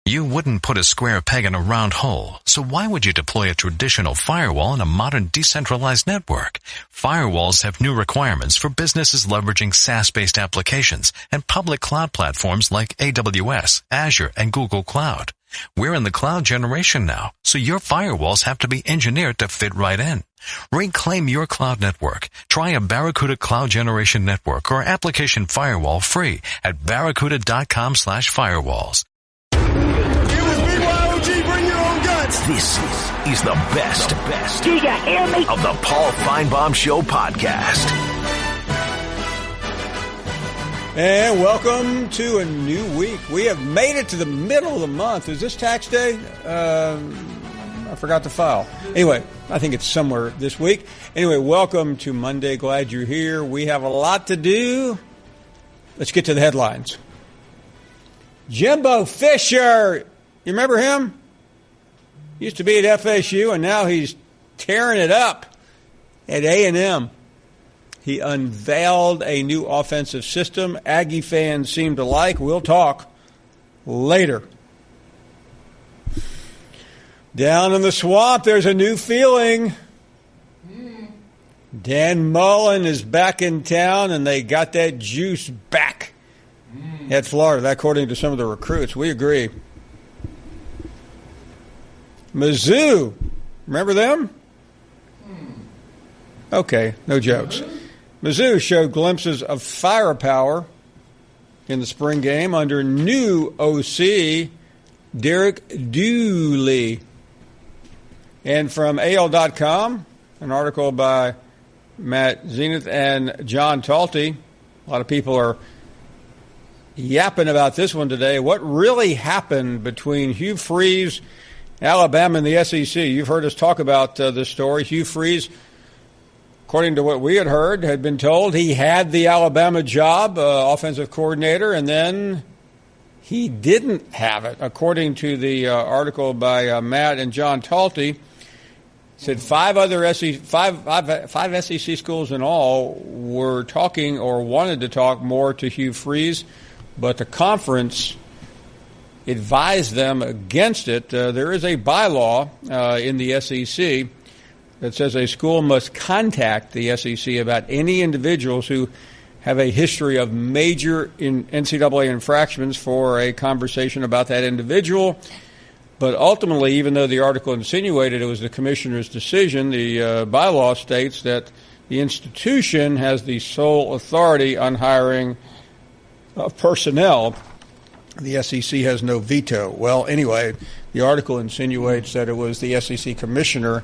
You wouldn't put a square peg in a round hole, so why would you deploy a traditional firewall in a modern decentralized network? Firewalls have new requirements for businesses leveraging SaaS-based applications and public cloud platforms like AWS, Azure, and Google Cloud. We're in the cloud generation now, so your firewalls have to be engineered to fit right in. Reclaim your cloud network. Try a Barracuda Cloud Generation Network or application firewall free at barracuda.com/firewalls. It was BYOG, bring your own guts. This is the best Do you hear me? of the Paul Finebaum Show podcast. And welcome to a new week. We have made it to the middle of the month. Is this tax day? I forgot to file. Anyway, I think it's somewhere this week. Anyway, welcome to Monday. Glad you're here. We have a lot to do. Let's get to the headlines. Jimbo Fisher. You remember him? Used to be at FSU, and now he's tearing it up at A&M. He unveiled a new offensive system Aggie fans seem to like. We'll talk later. Down in the swamp, there's a new feeling. Dan Mullen is back in town, and they got that juice back at Florida, according to some of the recruits. We agree. Mizzou, remember them? Okay, no jokes. Mizzou showed glimpses of firepower in the spring game under new OC Derek Dooley. And from AL.com, an article by Matt Zenith and John Talty. A lot of people are yapping about this one today. What really happened between Hugh Freeze, Alabama, and the SEC? You've heard us talk about this story. Hugh Freeze, according to what we had been told he had the Alabama job, offensive coordinator, and then he didn't have it. According to the article by Matt and John Talty, said five SEC schools in all were talking or wanted to talk more to Hugh Freeze, but the conference advised them against it. There is a bylaw in the SEC that says a school must contact the SEC about any individuals who have a history of major NCAA infractions for a conversation about that individual. But ultimately, even though the article insinuated it was the commissioner's decision, the bylaw states that the institution has the sole authority on hiring personnel. The SEC has no veto. Well, anyway, the article insinuates that it was the SEC commissioner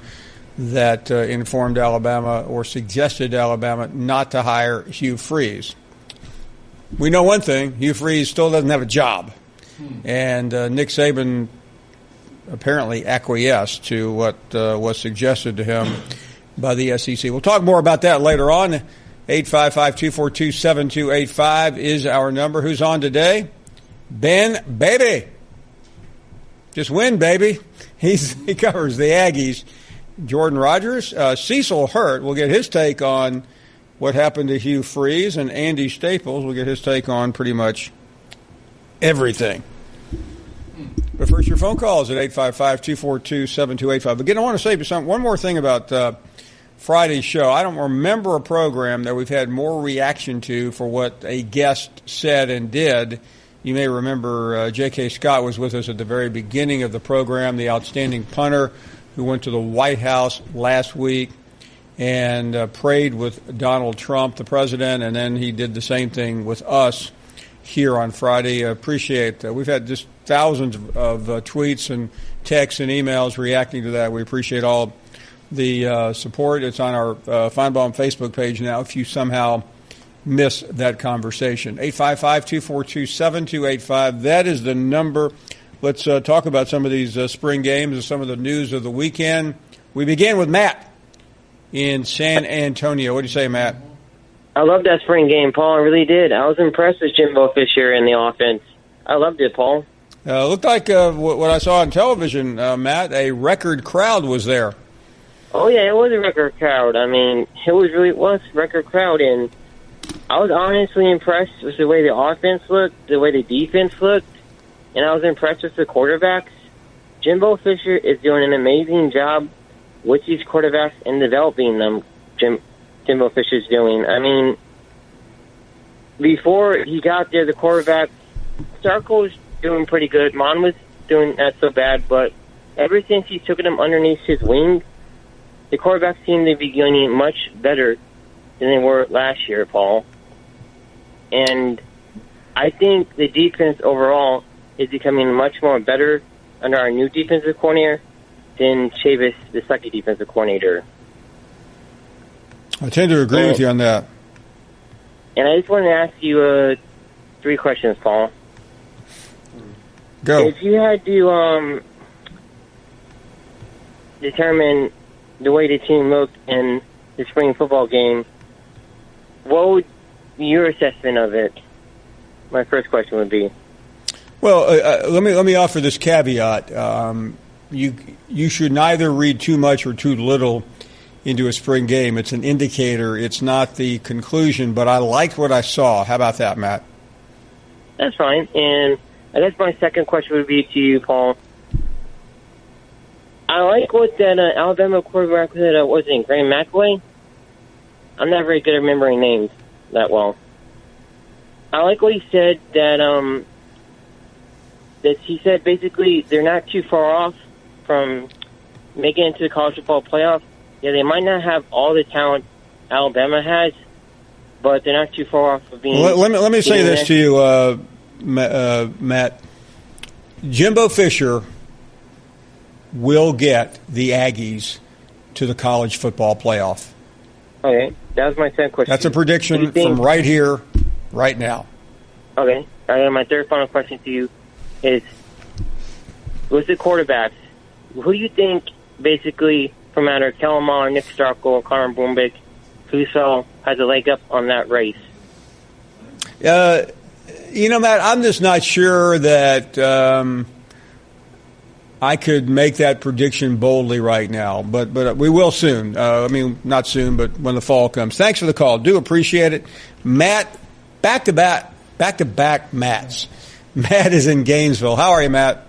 that informed Alabama or suggested to Alabama not to hire Hugh Freeze. We know one thing, Hugh Freeze still doesn't have a job. And Nick Saban apparently acquiesced to what was suggested to him by the SEC. We'll talk more about that later on. 855-242-7285 is our number. Who's on today? Ben Baby. Just win, baby. He covers the Aggies. Jordan Rodgers. Cecil Hurt will get his take on what happened to Hugh Freeze, and Andy Staples will get his take on pretty much everything. But first, your phone calls at 855-242-7285. Again, I want to say one more thing about Friday's show. I don't remember a program that we've had more reaction to for what a guest said and did. You may remember J.K. Scott was with us at the very beginning of the program, the outstanding punter who went to the White House last week and prayed with Donald Trump, the president, and then he did the same thing with us here on Friday. Appreciate we've had just thousands of tweets and texts and emails reacting to that. We appreciate all the support. It's on our Finebaum Facebook page now if you somehow miss that conversation. 855-242-7285. That is the number. Let's talk about some of these spring games and some of the news of the weekend. We begin with Matt in San Antonio. What do you say, Matt? I loved that spring game, Paul. I really did. I was impressed with Jimbo Fisher in the offense. I loved it, Paul. Looked like what I saw on television, Matt, a record crowd was there. Oh, yeah, it was a record crowd. I mean, it was a record crowd, and I was honestly impressed with the way the offense looked, the way the defense looked. and I was impressed with the quarterbacks. Jimbo Fisher is doing an amazing job with these quarterbacks and developing them. Jimbo Fisher's doing. I mean, before he got there, the quarterback, Starkel was doing pretty good. Mon was doing not so bad, but ever since he took them underneath his wing, the quarterbacks seem to be getting much better than they were last year, Paul. And I think the defense overall is becoming much more better under our new defensive coordinator than Chavis, the second defensive coordinator. I tend to agree with you on that. And I just wanted to ask you 3 questions, Paul. Go. If you had to determine the way the team looked in the spring football game, what would your assessment of it? My first question would be. Well, let me offer this caveat. You should neither read too much or too little into a spring game. It's an indicator. It's not the conclusion, but I liked what I saw. How about that, Matt? That's fine. And I guess my second question would be to you, Paul. I like what that Alabama quarterback said, was it Graham McElway? I'm not very good at remembering names that well. I like what he said, that he said basically they're not too far off from making it into the college football playoff. Yeah, they might not have all the talent Alabama has, but they're not too far off of being. Well, let me say this to you, Matt. Jimbo Fisher will get the Aggies to the college football playoff. Okay, that was my second question. That's a prediction from right here, right now. Okay, my third final question to you is, with the quarterbacks, who do you think basically from either Kellen Mond, Nick Starkel, Connor Boombick, who has a leg up on that race? Matt, I'm just not sure that I could make that prediction boldly right now, but we will soon. Not soon, but when the fall comes. Thanks for the call. Do appreciate it. Matt, back-to-back Matts. Matt is in Gainesville. How are you, Matt?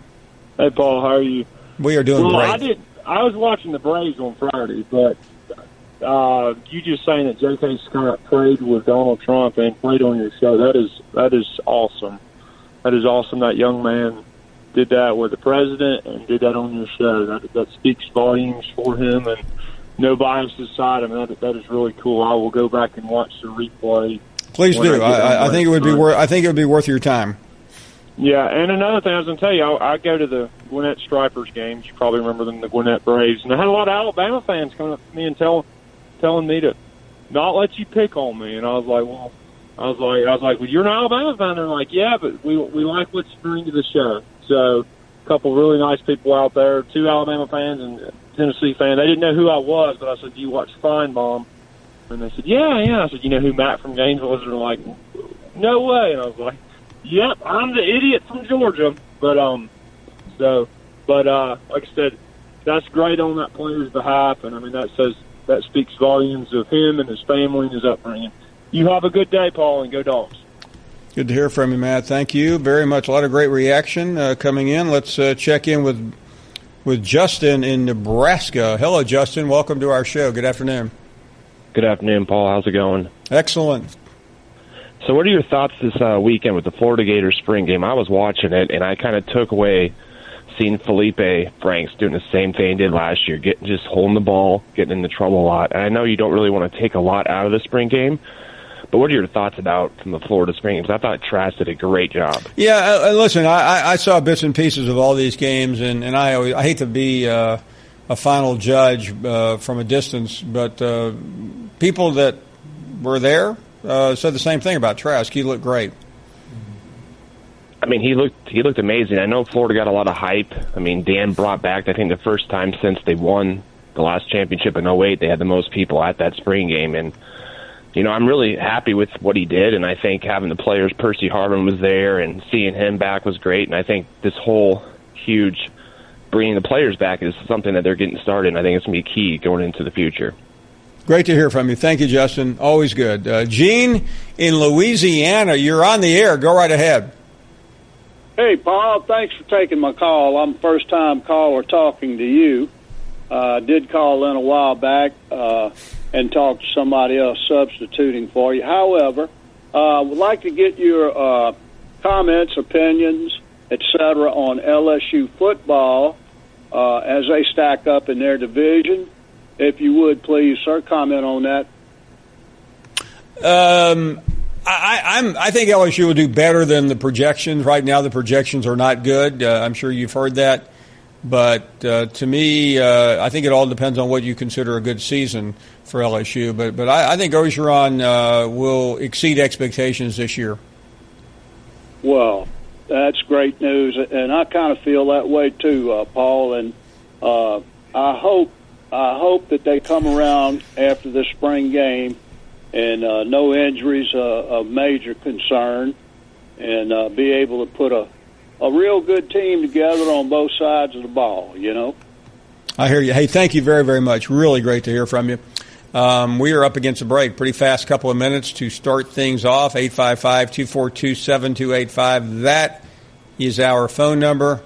Hey, Paul. How are you? We are doing great. I was watching the Braves on Friday, but you just saying that J.K. Scott prayed with Donald Trump and played on your show, that is awesome. That is awesome. That young man did that with the president and did that on your show. That speaks volumes for him, and no bias aside. I mean, that is really cool. I will go back and watch the replay. Please do. I think it would be worth. I think it would be worth your time. Yeah, and another thing I was going to tell you, I go to the Gwinnett Stripers games. You probably remember them, the Gwinnett Braves, and I had a lot of Alabama fans coming up to me and telling me to not let you pick on me. And I was like, well, you're an Alabama fan. And they're like, yeah, but we like what you bring to the show. So a couple really nice people out there, 2 Alabama fans and a Tennessee fan. They didn't know who I was, but I said, do you watch Finebaum? And they said, yeah. I said, you know who Matt from Gainesville is? And they're like, no way. And I was like, yep, I'm the idiot from Georgia. But like I said, that's great on that player's behalf, and I mean that speaks volumes of him and his family and his upbringing. You have a good day, Paul, and go Dogs. Good to hear from you, Matt. Thank you very much. A lot of great reaction coming in. Let's check in with Justin in Nebraska. Hello, Justin. Welcome to our show. Good afternoon. Good afternoon, Paul. How's it going? Excellent. So what are your thoughts this weekend with the Florida Gators spring game? I was watching it, and I kind of took away seeing Felipe Franks doing the same thing he did last year, just holding the ball, getting into trouble a lot. And I know you don't really want to take a lot out of the spring game, but what are your thoughts about from the Florida spring games? I thought Trask did a great job. Yeah, listen, I saw bits and pieces of all these games, and I hate to be a final judge from a distance, but people that were there said the same thing about Trask. He looked great. I mean, he looked amazing. I know Florida got a lot of hype. I mean, Dan brought back, I think, the first time since they won the last championship in 2008, they had the most people at that spring game. And, you know, I'm really happy with what he did, and I think having the players, Percy Harvin was there, and seeing him back was great. And I think this whole huge bringing the players back is something that they're getting started, and I think it's going to be key going into the future. Great to hear from you. Thank you, Justin. Always good. Gene in Louisiana, you're on the air. Go right ahead. Hey, Paul, thanks for taking my call. I'm a first-time caller talking to you. Did call in a while back and talk to somebody else substituting for you. However, would like to get your comments, opinions, etc. on LSU football as they stack up in their division. If you would, please, sir, comment on that. I think LSU will do better than the projections. Right now, the projections are not good. I'm sure you've heard that. But to me, I think it all depends on what you consider a good season for LSU. But I think Orgeron will exceed expectations this year. Well, that's great news, and I kind of feel that way too, Paul. And I hope that they come around after the spring game. And no injuries of major concern, and be able to put a real good team together on both sides of the ball, you know. I hear you. Hey, thank you very, very much. Really great to hear from you. We are up against a break. Pretty fast couple of minutes to start things off. 855-242-7285. That is our phone number.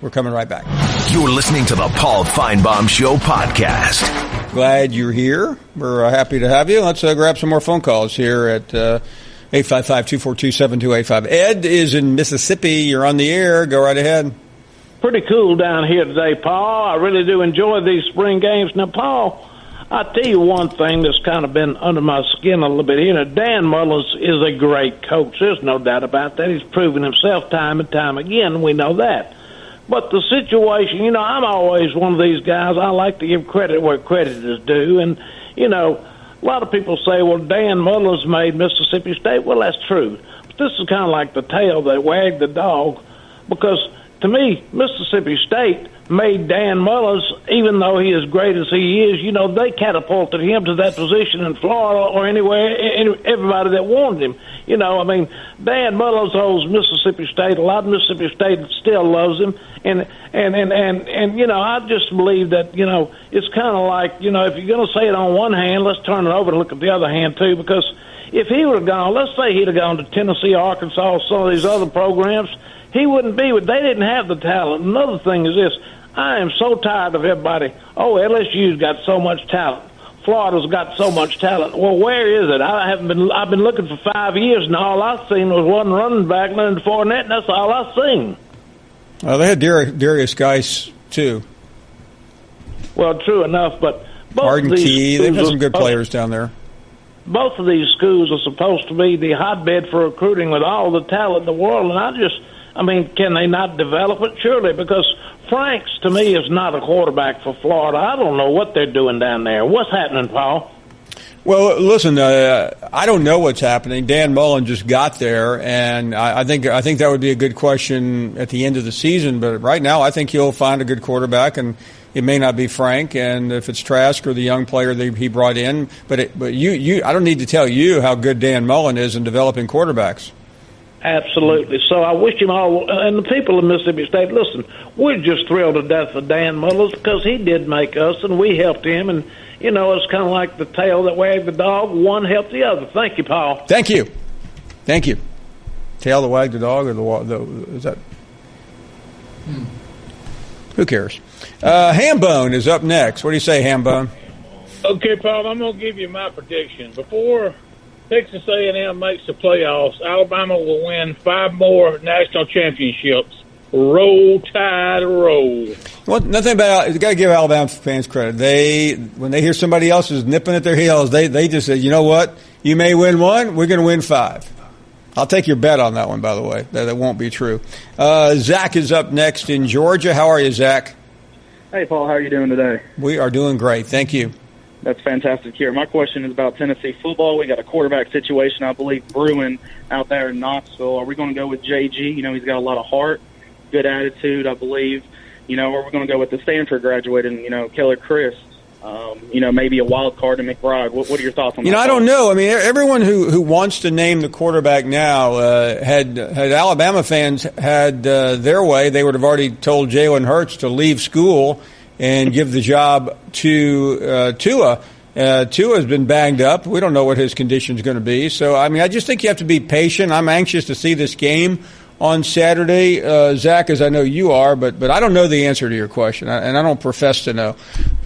We're coming right back. You're listening to the Paul Finebaum Show podcast. Glad you're here. We're happy to have you. Let's grab some more phone calls here at 855-242-7285. Ed is in Mississippi. You're on the air. Go right ahead. Pretty cool down here today, Paul. I really do enjoy these spring games. Now, Paul, I'll tell you one thing that's kind of been under my skin a little bit here. Now, Dan Mullins is a great coach. There's no doubt about that. He's proven himself time and time again. We know that. But the situation, you know, I'm always one of these guys. I like to give credit where credit is due. And, you know, a lot of people say, well, Dan Mullins made Mississippi State. Well, that's true. But this is kind of like the tail that wagged the dog, because to me, Mississippi State made Dan Mullins, even though he is great as he is, you know, they catapulted him to that position in Florida or anywhere, everybody that wanted him. You know, I mean, Dan Mullins owes Mississippi State. A lot of Mississippi State still loves him. And you know, I just believe that, you know, it's kind of like, you know, if you're going to say it on one hand, let's turn it over and look at the other hand, too, because if he would have gone, let's say he'd have gone to Tennessee, Arkansas, some of these other programs, he wouldn't be with. They didn't have the talent. Another thing is this. I am so tired of everybody. Oh, LSU's got so much talent. Florida's got so much talent. Well, where is it? I've been looking for 5 years, and all I've seen was one running back, Leonard Fournette, and that's all I've seen. Well, they had Darius Geis, too. Well, true enough, but both Arden of these Key, they've had some good players down there. Both of these schools are supposed to be the hotbed for recruiting with all the talent in the world, and I mean, can they not develop it? Surely, because Franks, to me, is not a quarterback for Florida. I don't know what they're doing down there. What's happening, Paul? Well, listen, I don't know what's happening. Dan Mullen just got there, and I think that would be a good question at the end of the season. But right now, I think he'll find a good quarterback, and it may not be Frank, and if it's Trask or the young player that he brought in. But I don't need to tell you how good Dan Mullen is in developing quarterbacks. Absolutely. So I wish him all, and the people of Mississippi State, listen, we're just thrilled to death for Dan Mullins because he did make us, and we helped him, and, you know, it's kind of like the tail that wagged the dog. One helped the other. Thank you, Paul. Thank you. Thank you. Tail that wagged the dog, or is that? Who cares? Hambone is up next. What do you say, Hambone? Okay, Paul, I'm going to give you my prediction. Before Texas A&M makes the playoffs, Alabama will win 5 more national championships. Roll Tide, roll. Well, nothing about you got to give Alabama fans credit. When they hear somebody else is nipping at their heels, they just say, you know what? You may win 1, we're going to win 5. I'll take your bet on that one, by the way. That won't be true. Zach is up next in Georgia. How are you, Zach? Hey, Paul. How are you doing today? We are doing great. Thank you. That's fantastic to hear. My question is about Tennessee football. We got a quarterback situation, I believe, brewing out there in Knoxville. Are we going to go with JG? You know, he's got a lot of heart, good attitude, I believe. You know, or we're going to go with the Stanford graduating, you know, Keller Chris. You know, maybe a wild card to McBride. What are your thoughts on that? You know, I don't know. I mean, everyone who wants to name the quarterback now, had Alabama fans had their way, they would have already told Jalen Hurts to leave school and give the job to Tua. Tua's been banged up. We don't know what his condition is going to be. So, I mean, I just think you have to be patient. I'm anxious to see this game on Saturday, Zach, as I know you are, but I don't know the answer to your question, and I don't profess to know.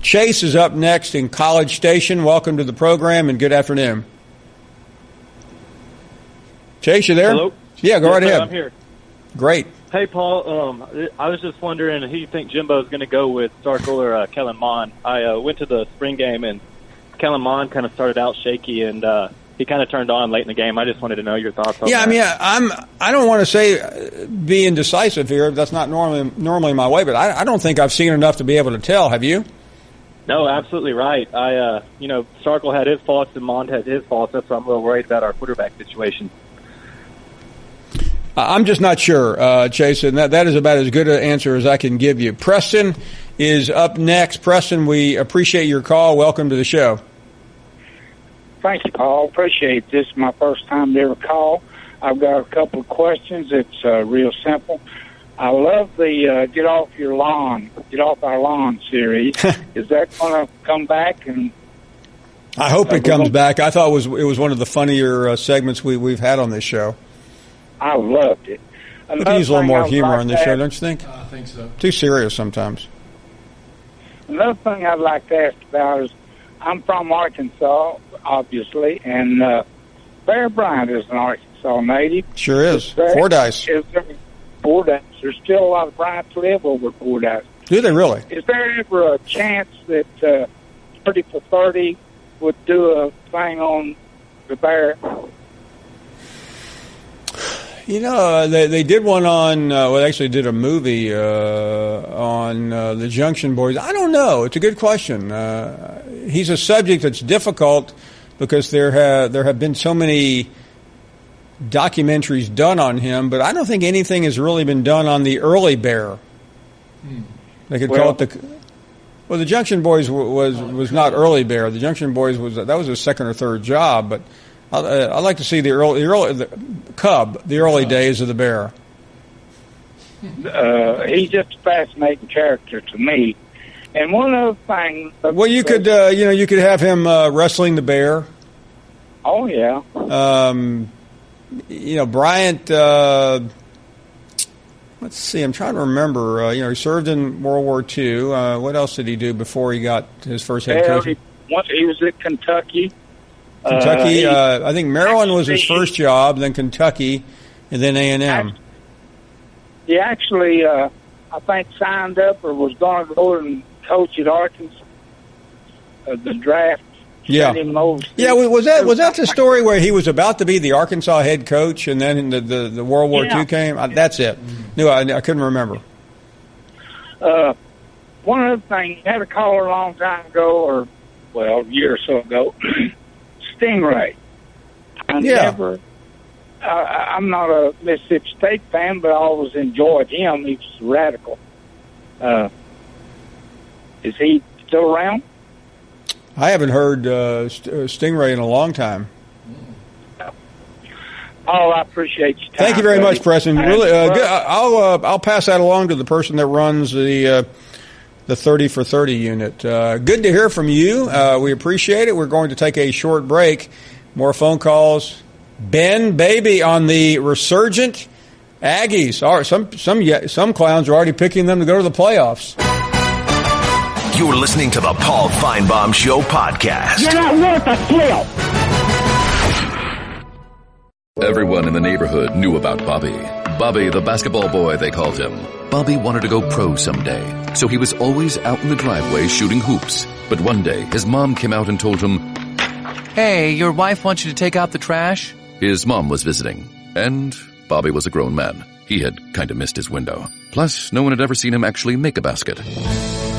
Chase is up next in College Station. Welcome to the program, and good afternoon. Chase, you there? Hello? Yeah, go right ahead. I'm here. Great. Hey, Paul. I was just wondering who you think Jimbo is going to go with, Starkel or Kellen Mond. I went to the spring game, and Kellen Mond kind of started out shaky, and he kind of turned on late in the game. I just wanted to know your thoughts on that. I mean, I don't want to say be indecisive here. That's not normally my way, but I don't think I've seen enough to be able to tell. Have you? No, absolutely right. Starkel had his faults and Mond had his faults. That's why I'm a little worried about our quarterback situation. I'm just not sure, Chase, and that is about as good an answer as I can give you. Preston is up next. Preston, we appreciate your call. Welcome to the show. Thank you, Paul. Appreciate this. My first time to ever call. I've got a couple of questions. It's real simple. I love the Get Off Our Lawn series. Is that going to come back? And I hope it comes back. I thought it was one of the funnier segments we've had on this show. I loved it. We can use a little more humor on this show, don't you think? I think so. Too serious sometimes. Another thing I'd like to ask about is I'm from Arkansas, obviously, and Bear Bryant is an Arkansas native. Sure is. Fordyce. Fordyce. There's still a lot of Bryants live over at Fordyce. Do they really? Is there ever a chance that 30 for 30 would do a thing on the Bear? You know, they did one on, they actually did a movie on the Junction Boys. I don't know. It's a good question. He's a subject that's difficult because there have been so many documentaries done on him, but I don't think anything has really been done on the early Bear. They could call it the Junction Boys was not early Bear. The Junction Boys was his second or third job, but I'd like to see the early Cub, the early days of the Bear. He's just a fascinating character to me. And one other thing. Well, you could have him wrestling the Bear. Oh yeah. Bryant. Let's see. I'm trying to remember. He served in World War II. What else did he do before he got his first head coach? He was at Kentucky. I think Maryland was his first job, then Kentucky, and then A&M. He actually, I think, signed up or was going to go and coach at Arkansas. The draft. Yeah. Was that the story where he was about to be the Arkansas head coach, and then the World War II came? That's it. No, I couldn't remember. One other thing, you had a caller a long time ago, a year or so ago. Stingray. I'm not a Mississippi State fan, but I always enjoyed him. He was radical. Is he still around? I haven't heard Stingray in a long time. Oh, I appreciate your time. Thank you very much, Preston. Really, good. I'll pass that along to the person that runs the 30 for 30 unit. Good to hear from you. We appreciate it. We're going to take a short break. More phone calls. Ben Baby on the resurgent Aggies. All right, some clowns are already picking them to go to the playoffs. You're listening to the Paul Finebaum Show podcast. You're not worth a flip. Everyone in the neighborhood knew about Bobby. Bobby, the basketball boy, they called him. Bobby wanted to go pro someday, so he was always out in the driveway shooting hoops. But one day, his mom came out and told him, "Hey, your wife wants you to take out the trash?" His mom was visiting, and Bobby was a grown man. He had kind of missed his window. Plus, no one had ever seen him actually make a basket.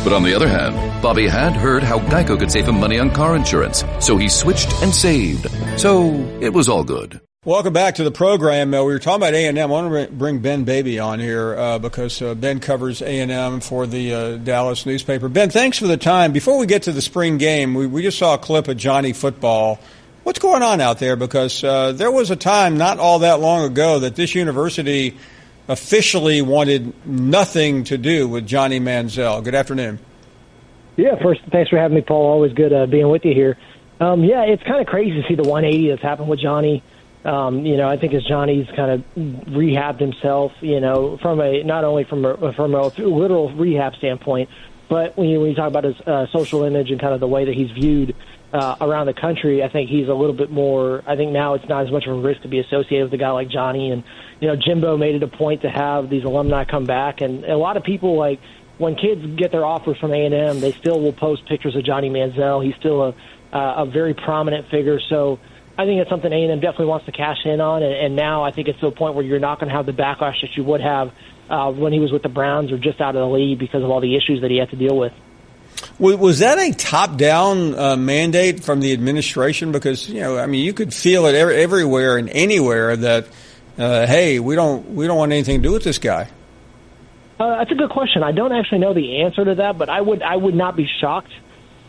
But on the other hand, Bobby had heard how Geico could save him money on car insurance, so he switched and saved. So it was all good. Welcome back to the program. We were talking about A&M. I want to bring Ben Baby on here because Ben covers A&M for the Dallas newspaper. Ben, thanks for the time. Before we get to the spring game, we just saw a clip of Johnny Football. What's going on out there? Because there was a time not all that long ago that this university officially wanted nothing to do with Johnny Manziel. Good afternoon. Yeah, first, thanks for having me, Paul. Always good being with you here. It's kind of crazy to see the 180 that's happened with Johnny. I think as Johnny's kind of rehabbed himself, not only from a literal rehab standpoint, but when you talk about his social image and kind of the way that he's viewed around the country, I think he's a little bit more. I think now it's not as much of a risk to be associated with a guy like Johnny. And Jimbo made it a point to have these alumni come back, and a lot of people, like, when kids get their offers from A&M, they still will post pictures of Johnny Manziel. He's still a very prominent figure. So I think it's something A&M definitely wants to cash in on. And now I think it's to a point where you're not going to have the backlash that you would have when he was with the Browns or just out of the league because of all the issues that he had to deal with. Was that a top-down mandate from the administration? Because, you could feel it everywhere and anywhere that, hey, we don't want anything to do with this guy. That's a good question. I don't actually know the answer to that, but I would not be shocked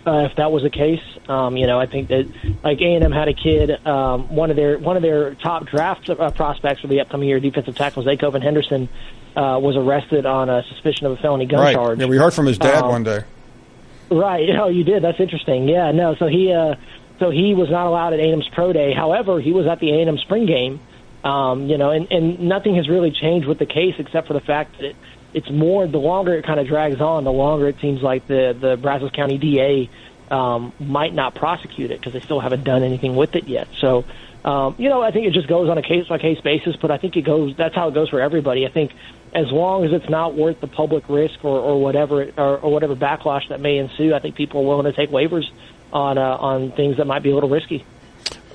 if that was the case. I think that, like, A&M had a kid, one of their top draft prospects for the upcoming year, defensive tackle Zakoven Henderson, was arrested on a suspicion of a felony gun charge. Yeah, we heard from his dad one day. Right. Oh, you did. That's interesting. Yeah. No. So he was not allowed at A&M's pro day. However, he was at the A&M spring game. And nothing has really changed with the case except for the fact that it's more, the longer it kind of drags on, the longer it seems like the Brazos County DA might not prosecute it because they still haven't done anything with it yet. So, I think it just goes on a case-by-case basis, but I think that's how it goes for everybody. I think as long as it's not worth the public risk or whatever backlash that may ensue, I think people are willing to take waivers on things that might be a little risky.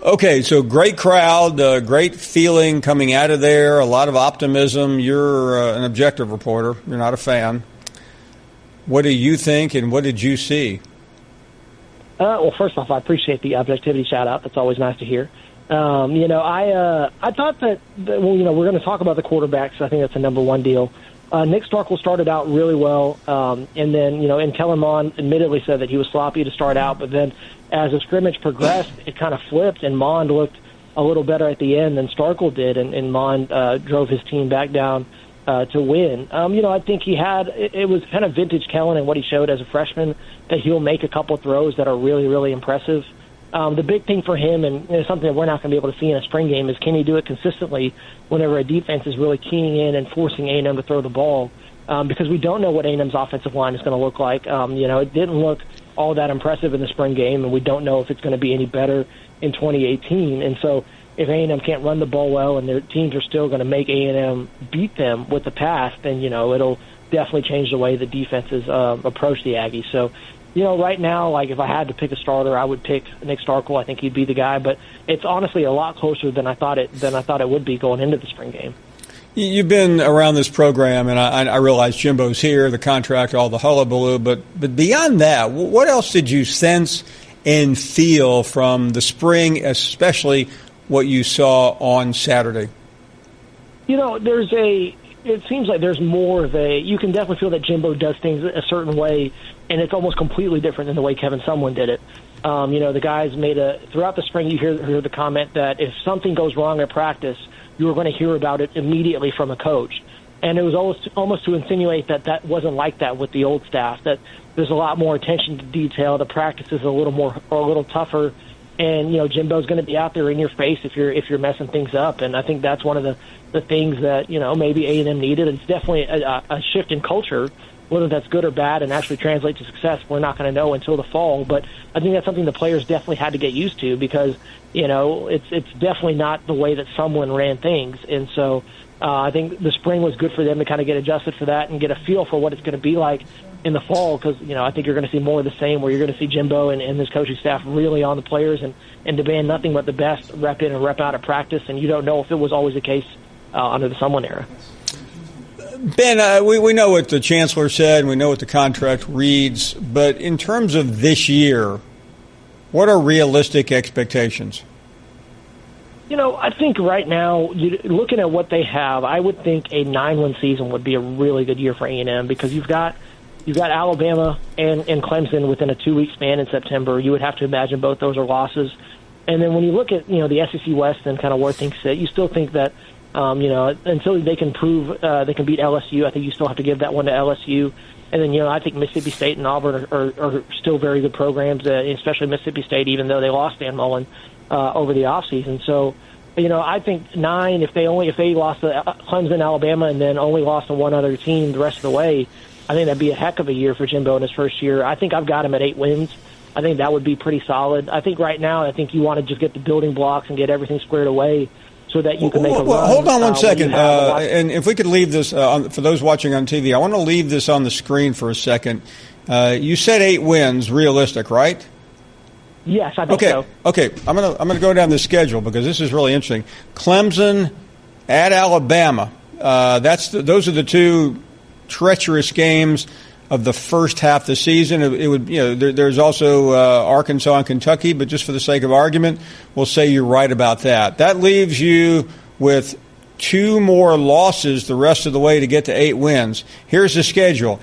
Okay, so great crowd, great feeling coming out of there, a lot of optimism. You're an objective reporter. You're not a fan. What do you think, and what did you see? Well, first off, I appreciate the objectivity shout-out. That's always nice to hear. I thought that we're going to talk about the quarterbacks. I think that's the number one deal. Nick Starkel started out really well, and then, and Kellen Mond admittedly said that he was sloppy to start out, but then as the scrimmage progressed, it kind of flipped, and Mond looked a little better at the end than Starkel did, and Mond drove his team back down to win. I think it was kind of vintage Kellen and what he showed as a freshman, that he'll make a couple throws that are really, really impressive. The big thing for him, and something that we're not going to be able to see in a spring game, is can he do it consistently whenever a defense is really keying in and forcing A&M to throw the ball? Because we don't know what A&M's offensive line is going to look like. It didn't look all that impressive in the spring game, and we don't know if it's going to be any better in 2018. And so if A&M can't run the ball well and their teams are still going to make A&M beat them with the pass, then, it'll definitely change the way the defenses approach the Aggies. So, right now, like, if I had to pick a starter, I would pick Nick Starkel. I think he'd be the guy, but it's honestly a lot closer than I thought it would be going into the spring game. You've been around this program, and I realize Jimbo's here, the contract, all the hullabaloo, but beyond that, what else did you sense and feel from the spring, especially what you saw on Saturday? It seems like there's more of you can definitely feel that Jimbo does things a certain way, and it's almost completely different than the way Kevin Sumlin did it. The guys throughout the spring, you hear the comment that if something goes wrong at practice, you were going to hear about it immediately from a coach. And it was almost to insinuate that wasn't like that with the old staff, that there's a lot more attention to detail. The practice is a little tougher. And, Jimbo's going to be out there in your face if you're messing things up. And I think that's one of the things that, maybe A&M needed. It's definitely a shift in culture. Whether that's good or bad and actually translate to success, we're not going to know until the fall. But I think that's something the players definitely had to get used to because, it's definitely not the way that someone ran things. And so I think the spring was good for them to kind of get adjusted for that and get a feel for what it's going to be like in the fall because, I think you're going to see more of the same where you're going to see Jimbo and his coaching staff really on the players and demand nothing but the best rep in and rep out at practice. And you don't know if it was always the case under the Sumlin era. Ben, we know what the chancellor said and we know what the contract reads, but in terms of this year, what are realistic expectations? I think right now, looking at what they have, I would think a 9-win season would be a really good year for A&M because you've got Alabama and Clemson within a 2-week span in September. You would have to imagine both those are losses. And then when you look at, the SEC West and kind of where things sit, you still think that, until they can prove they can beat LSU, I think you still have to give that one to LSU. And then, I think Mississippi State and Auburn are still very good programs, especially Mississippi State, even though they lost Dan Mullen over the offseason. So, I think 9. If they lost to Clemson, Alabama, and then only lost to one other team the rest of the way, I think that'd be a heck of a year for Jimbo in his first year. I think I've got him at 8 wins. I think that would be pretty solid. I think right now, you want to just get the building blocks and get everything squared away so that you can make a run. Hold on one second. And if we could leave this, for those watching on TV, I want to leave this on the screen for a second. You said 8 wins, realistic, right? Yes, I think so. Okay, I'm gonna go down the schedule because this is really interesting. Clemson at Alabama. Those are the 2 treacherous games of the first half of the season. It would, there's also Arkansas and Kentucky, but just for the sake of argument, we'll say you're right about that. That leaves you with 2 more losses the rest of the way to get to 8 wins. Here's the schedule: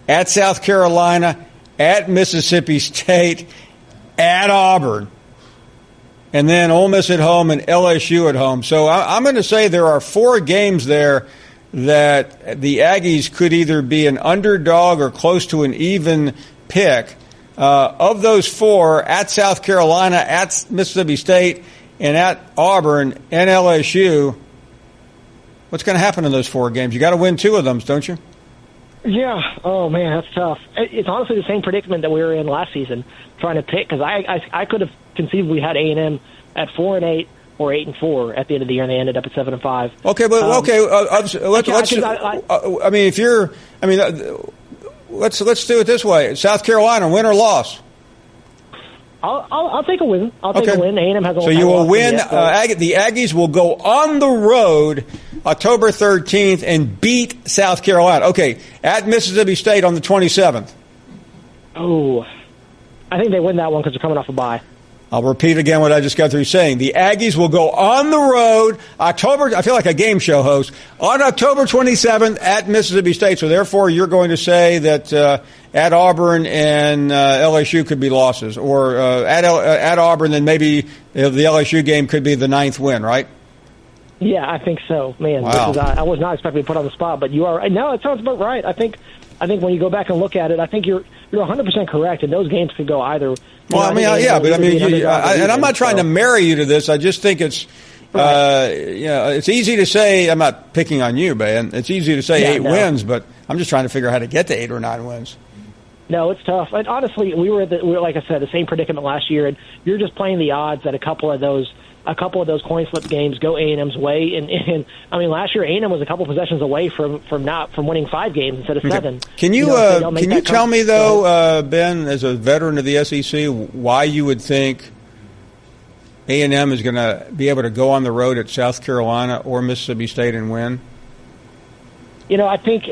at South Carolina, at Mississippi State, at Auburn, and then Ole Miss at home and LSU at home. So I'm going to say there are 4 games there that the Aggies could either be an underdog or close to an even pick. Of those 4, at South Carolina, at Mississippi State, and at Auburn and LSU, what's going to happen in those 4 games? You got to win 2 of them, don't you? Yeah. Oh, man, that's tough. It's honestly the same predicament that we were in last season, trying to pick, because I could have conceivably had A&M at 4-8 or 8-4 at the end of the year, and they ended up at 7-5. Okay, but let's do it this way: South Carolina, win or loss? I'll take a win. I'll take a win. A&M has a so you will win. The Aggies will go on the road October 13th and beat South Carolina. Okay, at Mississippi State on the 27th. Oh, I think they win that one because they're coming off a bye. I'll repeat again what I just got through saying. The Aggies will go on the road I feel like a game show host, on October 27th at Mississippi State. So therefore, you're going to say that at Auburn and LSU could be losses, or at Auburn, then maybe the LSU game could be the 9th win, right? Yeah, I think so. Man, wow. I was not expecting to be put on the spot, but you are. No, it sounds about right. I think when you go back and look at it, I think you're 100% correct, and those games could go either. Well, and I'm not trying to marry you to this. I just think it's, it's easy to say. I'm not picking on you, man. It's easy to say 8 wins, but I'm just trying to figure out how to get to 8 or 9 wins. No, it's tough. And honestly, we were like I said, the same predicament last year, and you're just playing the odds that a couple of those coin flip games go A&M's way, and I mean, last year A&M was a couple possessions away from winning 5 games instead of 7. Can you tell me though, Ben, as a veteran of the SEC, why you would think A&M is going to be able to go on the road at South Carolina or Mississippi State and win? I think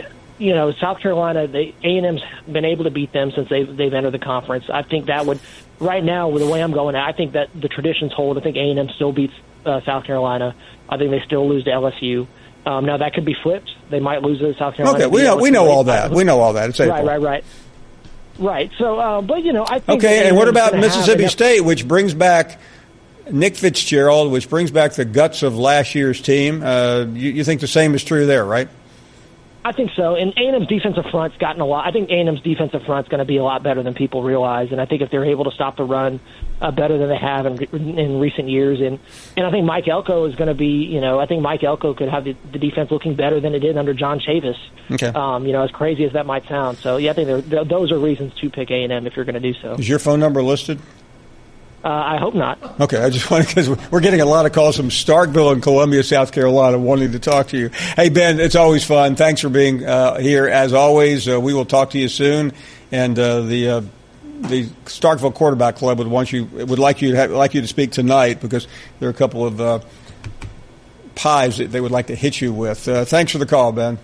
South Carolina, A&M's been able to beat them since they've entered the conference. I think that would. Right now, with the way I'm going, I think that the traditions hold. I think A&M still beats South Carolina. I think they still lose to LSU. Now, that could be flipped. They might lose to South Carolina. Okay, we know all that. We know all that. It's April. Right. So, but, I think... Okay, and what about Mississippi State, which brings back Nick Fitzgerald, which brings back the guts of last year's team? You think the same is true there, right? I think so. And A&M's defensive front's gotten a lot. I think A&M's defensive front's going to be a lot better than people realize. And I think if they're able to stop the run better than they have in recent years, and I think Mike Elko is going to be, I think Mike Elko could have the defense looking better than it did under John Chavis. Okay. As crazy as that might sound. So yeah, I think those are reasons to pick A&M if you're going to do so. Is your phone number listed? I hope not. Okay, I just wanted, because we're getting a lot of calls from Starkville and Columbia, South Carolina, wanting to talk to you. Hey, Ben, it's always fun. Thanks for being here. As always, we will talk to you soon. And the Starkville Quarterback Club would like you to speak tonight, because there are a couple of pies that they would like to hit you with. Thanks for the call, Ben.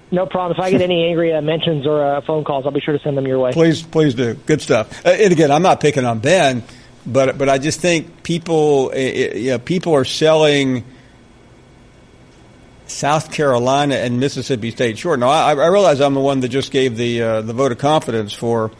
No problem. If I get any angry mentions or phone calls, I'll be sure to send them your way. Please do. Good stuff. And again, I'm not picking on Ben. But I just think people are selling South Carolina and Mississippi State short. Now, I realize I'm the one that just gave the vote of confidence for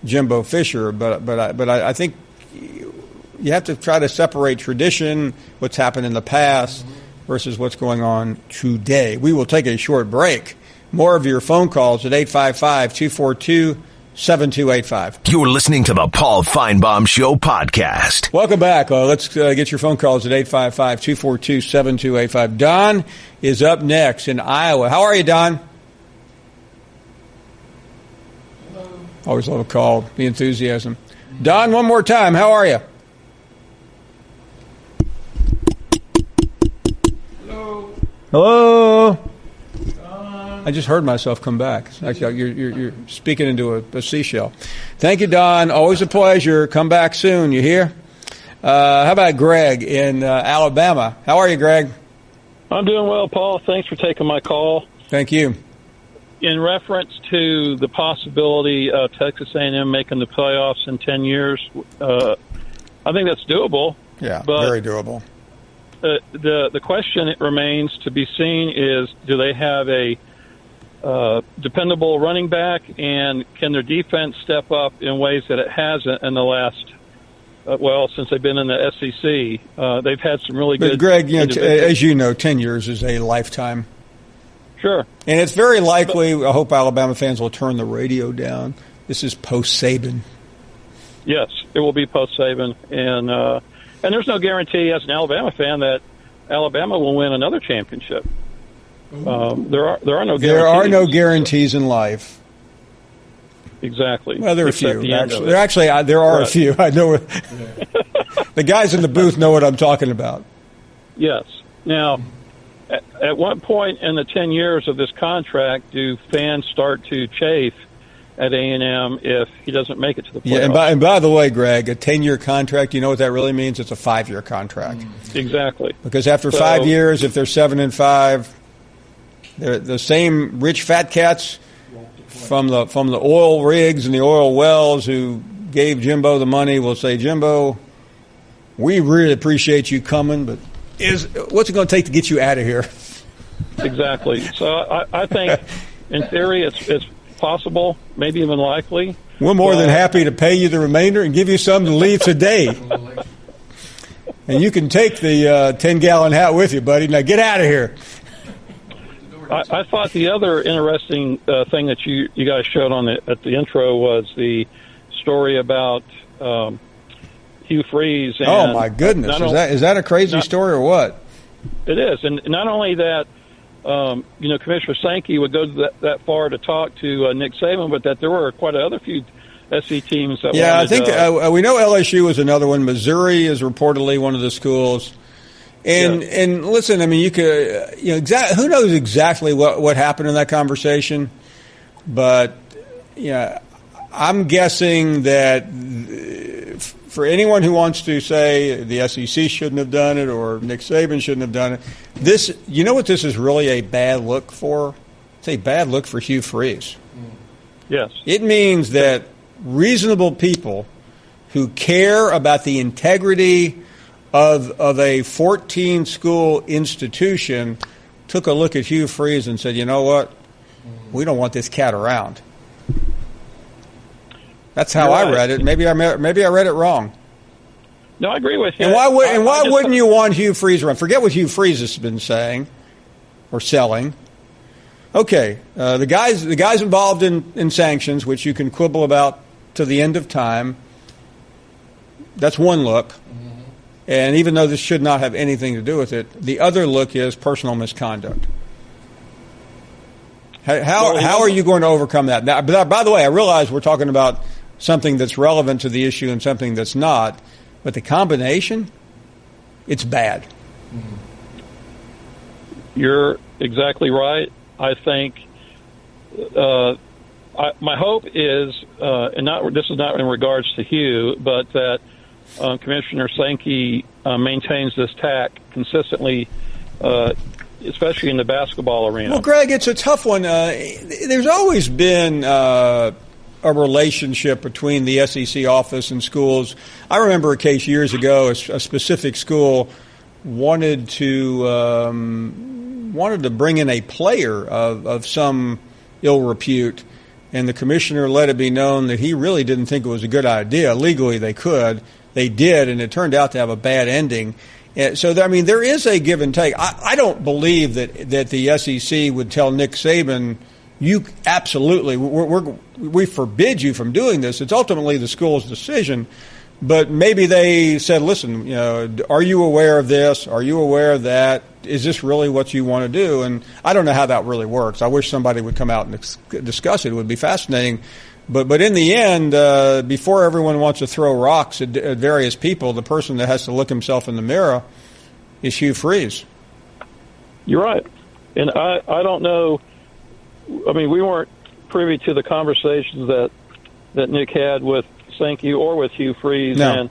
Jimbo Fisher, but I think you have to try to separate tradition, what's happened in the past, versus what's going on today. We will take a short break. More of your phone calls at 855-242-0033, 7285. You're listening to the Paul Finebaum Show podcast. Welcome back. Let's get your phone calls at 855-242-7285. Don is up next in Iowa. How are you, Don? Hello. Always love a call, the enthusiasm. Don, one more time. How are you? Hello. Hello. I just heard myself come back. Actually, you're speaking into a seashell. Thank you, Don. Always a pleasure. Come back soon. You hear? How about Greg in Alabama? How are you, Greg? I'm doing well, Paul. Thanks for taking my call. Thank you. In reference to the possibility of Texas A&M making the playoffs in 10 years, I think that's doable. Yeah, but very doable. The question it remains to be seen is, do they have a dependable running back, and can their defense step up in ways that it hasn't in the last, since they've been in the SEC? They've had some really good. But Greg, as you know, 10 years is a lifetime. Sure. And it's very likely, I hope Alabama fans will turn the radio down. This is post-Saban. Yes, it will be post-Saban. And there's no guarantee as an Alabama fan that Alabama will win another championship. There are no guarantees. There are no guarantees in life. Exactly. Well, there are a few. There are a few. I know. The guys in the booth know what I'm talking about. Yes. Now, at what point in the 10 years of this contract do fans start to chafe at A&M if he doesn't make it to the playoffs? Yeah, and by the way, Greg, a 10-year contract, you know what that really means? It's a 5-year contract. Exactly. Because after 5 years, if they're 7-5, they're the same rich fat cats from the oil rigs and the oil wells who gave Jimbo the money will say, Jimbo, we really appreciate you coming, but what's it going to take to get you out of here? Exactly. So I think, in theory, it's possible, maybe even likely. We're more than happy to pay you the remainder and give you some to leave today. And you can take the 10-gallon hat with you, buddy. Now get out of here. I thought the other interesting thing that you guys showed at the intro was the story about Hugh Freeze. And oh my goodness! Is that a crazy story or what? It is, and not only that, Commissioner Sankey would go that far to talk to Nick Saban, but that there were quite a few SEC teams that. Yeah, wanted, I think we know LSU is another one. Missouri is reportedly one of the schools. And listen, I mean, you could who knows exactly what happened in that conversation, but I'm guessing that for anyone who wants to say the SEC shouldn't have done it or Nick Saban shouldn't have done it, this what this is really a bad look for? It's a bad look for Hugh Freeze. Yes, it means that reasonable people who care about the integrity of a 14-school institution took a look at Hugh Freeze and said, you know what? We don't want this cat around. That's how I read it. Maybe I read it wrong. No, I agree with you. And why wouldn't you want Hugh Freeze around? Forget what Hugh Freeze has been saying or selling. Okay, the guys involved in sanctions, which you can quibble about to the end of time. That's one look. And even though this should not have anything to do with it, the other look is personal misconduct. How are you going to overcome that? Now, by the way, I realize we're talking about something that's relevant to the issue and something that's not, but the combination, it's bad. You're exactly right. I think my hope is, this is not in regards to Hugh, but that Commissioner Sankey maintains this tack consistently, especially in the basketball arena. Well, Greg, it's a tough one. There's always been a relationship between the SEC office and schools. I remember a case years ago, a specific school wanted to bring in a player of some ill repute, and the commissioner let it be known that he really didn't think it was a good idea. Legally, they could. They did, and it turned out to have a bad ending. So, I mean, there is a give and take. I don't believe that the SEC would tell Nick Saban, you absolutely, we forbid you from doing this. It's ultimately the school's decision. But maybe they said, listen, are you aware of this? Are you aware of that? Is this really what you want to do? And I don't know how that really works. I wish somebody would come out and discuss it. It would be fascinating. But in the end, before everyone wants to throw rocks at various people, the person that has to look himself in the mirror is Hugh Freeze. You're right. And I don't know. I mean, we weren't privy to the conversations that Nick had with Sankey or with Hugh Freeze. No.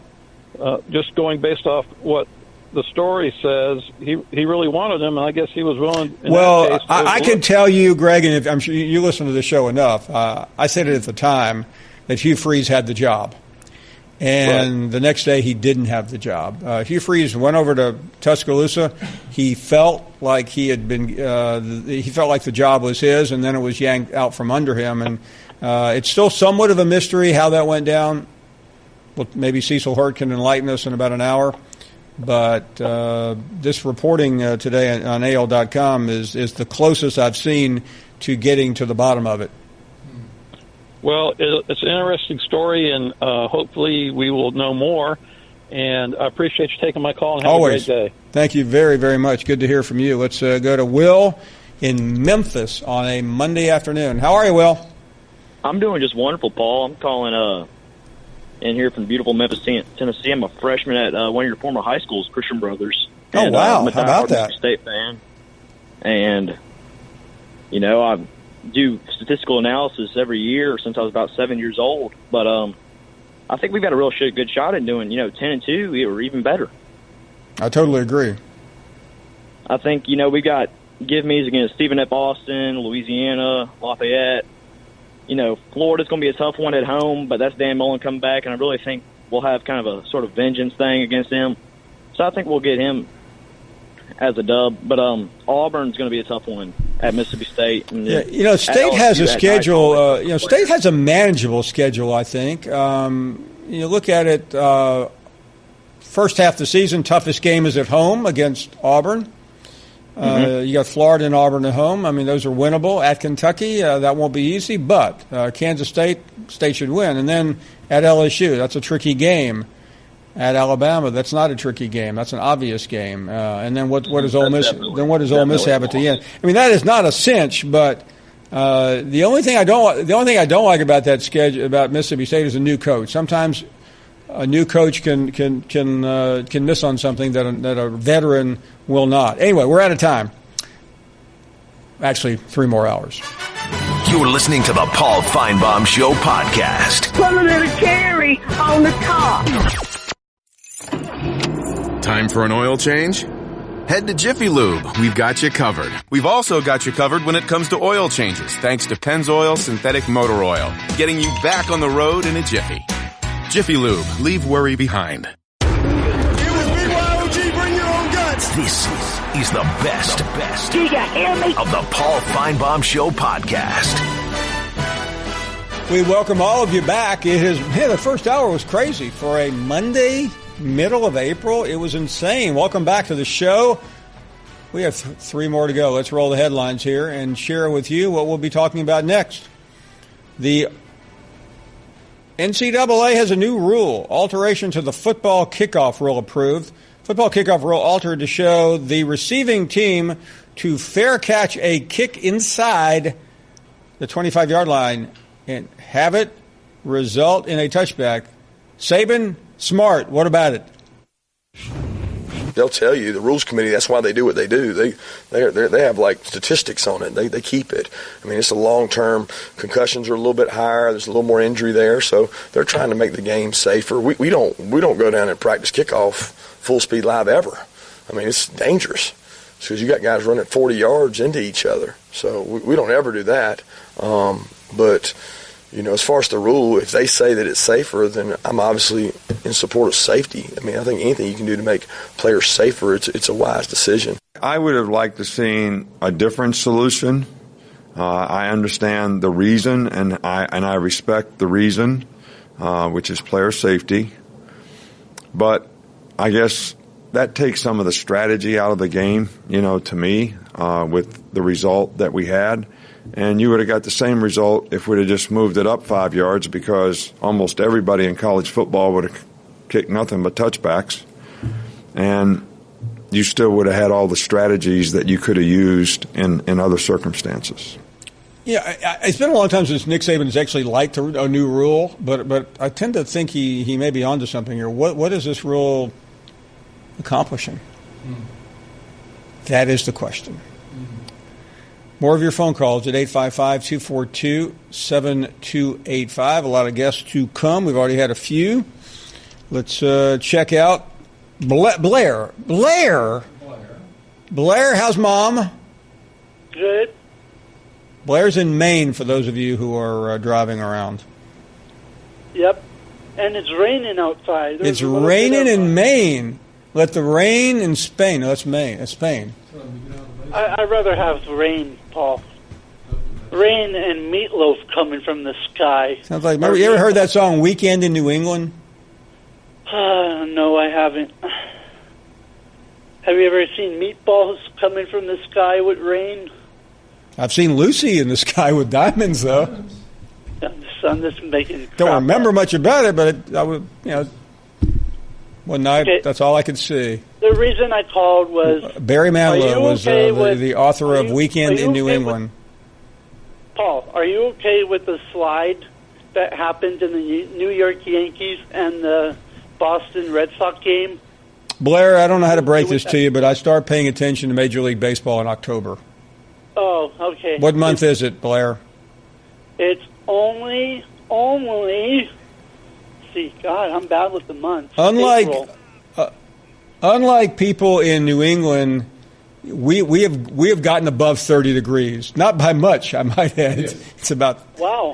And just going based off what the story says, he really wanted him, and I guess he was willing. Well, I can tell you, Greg, and I'm sure you listen to the show enough. I said it at the time that Hugh Freeze had the job, and the next day he didn't have the job. Hugh Freeze went over to Tuscaloosa. He felt like he had been. He felt like the job was his, and then it was yanked out from under him. And it's still somewhat of a mystery how that went down. Well, maybe Cecil Hurt can enlighten us in about an hour. But this reporting today on AL.com is the closest I've seen to getting to the bottom of it. Well, it's an interesting story, and hopefully we will know more. And I appreciate you taking my call, and have Always. a great day. Thank you very, very much. Good to hear from you. Let's go to Will in Memphis on a Monday afternoon. How are you, Will? I'm doing just wonderful, Paul. I'm calling in here from beautiful Memphis, Tennessee. I'm a freshman at one of your former high schools, Christian Brothers. Oh, and, wow. I'm a How about that? Mississippi State fan. And, I do statistical analysis every year since I was about 7 years old. But I think we've got a real good shot at doing, 10-2 or even better. I totally agree. I think, we've got give me's against Stephen F. Austin, Louisiana, Lafayette. Florida's going to be a tough one at home, but that's Dan Mullen coming back, and I really think we'll have kind of a sort of vengeance thing against him. So I think we'll get him as a dub. But Auburn's going to be a tough one at Mississippi State. And State has a schedule. State has a manageable schedule, I think. You look at it, first half of the season, toughest game is at home against Auburn. You got Florida and Auburn at home. I mean, those are winnable. At Kentucky, that won't be easy, but Kansas State should win. And then at LSU, that's a tricky game. At Alabama, that's not a tricky game. That's an obvious game. And then what does Ole Miss? Then what does Ole Miss have at the end? I mean, that is not a cinch, but the only thing I don't like about that schedule about Mississippi State is a new coach. Sometimes a new coach can miss on something that a veteran will not. Anyway, we're out of time. Actually, 3 more hours. You're listening to the Paul Finebaum Show podcast. Put a little cherry on the top. Time for an oil change? Head to Jiffy Lube. We've got you covered. We've also got you covered when it comes to oil changes, thanks to Pennzoil Synthetic Motor Oil, getting you back on the road in a jiffy. Jiffy Lube. Leave worry behind. It was BYOG, bring your own guts. This is the best Do you hear me? of the Paul Finebaum Show podcast. We welcome all of you back. The first hour was crazy for a Monday, middle of April. It was insane. Welcome back to the show. We have 3 more to go. Let's roll the headlines here and share with you what we'll be talking about next. The NCAA has a new rule, alteration to the football kickoff rule approved. Football kickoff rule altered to show the receiving team to fair catch a kick inside the 25-yard line and have it result in a touchback. Saban, smart. What about it? They'll tell you, the rules committee, that's why they do what they do. They have like statistics on it. They keep it. I mean, it's a long-term. Concussions are a little bit higher. There's a little more injury there, so they're trying to make the game safer. We don't go down and practice kickoff full speed live ever. I mean, it's dangerous because you got guys running 40 yards into each other. So we don't ever do that. But as far as the rule, if they say that it's safer, then I'm obviously in support of safety. I mean, I think anything you can do to make players safer, it's a wise decision. I would have liked to seen a different solution. I understand the reason, and I respect the reason, which is player safety. But I guess that takes some of the strategy out of the game, to me, with the result that we had. And you would have got the same result if we'd have just moved it up 5 yards, because almost everybody in college football would have kicked nothing but touchbacks. And you still would have had all the strategies that you could have used in other circumstances. Yeah, it's been a long time since Nick Saban has actually liked a new rule, but I tend to think he may be onto something here. What is this rule accomplishing? That is the question. More of your phone calls at 855-242-7285. A lot of guests to come. We've already had a few. Let's check out Blair. Blair, how's Mom? Good. Blair's in Maine, for those of you who are driving around. Yep. And it's raining outside. It's raining in Maine. Let the rain in Spain. No, that's Maine. That's Spain. I'd rather have rain, Paul. Rain and meatloaf coming from the sky. Sounds like, remember, you ever heard that song, Weekend in New England? No, I haven't. Have you ever seen meatballs coming from the sky with rain? I've seen Lucy in the sky with diamonds, though. I'm just making crap Don't remember up. much about it, but I would, one night, that's all I could see. The reason I called was... Barry Manilow was okay the author of Weekend in New England. Paul, are you okay with the slide that happened in the New York Yankees and the Boston Red Sox game? Blair, I don't know how to break this to you, but I start paying attention to Major League Baseball in October. Oh, okay. What month is it, Blair? It's only... See, God, I'm bad with the months. Unlike people in New England, we have gotten above 30 degrees. Not by much, I might add. It's going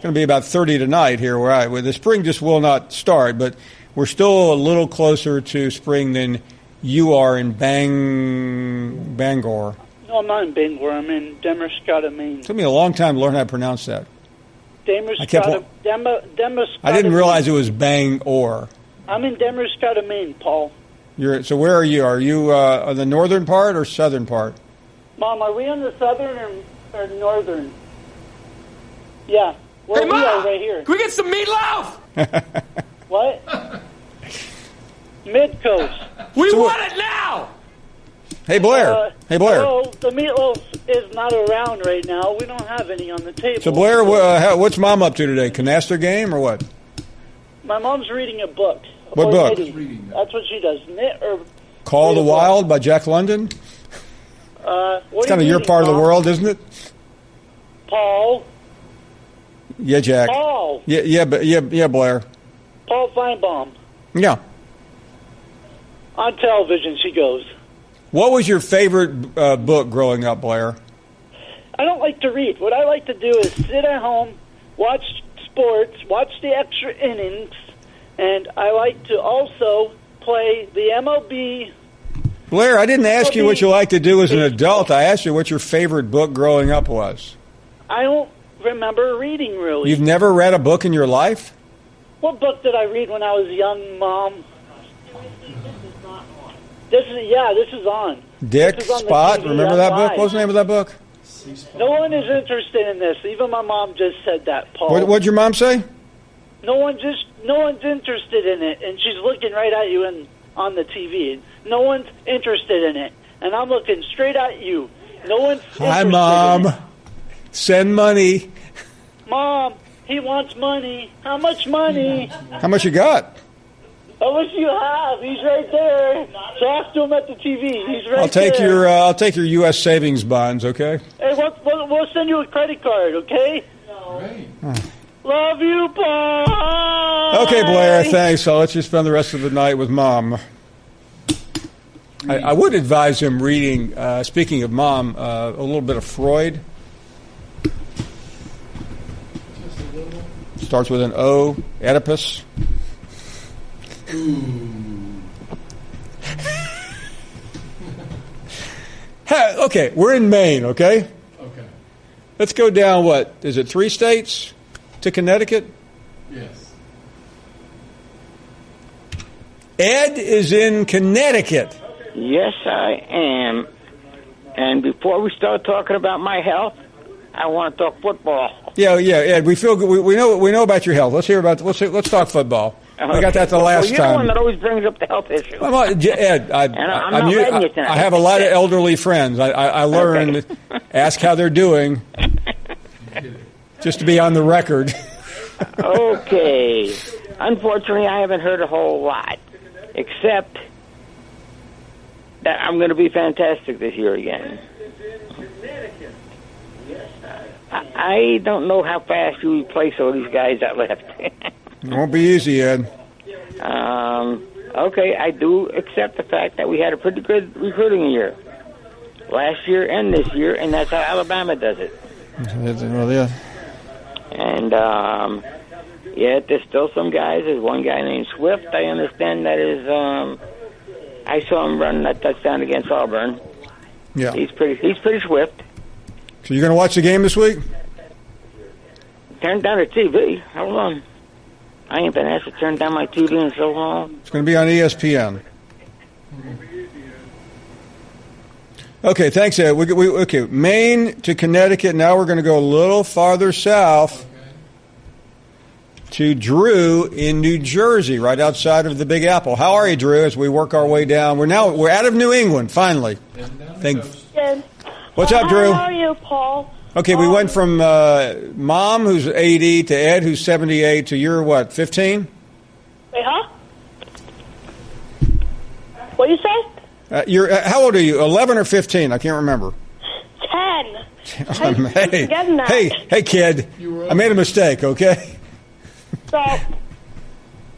to be about 30 tonight here where the spring just will not start, but we're still a little closer to spring than you are in Bangor. No, I'm not in Bangor. I'm in Demerscata, Maine. It took me a long time to learn how to pronounce that. Demerscata, I didn't realize it was Bangor. I'm in Demerscata, Maine, Paul. So where are you? Are you on the northern part or southern part? Mom, are we on the southern or northern? Yeah. Well, Hey, we Ma! are right here. Can we get some meatloaf? What? Mid-coast. We want it now! Hey, Blair. Hey, Blair. Well, the meatloaf is not around right now. We don't have any on the table. So, Blair, what's Mom up to today? Canasta game or what? My mom's reading a book. What Or book? knitting. That's what she does. Knit or... Call the Wild by Jack London? It's kind of your part of the world, isn't it? Paul. Yeah, Jack. Paul. Yeah, Blair. Paul Finebaum. Yeah. On television, she goes. What was your favorite book growing up, Blair? I don't like to read. What I like to do is sit at home, watch sports, watch the extra innings, and I like to also play the MLB. Blair, I didn't ask you what you like to do as an adult. I asked you what your favorite book growing up was. I don't remember reading, really. You've never read a book in your life? What book did I read when I was young, Mom? This is on. Dick, This is on the Spot, TV. remember I'm that book? live. What was the name of that book? No one is interested in this. Even my mom just said that, Paul. What'd your mom say? No one's interested in it, and she's looking right at you on the TV. No one's interested in it, and I'm looking straight at you. No one's Hi, interested Mom. in it. Send money. Mom, he wants money. How much money? How much you got? How much you have? He's right there. Talk to him at the TV. He's right I'll take your U.S. savings bonds, okay? Hey, we'll send you a credit card, okay? Love you, Paul. Okay, Blair, thanks. I'll let you spend the rest of the night with Mom. I would advise him reading, speaking of Mom, a little bit of Freud. Starts with an O, Oedipus. Okay, we're in Maine, okay? Okay. Let's go down, what, is it 3 states to Connecticut? Yes. Ed is in Connecticut. Yes, I am. And before we start talking about my health, I want to talk football. Yeah, Ed. We feel good. We know about your health. Let's talk football. We got that the last you're time. the one that always brings up the health issue. Well, Ed, I'm not letting you tonight. I have a lot of elderly friends. I learned ask how they're doing, just to be on the record. Okay. Unfortunately, I haven't heard a whole lot, except that I'm going to be fantastic this year again. I don't know how fast you replace all these guys that left. It won't be easy, Ed. Okay, I do accept the fact that we had a pretty good recruiting year last year and this year, and that's how Alabama does it. Well, yeah. And, there's still some guys. There's one guy named Swift. I understand that is, I saw him run that touchdown against Auburn. Yeah. He's pretty swift. So you're going to watch the game this week? Turn down the TV. How long? I ain't been asked to turn down my TV in so long. It's going to be on ESPN. Okay, thanks, Ed. Okay, Maine to Connecticut. Now we're going to go a little farther south to Drew in New Jersey, right outside of the Big Apple. How are you, Drew, as we work our way down? We're out of New England, finally. Good. What's up, Drew? How are you, Paul? Okay, we went from Mom, who's 80, to Ed, who's 78, to you're, what, 15? Wait, huh? What you say? You're how old are you? 11 or 15? I can't remember. 10. Hey, kid. I made a mistake. Okay. So,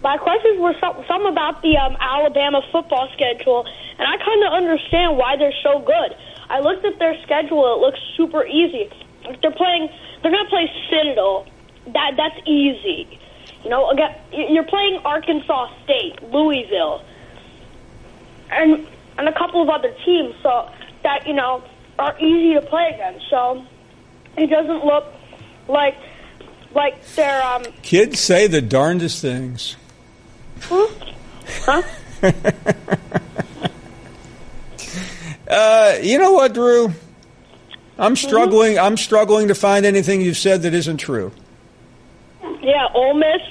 my questions were some about the Alabama football schedule, and I kind of understand why they're so good. I looked at their schedule; it looks super easy. They're going to play Citadel. That's easy. You know, again, you're playing Arkansas State, Louisville, and a couple of other teams, so that are easy to play against. So it doesn't look like they're Kids say the darndest things. Huh? You know what, Drew? I'm struggling. I'm struggling to find anything you've said that isn't true. Yeah, Ole Miss,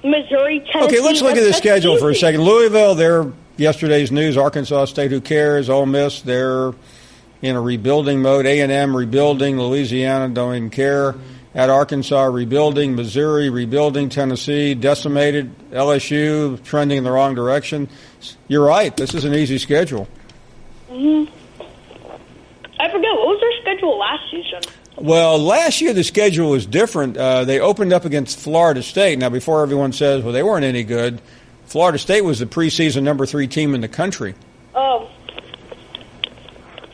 Missouri, Tennessee. Okay, let's look at the schedule for a second. Louisville, they're yesterday's news. Arkansas State, who cares? Ole Miss, they're in a rebuilding mode. A&M rebuilding. Louisiana, don't even care. At Arkansas, rebuilding. Missouri, rebuilding. Tennessee, decimated. LSU, trending in the wrong direction. You're right. This is an easy schedule. Mm-hmm. I forget, what was their schedule last season? Well, last year the schedule was different. They opened up against Florida State. Now, before everyone says, well, they weren't any good, Florida State was the preseason number 3 team in the country. Oh.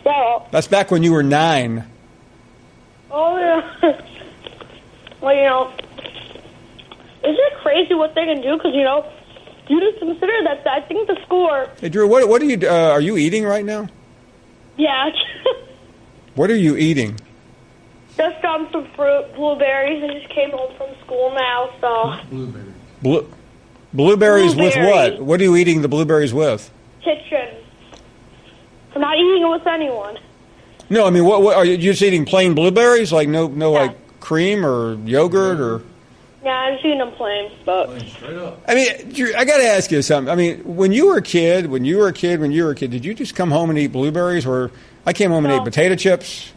Well. That's back when you were 9. Oh, yeah. Well, isn't it crazy what they can do? Because, you just consider that I think the score... Hey, Drew, what are you eating right now? Yeah. What are you eating? Just some fruit, blueberries. I just came home from school now, so... Blueberries with what? What are you eating the blueberries with? Kitchen. I'm not eating it with anyone. No, I mean, what are you just eating plain blueberries? Like no like cream or yogurt or... Yeah, I'm just eating them plain, but... I mean, Drew, I got to ask you something. I mean, when you were a kid, did you just come home and eat blueberries? Or I came home and ate potato chips,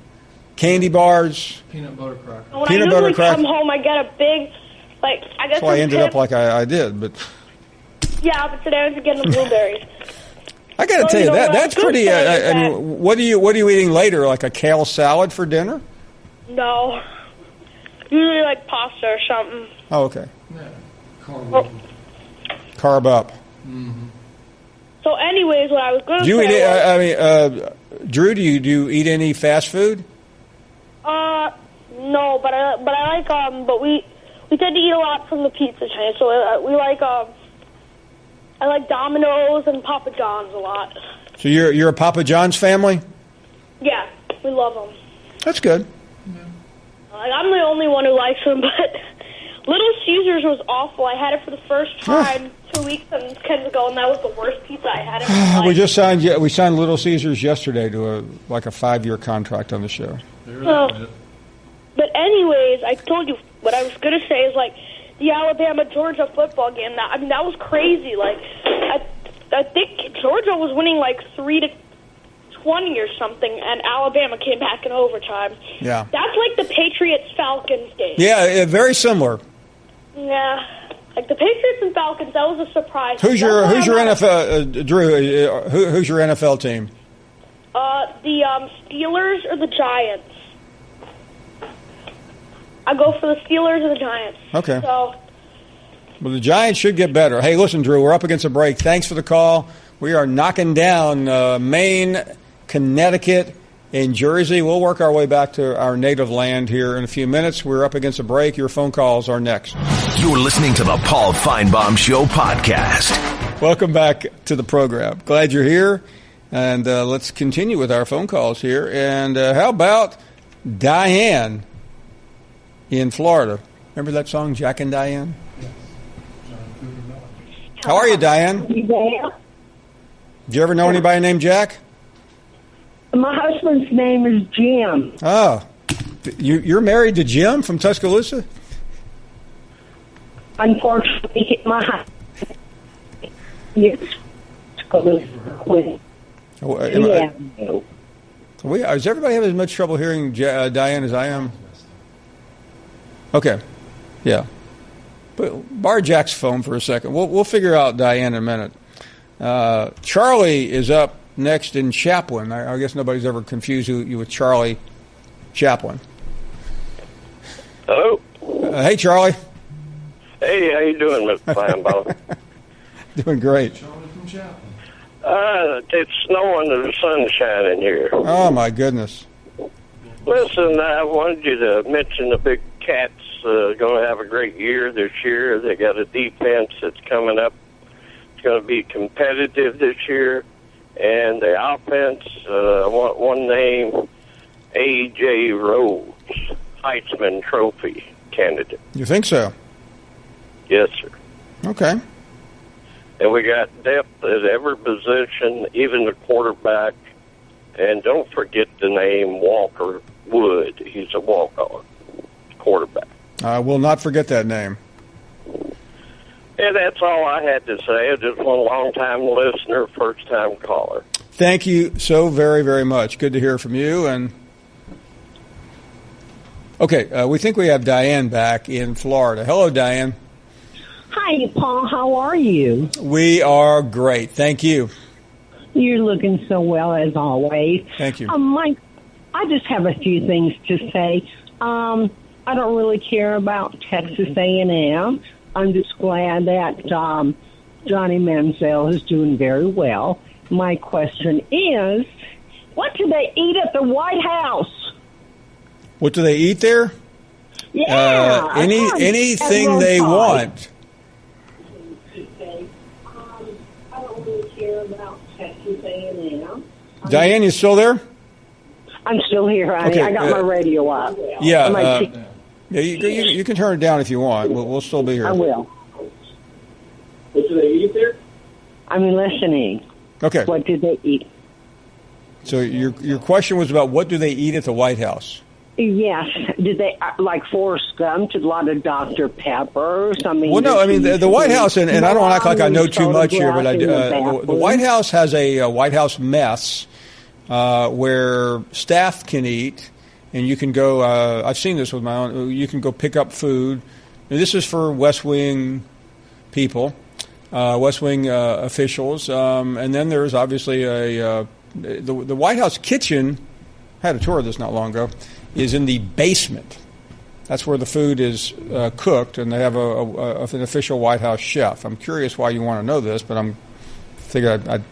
candy bars, peanut butter crackers. When I usually come home, I get a big, I guess. That's why I ended up like I did, but. Yeah, but today I was getting the blueberries. I got to tell you that's pretty. I mean, what are you eating later? Like a kale salad for dinner? No, usually like pasta or something. Oh, okay. Yeah. Carb up. Mm-hmm. So, anyways, what I was going to say. Drew, do you eat any fast food? No, but I like but we tend to eat a lot from the pizza chain. So we like I like Domino's and Papa John's a lot. So you're a Papa John's family? Yeah, we love them. That's good. I'm the only one who likes them, but Little Caesars was awful. I had it for the first time 2 weeks ago, and that was the worst pizza I had in my life. We signed Little Caesars yesterday to a 5-year contract on the show. But anyways, I told you what I was going to say is, like, the Alabama-Georgia football game. That was crazy. Like, I think Georgia was winning, like, 3-20 or something, and Alabama came back in overtime. Yeah. That's like the Patriots-Falcons game. Yeah, very similar. Yeah. Like, the Patriots and Falcons, that was a surprise. Who's your NFL, Drew? Who's your NFL team? The Steelers or the Giants. I go for the Steelers or the Giants. Okay. So, well, the Giants should get better. Hey, listen, Drew, we're up against a break. Thanks for the call. We are knocking down Maine, Connecticut, and Jersey. We'll work our way back to our native land here in a few minutes. We're up against a break. Your phone calls are next. You're listening to the Paul Finebaum Show podcast. Welcome back to the program. Glad you're here. And let's continue with our phone calls here. And how about Diane in Florida? Remember that song, Jack and Diane? How are you, Diane? You there? Do you ever know anybody named Jack? My husband's name is Jim. Oh, you're married to Jim from Tuscaloosa? Unfortunately, my husband is Tuscaloosa. Is everybody having as much trouble hearing Diane as I am? Okay, yeah. But bar Jack's phone for a second. We'll figure out Diane in a minute. Charlie is up next in Chaplin. I guess nobody's ever confused you with Charlie Chaplin. Hello. Hey, Charlie. Hey, how you doing, Mr. Finebaum? Doing great. It's snowing and the sun's shining here. Oh, my goodness. Listen, I wanted you to mention the Big Cats going to have a great year this year. They got a defense that's coming up. It's going to be competitive this year. And the offense, I want one name, A.J. Rhodes, Heisman Trophy candidate. You think so? Yes, sir. Okay. And we got depth at every position, even the quarterback. And don't forget the name Walker Wood. He's a walk-on quarterback. I will not forget that name. And that's all I had to say. I just want a long-time listener, first-time caller. Thank you so very, very much. Good to hear from you. And okay, we think we have Diane back in Florida. Hello, Diane. Hi, Paul. How are you? We are great. Thank you. You're looking so well, as always. Thank you. Mike, I just have a few things to say. I don't really care about Texas A&M. I'm just glad that Johnny Manziel is doing very well. My question is, what do they eat at the White House? What do they eat there? Yeah. Anything they want. I don't really care about Texas A&M. Diane, you still there? I'm still here, honey. Okay, I got my radio up. Yeah. You can turn it down if you want. We'll still be here. I will. What do they eat there? I'm listening. Okay. What do they eat? So your question was about what do they eat at the White House? Yes. Did they, like Forrest Gump, did a lot of Dr. Peppers? I mean, well, no, I mean, the White House, and I don't want to act like I know too much here, but the White House has a White House mess where staff can eat, and you can go, I've seen this with my own, you can go pick up food. And this is for West Wing people, West Wing officials, and then there's obviously the White House kitchen, I had a tour of this not long ago, is in the basement. That's where the food is cooked, and they have an official White House chef. I'm curious why you want to know this, but I figured I'd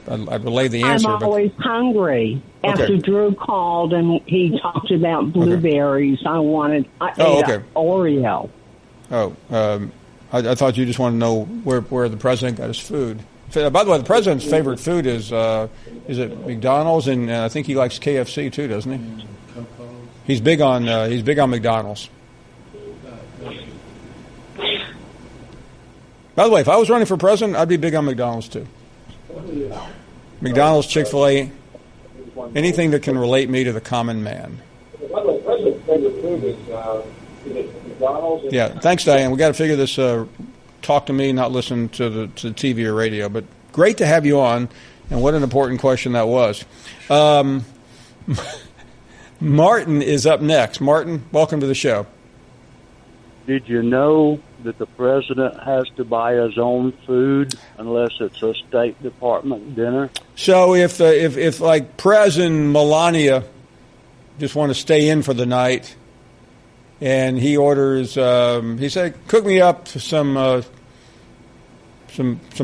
relay the answer. I'm always hungry. Okay. After Drew called and he talked about blueberries, I ate an Oreo. Oh, I thought you just wanted to know where the president got his food. By the way, the president's favorite food is it McDonald's, and I think he likes KFC too, doesn't he? He's big on McDonald's. By the way, if I was running for president, I'd be big on McDonald's too. McDonald's, Chick-fil-A, anything that can relate me to the common man. favorite food is it McDonald's? Yeah, thanks, Diane. We got to figure this. Talk to me, not listen to the TV or radio. But great to have you on, and what an important question that was. Martin is up next. Martin, welcome to the show. Did you know that the president has to buy his own food unless it's a State Department dinner? So if like Prez and Melania just want to stay in for the night, and he orders, he said, "Cook me up some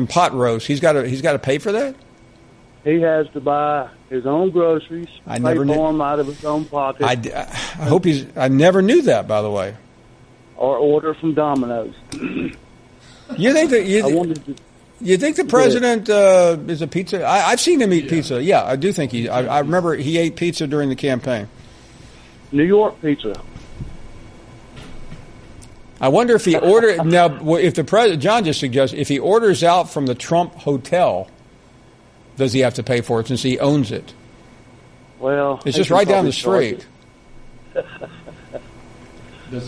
pot roast." He's got to pay for that. He has to buy his own groceries, pay for them out of his own pocket. I never knew that, by the way. Or order from Domino's. You think the president is a pizza? I've seen him eat pizza. Yeah, I do think I remember he ate pizza during the campaign. New York pizza. I wonder if he ordered now. If the president, John just suggests, if he orders out from the Trump Hotel, does he have to pay for it since he owns it? Well, it's just right down the street.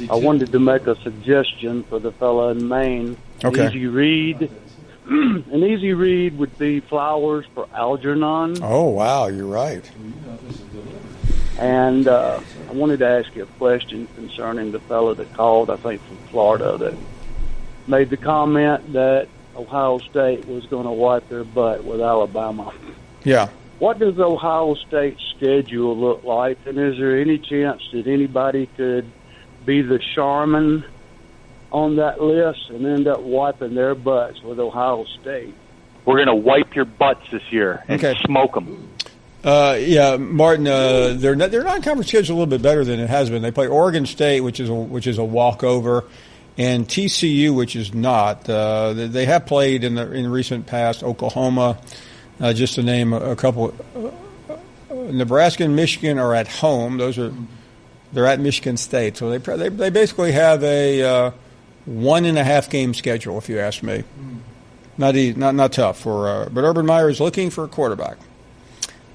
I wanted to make a suggestion for the fellow in Maine. Okay. Easy read. An easy read would be Flowers for Algernon. Oh, wow, you're right. And I wanted to ask you a question concerning the fellow that called, I think from Florida, that made the comment that Ohio State was going to wipe their butt with Alabama. Yeah. What does Ohio State's schedule look like? And is there any chance that anybody could be the Charmin on that list and end up wiping their butts with Ohio State? We're going to wipe your butts this year and smoke them. Yeah, Martin. Their non-conference schedule is a little bit better than it has been. They play Oregon State, which is a walkover, and TCU, which is not. They have played in recent past Oklahoma, just to name a couple. Nebraska and Michigan are at home. They're at Michigan State, so they basically have a 1.5 game schedule, if you ask me. Not tough for. But Urban Meyer is looking for a quarterback.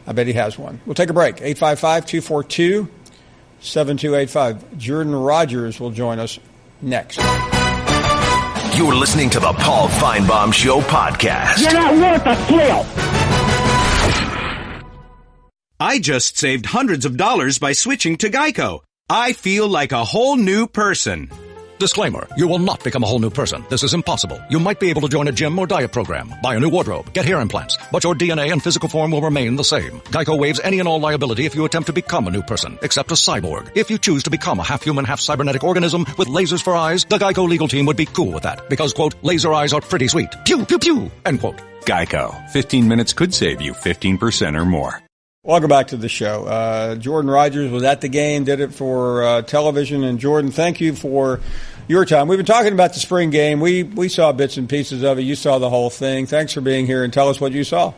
I bet he has one. We'll take a break. 855-242-7285. Jordan Rodgers will join us next. You're listening to the Paul Finebaum Show podcast. You're not worth a flail. I just saved hundreds of dollars by switching to Geico. I feel like a whole new person. Disclaimer, you will not become a whole new person. This is impossible. You might be able to join a gym or diet program, buy a new wardrobe, get hair implants, but your DNA and physical form will remain the same. Geico waives any and all liability if you attempt to become a new person, except a cyborg. If you choose to become a half-human, half-cybernetic organism with lasers for eyes, the Geico legal team would be cool with that because, quote, laser eyes are pretty sweet. Pew, pew, pew, end quote. Geico. 15 minutes could save you 15% or more. Welcome back to the show. Jordan Rodgers was at the game, did it for television. And Jordan, thank you for your time. We've been talking about the spring game. We saw bits and pieces of it. You saw the whole thing. Thanks for being here and tell us what you saw.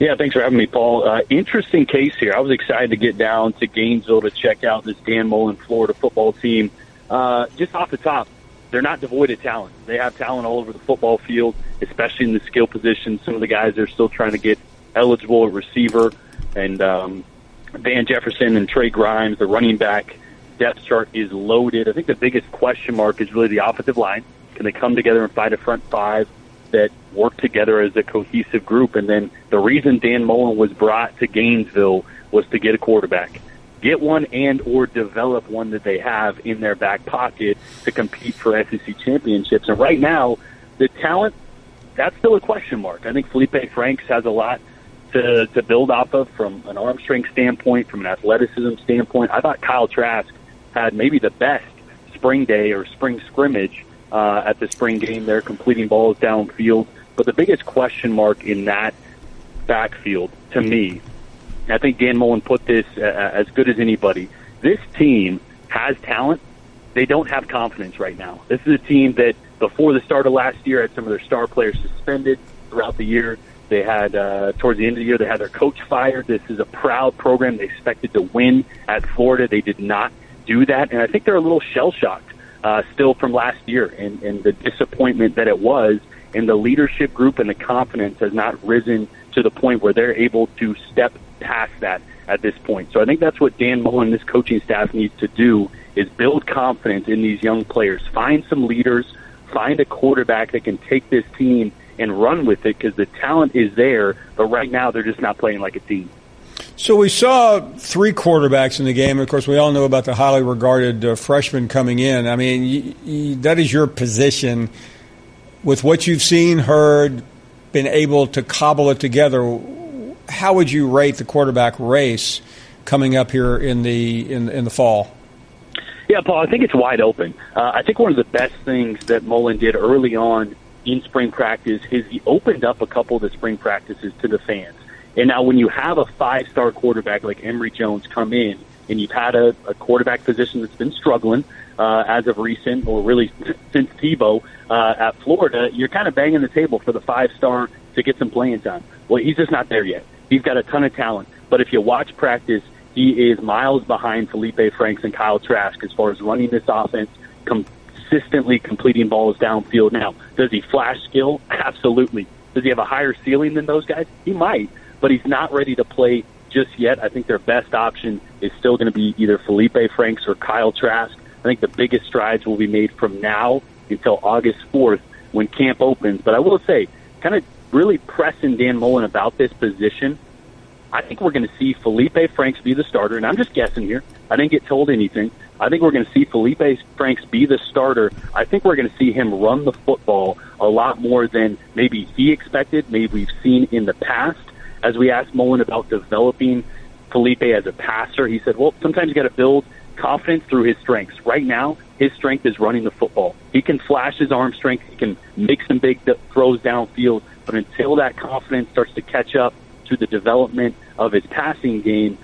Yeah, thanks for having me, Paul. Interesting case here. I was excited to get down to Gainesville to check out this Dan Mullen Florida football team. Just off the top, they're not devoid of talent. They have talent all over the football field, especially in the skill positions. Some of the guys are still trying to get eligible at receiver, and Van Jefferson and Trey Grimes, the running back depth chart is loaded. I think the biggest question mark is really the offensive line. Can they come together and find a front five that work together as a cohesive group? And then the reason Dan Mullen was brought to Gainesville was to get a quarterback. Get one and or develop one that they have in their back pocket to compete for SEC championships. And right now, the talent, that's still a question mark. I think Felipe Franks has a lot to build off of from an arm strength standpoint, from an athleticism standpoint. I thought Kyle Trask had maybe the best spring day or spring scrimmage at the spring game there, completing balls downfield. But the biggest question mark in that backfield, to me, I think Dan Mullen put this as good as anybody. This team has talent. They don't have confidence right now. This is a team that before the start of last year had some of their star players suspended throughout the year. They had, towards the end of the year, they had their coach fired. This is a proud program. They expected to win at Florida. They did not do that. And I think they're a little shell-shocked still from last year and the disappointment that it was. And the leadership group and the confidence has not risen to the point where they're able to step past that at this point. So I think that's what Dan Mullen and this coaching staff needs to do, is build confidence in these young players. Find some leaders, find a quarterback that can take this team and run with it, because the talent is there, but right now they're just not playing like a team. So we saw 3 quarterbacks in the game. Of course, we all know about the highly regarded freshman coming in. I mean, that is your position. With what you've seen, heard, been able to cobble it together, how would you rate the quarterback race coming up here in the fall? Yeah, Paul, I think it's wide open. I think one of the best things that Mullen did early on in spring practice is he opened up a couple of the spring practices to the fans. And now when you have a 5-star quarterback like Emory Jones come in, and you've had a quarterback position that's been struggling as of recent, or really since Tebow at Florida, you're kind of banging the table for the 5-star to get some playing time. Well, he's just not there yet. He's got a ton of talent. But if you watch practice, he is miles behind Felipe Franks and Kyle Trask as far as running this offense, consistently completing balls downfield. Now, does he flash skill? Absolutely. Does he have a higher ceiling than those guys? He might, but he's not ready to play just yet. I think their best option is still going to be either Felipe Franks or Kyle Trask. I think the biggest strides will be made from now until August 4th when camp opens. But I will say, kind of really pressing Dan Mullen about this position, I think we're going to see Felipe Franks be the starter, and I'm just guessing here. I didn't get told anything. I think we're going to see Felipe Franks be the starter. I think we're going to see him run the football a lot more than maybe he expected, maybe we've seen in the past. As we asked Mullen about developing Felipe as a passer, he said, well, sometimes you got to build confidence through his strengths. Right now, his strength is running the football. He can flash his arm strength. He can make some big throws downfield. But until that confidence starts to catch up to the development of his passing game,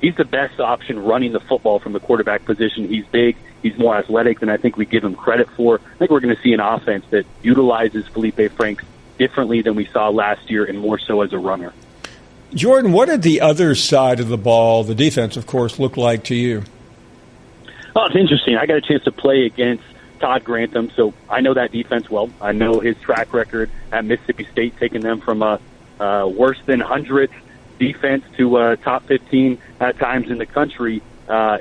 he's the best option running the football from the quarterback position. He's big. He's more athletic than I think we give him credit for. I think we're going to see an offense that utilizes Felipe Franks differently than we saw last year, and more so as a runner. Jordan, what did the other side of the ball, the defense, of course, look like to you? Oh, it's interesting. I got a chance to play against Todd Grantham, so I know that defense well. I know his track record at Mississippi State, taking them from a worse than 100th defense to top 15 at times in the country.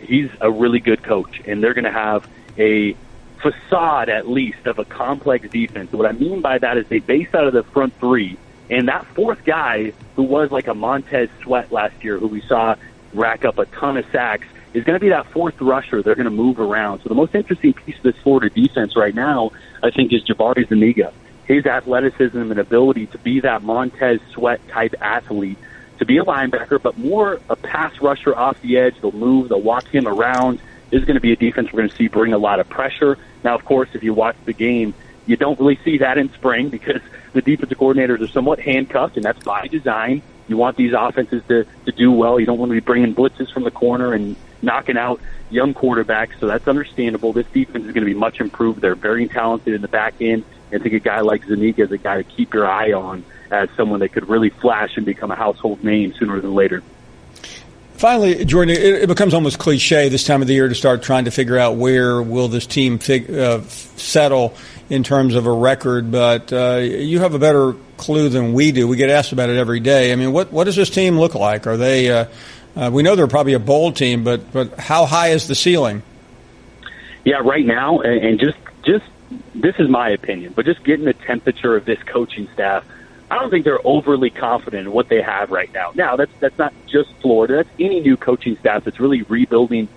He's a really good coach, and they're going to have a facade, at least, of a complex defense. What I mean by that is they base out of the front three, and that fourth guy, who was like a Montez Sweat last year, who we saw rack up a ton of sacks, is going to be that fourth rusher they're going to move around. So the most interesting piece of this Florida defense right now, I think, is Jabari Zuniga. His athleticism and ability to be that Montez Sweat type athlete, to be a linebacker, but more a pass rusher off the edge. They'll move, they'll walk him around. This is going to be a defense we're going to see bring a lot of pressure. Now, of course, if you watch the game, you don't really see that in spring because the defensive coordinators are somewhat handcuffed, and that's by design. You want these offenses to do well. You don't want to be bringing blitzes from the corner and knocking out young quarterbacks, so that's understandable. This defense is going to be much improved. They're very talented in the back end, and I think a guy like Zuniga is a guy to keep your eye on as someone that could really flash and become a household name sooner than later. Finally, Jordan, it becomes almost cliche this time of the year to start trying to figure out where will this team settle in terms of a record, but you have a better clue than we do. We get asked about it every day. I mean, what does this team look like? Are they? We know they're probably a bowl team, but how high is the ceiling? Yeah, right now, and just this is my opinion, but just getting the temperature of this coaching staff, I don't think they're overly confident in what they have right now. Now, that's not just Florida. That's any new coaching staff that's really rebuilding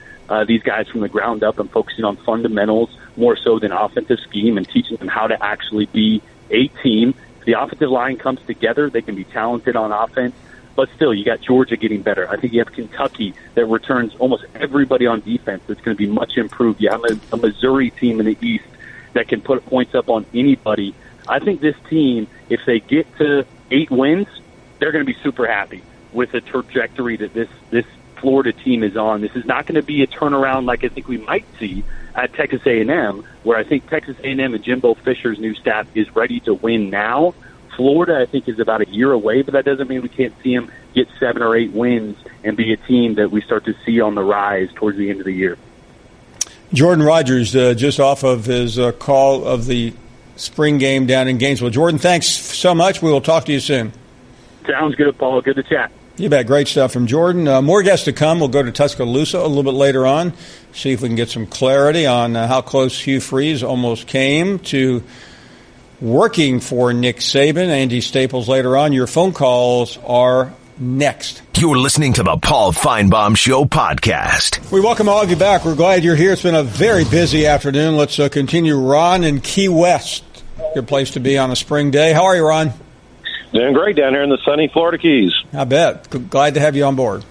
these guys from the ground up and focusing on fundamentals more so than offensive scheme and teaching them how to actually be a team. If the offensive line comes together, they can be talented on offense. But still, you got Georgia getting better. I think you have Kentucky that returns almost everybody on defense that's going to be much improved. You have a Missouri team in the East that can put points up on anybody. I think this team, if they get to 8 wins, they're going to be super happy with the trajectory that this Florida team is on. This is not going to be a turnaround like I think we might see at Texas A&M, where I think Texas A&M and Jimbo Fisher's new staff is ready to win now. Florida, I think, is about a year away, but that doesn't mean we can't see them get 7 or 8 wins and be a team that we start to see on the rise towards the end of the year. Jordan Rodgers, just off of his call of the spring game down in Gainesville. Jordan, thanks so much. We will talk to you soon. Sounds good, Paul. Good to chat. You bet. Great stuff from Jordan. More guests to come. We'll go to Tuscaloosa a little bit later on, see if we can get some clarity on how close Hugh Freeze almost came to working for Nick Saban. Andy Staples later on. Your phone calls are next. You're listening to the Paul Finebaum Show podcast. We welcome all of you back. We're glad you're here. It's been a very busy afternoon. Let's continue. Ron in Key West. Good place to be on a spring day. How are you, Ron? Doing great down here in the sunny Florida Keys. I bet. Glad to have you on board.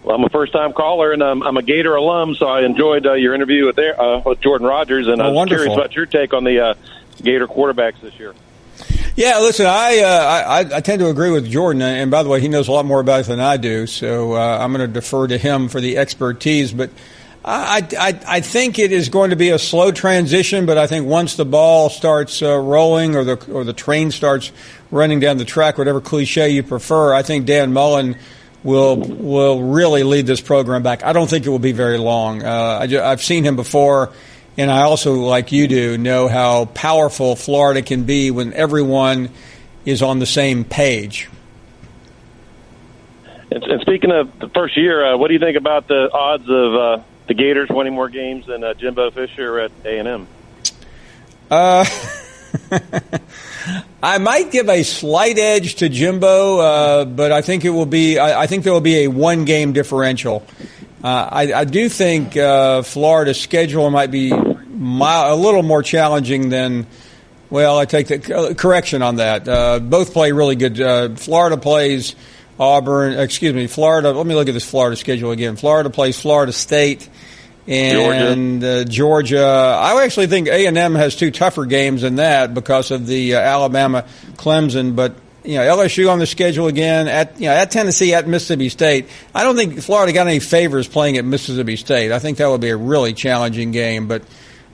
Well, I'm a first-time caller, and I'm a Gator alum, so I enjoyed your interview with Jordan Rodgers, and I was curious about your take on the Gator quarterbacks this year. Yeah, listen, I tend to agree with Jordan, and by the way, he knows a lot more about it than I do, so I'm going to defer to him for the expertise, but I think it is going to be a slow transition, but I think once the ball starts rolling or the train starts running down the track, whatever cliche you prefer, I think Dan Mullen will really lead this program back. I don't think it will be very long. I've seen him before, and I also, like you do, know how powerful Florida can be when everyone is on the same page. And speaking of the first year, what do you think about the odds of the Gators winning more games than Jimbo Fisher at A&M? I might give a slight edge to Jimbo, but I think it will be. I think there will be a one-game differential. I do think Florida's schedule might be a little more challenging than. Well, I take the correction on that. Both play really good. Florida plays Florida. Let me look at this Florida schedule again. Florida plays Florida State and Georgia. I actually think A&M has two tougher games than that because of the Alabama Clemson. But LSU on the schedule again at Tennessee, at Mississippi State. I don't think Florida got any favors playing at Mississippi State. I think that would be a really challenging game. But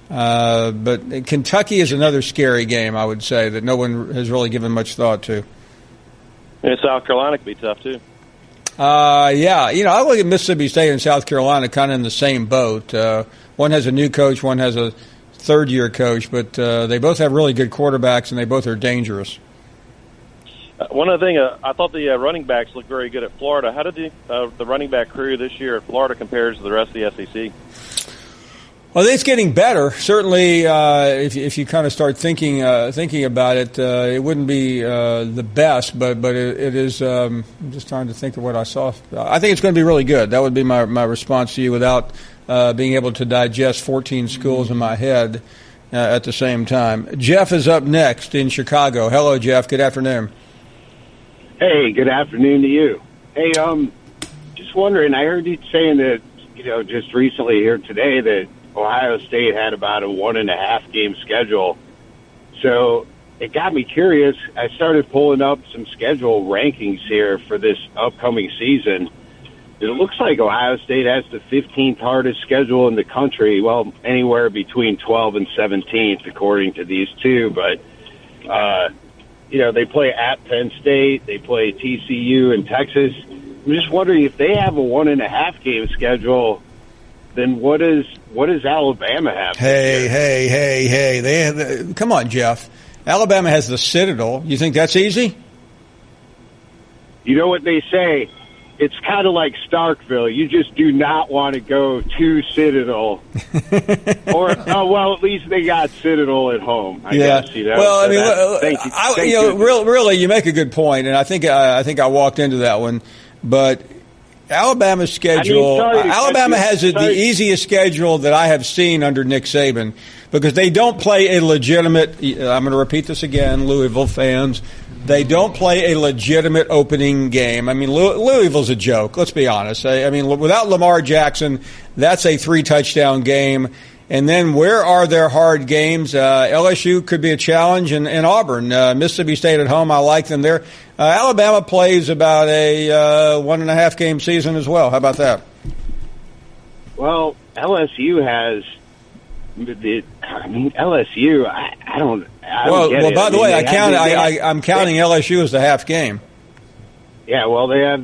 Kentucky is another scary game, I would say, that no one has really given much thought to. And South Carolina could be tough, too. Yeah. I look at Mississippi State and South Carolina kind of in the same boat. One has a new coach, one has a third-year coach, but they both have really good quarterbacks, and they both are dangerous. One other thing, I thought the running backs looked very good at Florida. How did the running back crew this year at Florida compares to the rest of the SEC? Well, it's getting better. Certainly, if you kind of start thinking about it, it wouldn't be the best, but it is. I'm just trying to think of what I saw. I think it's going to be really good. That would be my response to you without being able to digest 14 schools in my head at the same time. Jeff is up next in Chicago. Hello, Jeff. Good afternoon. Hey, good afternoon to you. Hey, just wondering, I heard you saying that, just recently here today that Ohio State had about a 1.5 game schedule. So it got me curious. I started pulling up some schedule rankings here for this upcoming season. It looks like Ohio State has the 15th hardest schedule in the country. Well, anywhere between 12th and 17th, according to these two. But, they play at Penn State. They play TCU and Texas. I'm just wondering if they have a 1.5 game schedule, then what does Alabama have? Hey! Come on, Jeff. Alabama has the Citadel. You think that's easy? You know what they say? It's kind of like Starkville. You just do not want to go to Citadel. At least they got Citadel at home. I guess. Well, really, you make a good point, and I think I walked into that one, but. Alabama's schedule. Alabama has the easiest schedule that I have seen under Nick Saban because they don't play a legitimate. I'm going to repeat this again, Louisville fans. They don't play a legitimate opening game. I mean, Louisville's a joke. Let's be honest. I mean, without Lamar Jackson, that's a 3-touchdown game. And then where are their hard games? LSU could be a challenge, and Auburn. Mississippi State at home, I like them there. Alabama plays about a 1.5 game season as well. How about that? Well, LSU has LSU. I don't get it. By the way, I'm counting LSU as the half game. Yeah, well, they have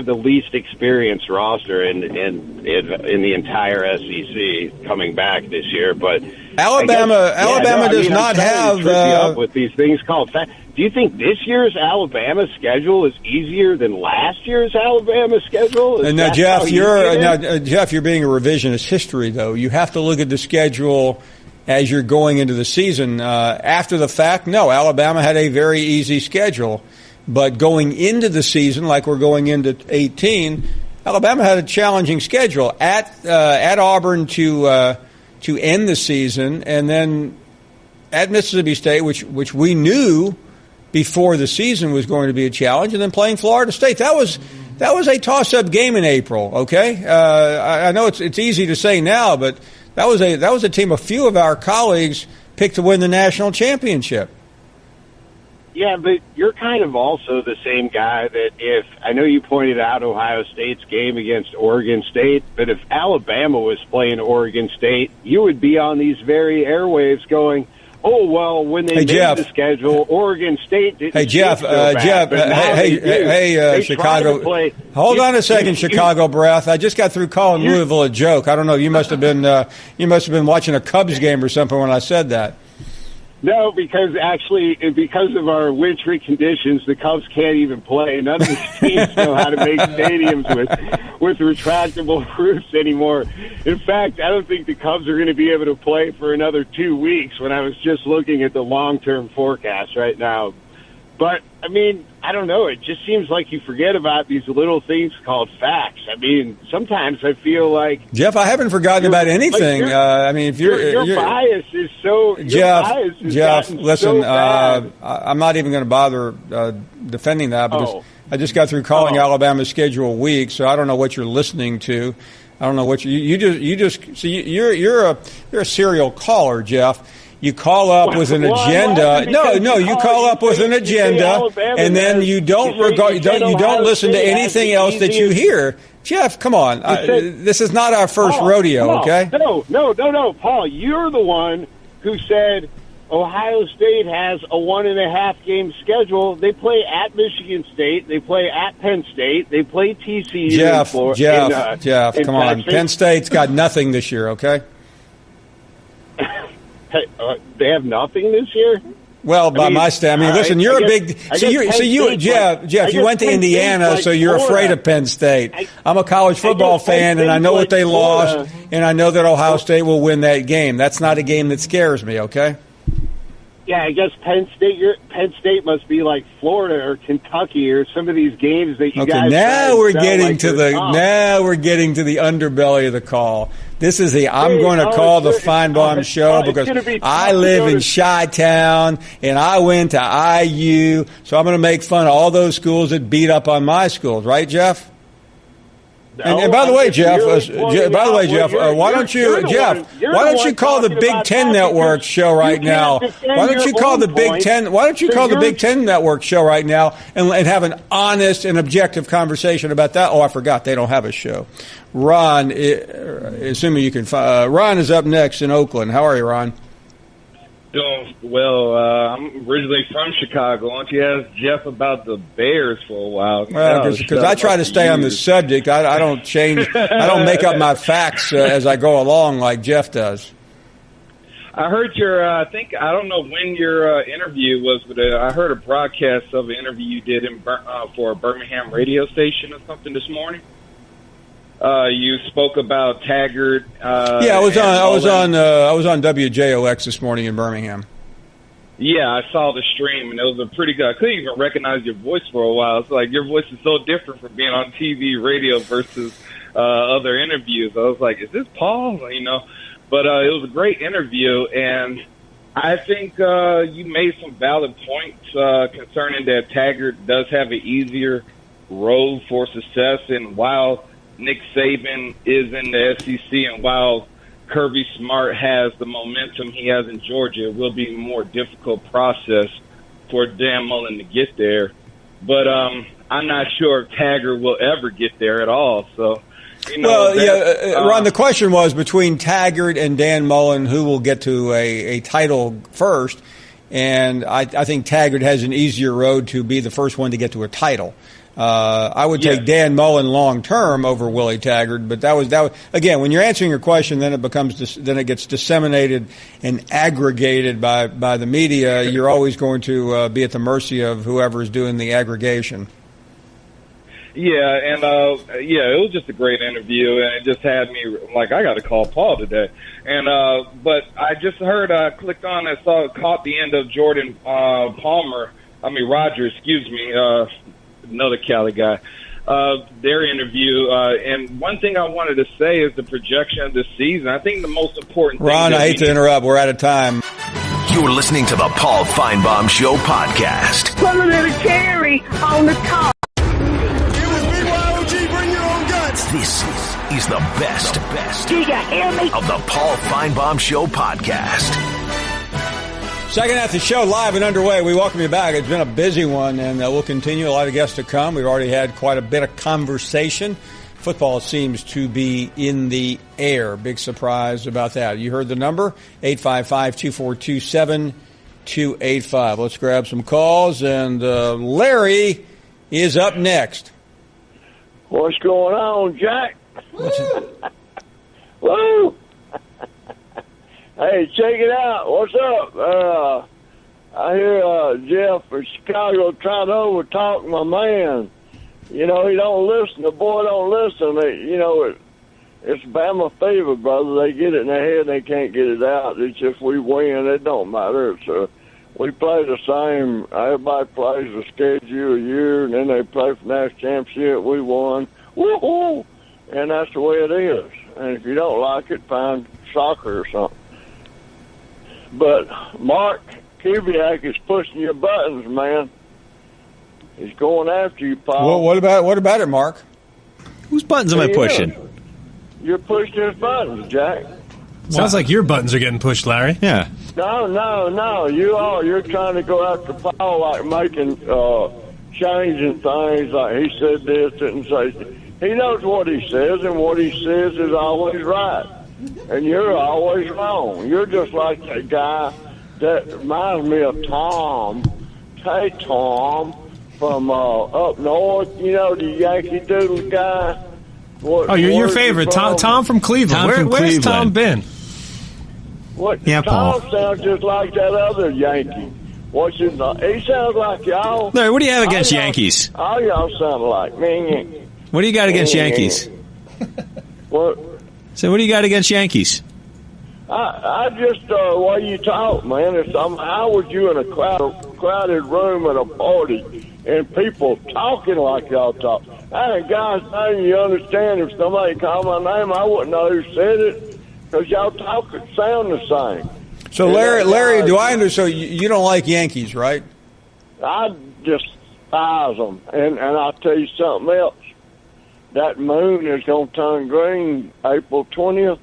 the least experienced roster in the entire SEC coming back this year. But Alabama does not have up with these things called. Do you think this year's Alabama schedule is easier than last year's Alabama schedule? Now, Jeff, you're being a revisionist history, though. You have to look at the schedule as you're going into the season. After the fact, no, Alabama had a very easy schedule. But going into the season, like we're going into 18, Alabama had a challenging schedule at Auburn to end the season, and then at Mississippi State, which we knew before the season was going to be a challenge, and then playing Florida State. That was a toss-up game in April. Okay, I know it's easy to say now, but that was a team a few of our colleagues picked to win the national championship. Yeah, but you're kind of also the same guy that I know you pointed out Ohio State's game against Oregon State, but if Alabama was playing Oregon State, you would be on these very airwaves going, oh, well, when they made the schedule, Oregon State didn't Chicago. Hold on a second, Chicago breath. I just got through calling Louisville a joke. I don't know. You must have been watching a Cubs game or something when I said that. No, because of our wintry conditions, the Cubs can't even play. None of these teams know how to make stadiums with retractable roofs anymore. In fact, I don't think the Cubs are going to be able to play for another 2 weeks when I was just looking at the long-term forecast right now. But, I mean, I don't know. It just seems like you forget about these little things called facts. I mean, sometimes I feel like... Jeff, I haven't forgotten about anything. If your bias is so... Jeff, listen, I'm not even going to bother defending that because I just got through calling Alabama's schedule week, so I don't know what you're listening to. I don't know what you're a serial caller, Jeff. You call up with an agenda. No, you call up with an agenda, and then you don't listen to anything else that you hear. Jeff, come on. This is not our first rodeo, okay? No, Paul. You're the one who said Ohio State has a 1.5 game schedule. They play at Michigan State. They play at Penn State. They play TCU. Jeff, come on. Penn State's got nothing this year, okay? They have nothing this year? Well, my standard, listen, you're a big. Jeff, you went to Indiana, so you're afraid of Penn State. I'm a college football fan, and I know what they lost, and I know that Ohio State will win that game. That's not a game that scares me, okay? Yeah, I guess Penn State must be like Florida or Kentucky or some of these games that you guys. Now we're getting to the underbelly of the call. This is I'm going to call the Finebaum show because I live in Chi-Town and I went to IU, so I'm going to make fun of all those schools that beat up on my schools, right, Jeff? And by the way, Jeff, why don't you call the Big Ten Network show right now? Why don't you call the Big Ten Network show right now and have an honest and objective conversation about that? Oh, I forgot they don't have a show. Ron, assuming you can. Ron is up next in Oakland. How are you, Ron? Doing well. I'm originally from Chicago. Why don't you ask Jeff about the Bears for a while? Well, because I try to stay on the subject. I don't change. I don't make up my facts as I go along like Jeff does. I heard I don't know when your interview was, but I heard a broadcast of an interview you did for a Birmingham radio station or something this morning. You spoke about Taggart. I was on WJOX this morning in Birmingham. Yeah, I saw the stream, and it was a pretty good. I couldn't even recognize your voice for a while. It's like your voice is so different from being on TV, radio versus other interviews. I was like, "Is this Paul?" But it was a great interview, and I think you made some valid points concerning that Taggart does have an easier road for success, and while Nick Saban is in the SEC, and while Kirby Smart has the momentum he has in Georgia, it will be a more difficult process for Dan Mullen to get there. But I'm not sure if Taggart will ever get there at all. So, Ron, the question was between Taggart and Dan Mullen, who will get to a title first. And I think Taggart has an easier road to be the first one to get to a title. I would take Dan Mullen long term over Willie Taggart, but that was again. When you're answering your question, then it gets disseminated and aggregated by the media. You're always going to be at the mercy of whoever is doing the aggregation. Yeah, and it was just a great interview, and it just had me like, I got to call Paul today. And but I just heard, clicked on and caught the end of Rodgers, another Cali guy, their interview. And one thing I wanted to say is the projection of the season. I think the most important thing. Ron, I hate to interrupt. We're out of time. You're listening to the Paul Finebaum Show podcast. Put a little cherry on the top. Bring your own guts. This is the best. Do you hear me? Of the Paul Finebaum Show podcast. Second half of the show live and underway. We welcome you back. It's been a busy one, and we'll continue. A lot of guests to come. We've already had quite a bit of conversation. Football seems to be in the air. Big surprise about that. You heard the number, 855-242-7285. Let's grab some calls, and Larry is up next. What's going on, Jack? Woo! Hey, check it out. What's up? I hear Jeff from Chicago trying to overtalk my man. You know, he don't listen. The boy don't listen. It's Bama fever, brother. They get it in their head. They can't get it out. It's if we win, it don't matter. So we play the same. Everybody plays the schedule a year, and then they play for national championship. We won. Woo-hoo! And that's the way it is. And if you don't like it, find soccer or something. But Mark Kubiak is pushing your buttons, man. He's going after you, Paul. Well, what about it, Mark? Whose buttons am I pushing? You're pushing his buttons, Jack. Sounds like your buttons are getting pushed, Larry. Yeah. No. You are. You're trying to go after Paul, like making, changing things. Like he said this, didn't say. He knows what he says, and what he says is always right. And you're always wrong. You're just like that guy that reminds me of Tom. Hey, Tom, from up north. You know, the Yankee Doodle guy. Your favorite, Tom from Cleveland. Where's Tom been? Yeah, Tom sounds just like that other Yankee. He sounds like y'all. Larry, what do you have against Yankees? All y'all sound like me. What do you got against Yankees? What? So what do you got against Yankees? I just way you talk, man. How would you in a crowded room at a party and people talking like y'all talk? I ain't guy's name you understand. If somebody called my name, I wouldn't know who said it because y'all sound the same. So Larry, do I understand? So you don't like Yankees, right? I despise them, and I'll tell you something else. That moon is going to turn green April 20th,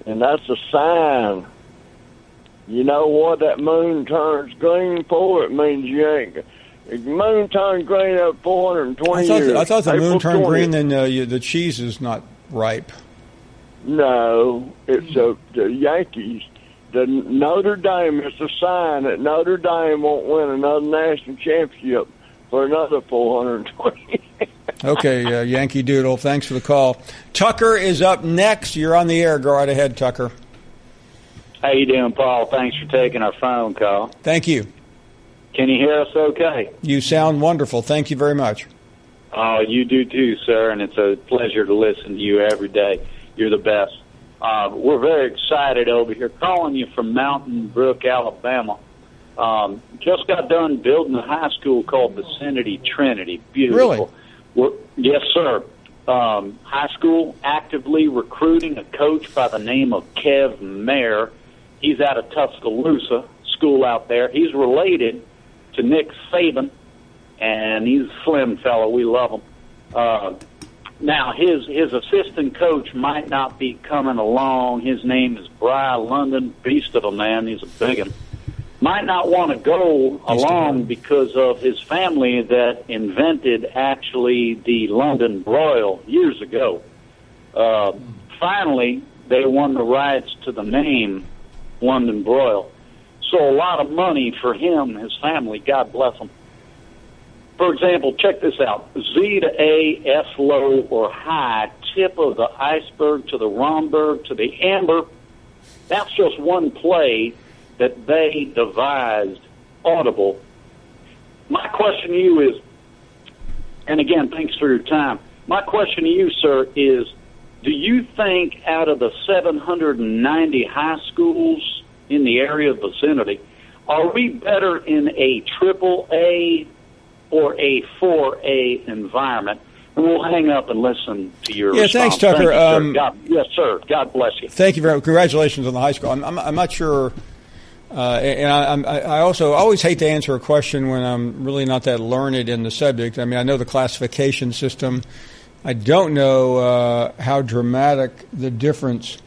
and that's a sign. You know what that moon turns green for? It means you ain't. The moon turned green at 420 years. I thought the April moon turned 20th. green, then the cheese is not ripe. No, it's the Yankees. The Notre Dame, it's a sign that Notre Dame won't win another national championship for another 420. Okay, Yankee Doodle, thanks for the call. Tucker is up next. You're on the air. Go right ahead, Tucker. How you doing, Paul? Thanks for taking our phone call. Thank you. Can you hear us okay? You sound wonderful. Thank you very much. Oh, you do too, sir, and it's a pleasure to listen to you every day. You're the best. We're very excited over here, calling you from Mountain Brook, Alabama. Just got done building a high school called Vicinity Trinity. Beautiful. Really? Yes, sir. High school, actively recruiting a coach by the name of Kev Mayer. He's out of Tuscaloosa school out there. He's related to Nick Saban, and he's a slim fellow. We love him. Now, his assistant coach might not be coming along. His name is Brian London, beast of a man. He's a big one. Might not want to go along because of his family that invented, actually, the London broil years ago. Finally, they won the rights to the name London broil. So a lot of money for him and his family. God bless them. For example, check this out. Z to A, S low or high, tip of the iceberg to the rhomberg to the amber. That's just one play that they devised audible. My question to you is, and again, thanks for your time. My question to you, sir, is do you think out of the 790 high schools in the area vicinity, are we better in a triple A or a 4A environment? And we'll hang up and listen to your response. Thanks, Tucker. Thank you, sir. Yes, sir. God bless you. Thank you very much. Congratulations on the high school. I'm not sure, and I also always hate to answer a question when I'm really not that learned in the subject. I mean, I know the classification system. I don't know how dramatic the difference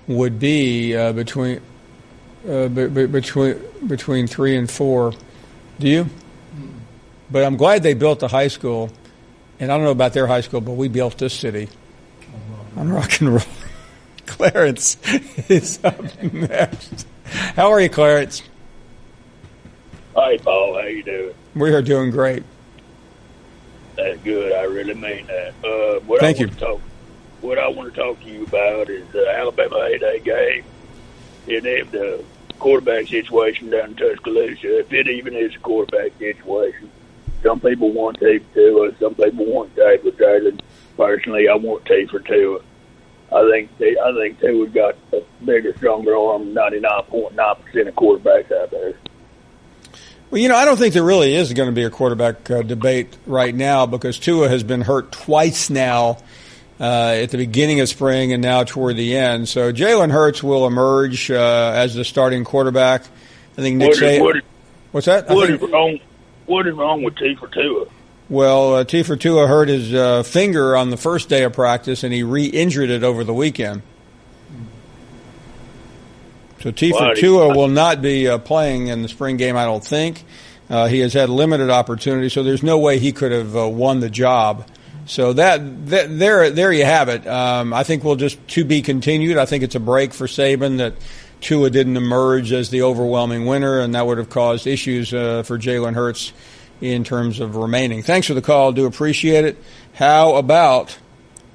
would be between 3 and 4. Do you? But I'm glad they built the high school. And I don't know about their high school, but we built this city on rock and roll. Clarence is up next. How are you, Clarence? Hi, Paul. How you doing? We are doing great. That's good. I really mean that. Thank you. What I want to talk to you about is the Alabama 8A game. And if the quarterback situation down in Tuscaloosa, if it even is a quarterback situation. Some people want T for Tua. Some people want T for Jalen. Personally, I want T for Tua. I think Tua's got a bigger, stronger arm. 99.9% of quarterbacks out there. Well, I don't think there really is going to be a quarterback debate right now because Tua has been hurt twice now at the beginning of spring and now toward the end. So Jalen Hurts will emerge as the starting quarterback. I think Nick Saban. What's that? What is wrong with T for Tua? Well, T for Tua hurt his finger on the first day of practice, and he re-injured it over the weekend. So T for Tua will not be playing in the spring game, I don't think. He has had limited opportunity, so there's no way he could have won the job. So there you have it. I think we'll just to be continued. I think it's a break for Saban that Tua didn't emerge as the overwhelming winner, and that would have caused issues for Jalen Hurts in terms of remaining. Thanks for the call. Do appreciate it. How about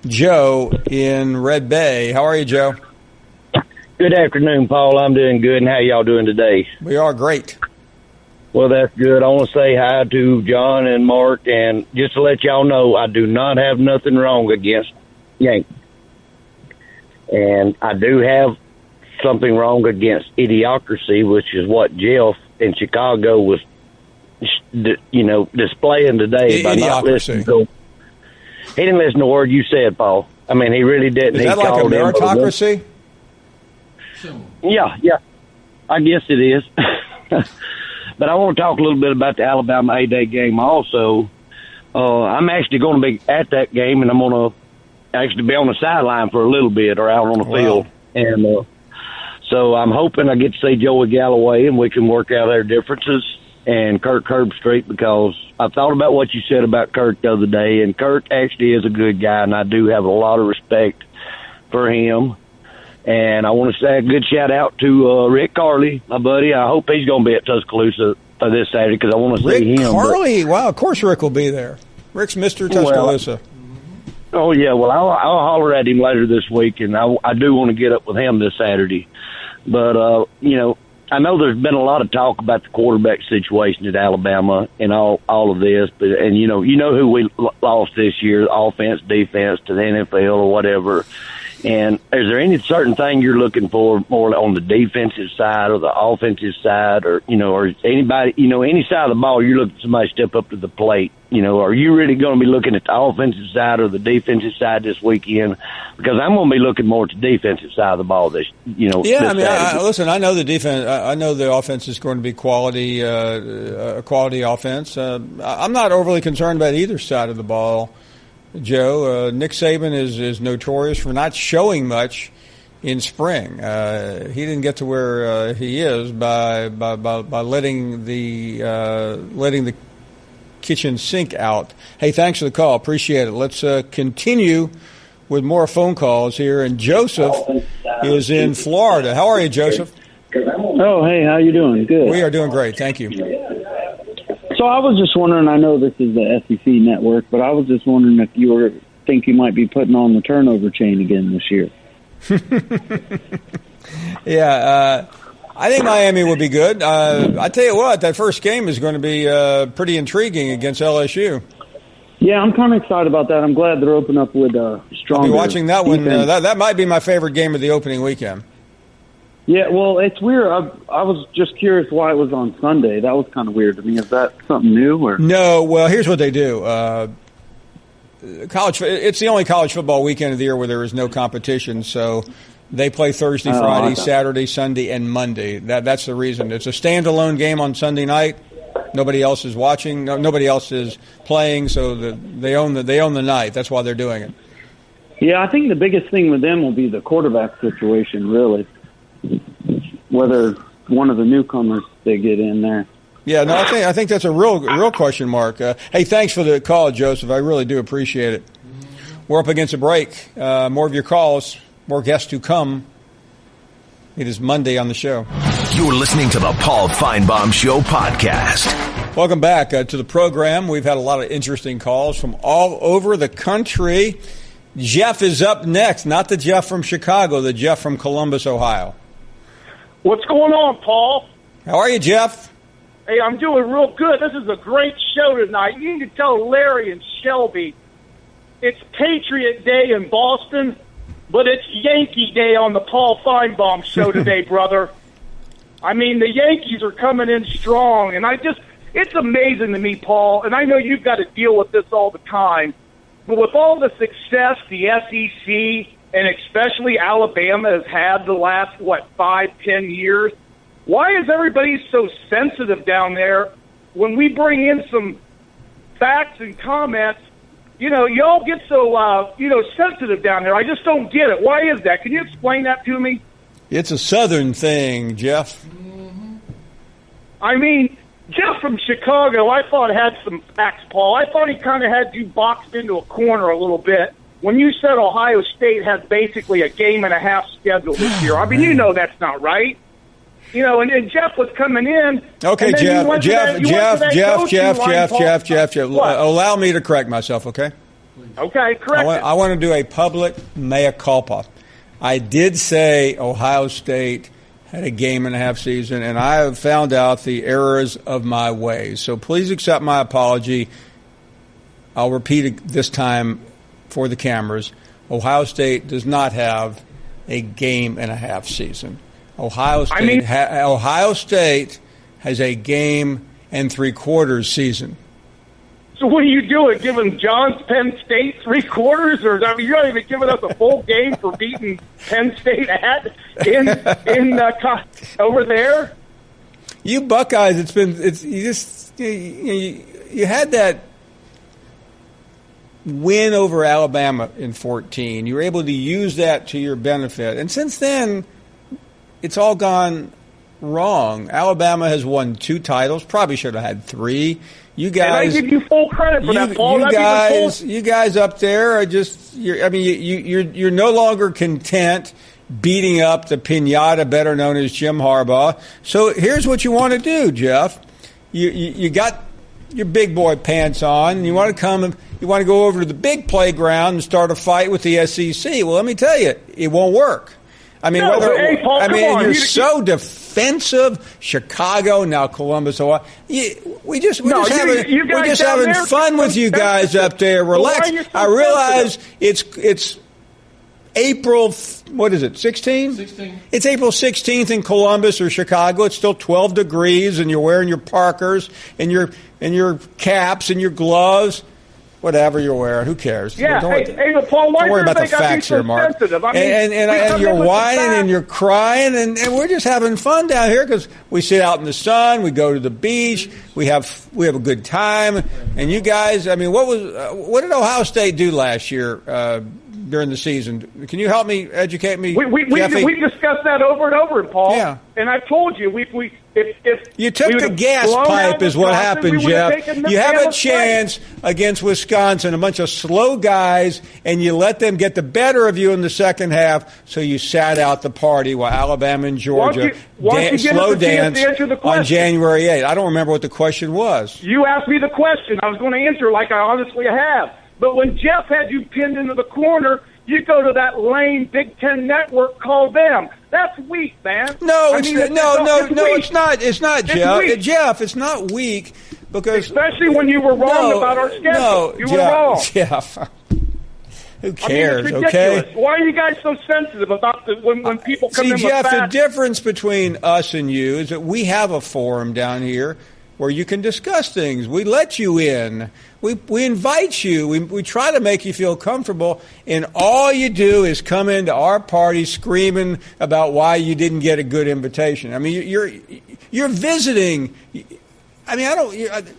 Joe in Red Bay? How are you, Joe? Good afternoon, Paul. I'm doing good, and how y'all doing today? We are great. Well, that's good. I want to say hi to John and Mark, and just to let y'all know, I do not have nothing wrong against Yankees. And I do have something wrong against idiocracy, which is what Jeff in Chicago was, displaying today by not listening to. He didn't listen to a word you said, Paul. I mean, he really didn't. Is that like a meritocracy? Yeah, I guess it is. But I want to talk a little bit about the Alabama 8-day game also. I'm actually going to be at that game, and I'm going to actually be on the sideline for a little bit or out on the field. And so I'm hoping I get to see Joey Galloway and we can work out our differences and Kirk Herbstreit, because I thought about what you said about Kirk the other day, and Kirk actually is a good guy, and I do have a lot of respect for him. And I want to say a good shout-out to Rick Carley, my buddy. I hope he's going to be at Tuscaloosa this Saturday because I want to see him. Rick Carley? Wow, of course Rick will be there. Rick's Mr. Tuscaloosa. Oh, yeah. Well, I'll holler at him later this week, and I do want to get up with him this Saturday. But, I know there's been a lot of talk about the quarterback situation at Alabama and all of this, but you know who we lost this year, offense, defense to the NFL or whatever. And is there any certain thing you're looking for more on the defensive side or the offensive side, or or anybody, any side of the ball you're looking for somebody to step up to the plate? Are you really going to be looking at the offensive side or the defensive side this weekend? Because I'm going to be looking more at the defensive side of the ball this. Yeah, listen, I know the defense. I know the offense is going to be quality offense. I'm not overly concerned about either side of the ball, Joe. Nick Saban is notorious for not showing much in spring. He didn't get to where he is by letting the kitchen sink out. Hey, thanks for the call. Appreciate it. Let's continue with more phone calls here. And Joseph is in Florida. How are you, Joseph? Oh, hey, how you doing? Good. We are doing great. Thank you. So I was just wondering, I know this is the SEC network, but I was just wondering if you think you might be putting on the turnover chain again this year. Yeah, I think Miami will be good. I tell you what, that first game is going to be pretty intriguing against LSU. Yeah, I'm kind of excited about that. I'm glad they're opening up with stronger. I'll be watching that one. That might be my favorite game of the opening weekend. Yeah, well, it's weird. I was just curious why it was on Sunday. That was kind of weird to me. Is that something new? Or no? Well, here's what they do. It's the only college football weekend of the year where there is no competition, so they play Thursday, Friday, Saturday, Sunday, and Monday. That's the reason. It's a standalone game on Sunday night. Nobody else is watching. Nobody else is playing, so they own the night. That's why they're doing it. Yeah, I think the biggest thing with them will be the quarterback situation, really. Whether one of the newcomers they get in there. Yeah, no, I think that's a real question mark. Hey, thanks for the call, Joseph. I really do appreciate it. We're up against a break. More of your calls, more guests to come. It is Monday on the show. You're listening to the Paul Finebaum Show podcast. Welcome back to the program. We've had a lot of interesting calls from all over the country. Jeff is up next, not the Jeff from Chicago, the Jeff from Columbus, Ohio. What's going on, Paul? How are you, Jeff? Hey, I'm doing real good. This is a great show tonight. You need to tell Larry and Shelby it's Patriot Day in Boston, but it's Yankee Day on the Paul Finebaum Show today, brother. I mean, the Yankees are coming in strong, and it's amazing to me, Paul, and I know you've got to deal with this all the time, but with all the success the SEC and especially Alabama has had the last, 5-10 years, why is everybody so sensitive down there when we bring in some facts and comments? You know, y'all get so, sensitive down there. I just don't get it. Why is that? Can you explain that to me? It's a Southern thing, Jeff. I mean, Jeff from Chicago, I thought had some facts, Paul. I thought he kind of had you boxed into a corner a little bit when you said Ohio State has basically a game-and-a-half schedule this year. I mean, you know that's not right. You know, and Jeff was coming in. Okay, Jeff. Allow me to correct myself, okay? Okay, correct. I want to do a public mea culpa. I did say Ohio State had a game-and-a-half season, and I have found out the errors of my ways. So please accept my apology. I'll repeat it this time for the cameras. Ohio State does not have a game-and-a-half season. Ohio State has a game and three-quarters season. So what are you doing, giving John's Penn State three-quarters? Or I mean, you're not even giving us a full game for beating Penn State over there? You Buckeyes, you had that win over Alabama in 2014. You were able to use that to your benefit. And since then, it's all gone wrong. Alabama has won 2 titles, probably should have had 3. You guys, and I give you full credit for that, Paul. You guys up there are you're no longer content beating up the piñata, better known as Jim Harbaugh. So here's what you want to do, Jeff. You got your big boy pants on, and you want to go over to the big playground and start a fight with the SEC. Well, let me tell you, it won't work. I mean, Paul, you're so defensive. Chicago, now Columbus, Ohio. We're just having fun with you guys up there. Relax. I realize it's April. What is it? 16? 16. It's April 16th in Columbus or Chicago. It's still 12 degrees, and you're wearing your parkers and your caps and your gloves. Whatever you're wearing, who cares? Yeah, Paul, don't worry about the facts here, Mark. I mean, and you're whining and you're crying, and we're just having fun down here because we sit out in the sun, we go to the beach, we have a good time. And you guys, I mean, what did Ohio State do last year? during the season. Can you help me, educate me, We discussed that over and over, Paul. Yeah. And I told you, if you took the gas pipe is what happened, Jeff. You have a chance against Wisconsin, a bunch of slow guys, and you let them get the better of you in the second half, so you sat out the party while Alabama and Georgia slow dance on January 8th. I don't remember what the question was. You asked me the question. I was going to answer like I honestly have. But when Jeff had you pinned into the corner, you go to that lame Big Ten network, call them. That's weak, man. No, it's not. It's not, Jeff. Jeff, it's not weak because especially when you were wrong about our schedule. You were wrong, Jeff. Who cares? I mean, it's ridiculous. Okay. Why are you guys so sensitive about when people come in? See, Jeff, the difference between us and you is that we have a forum down here where you can discuss things. We let you in. We invite you. We try to make you feel comfortable, and all you do is come into our party screaming about why you didn't get a good invitation. I mean, you're visiting. I mean,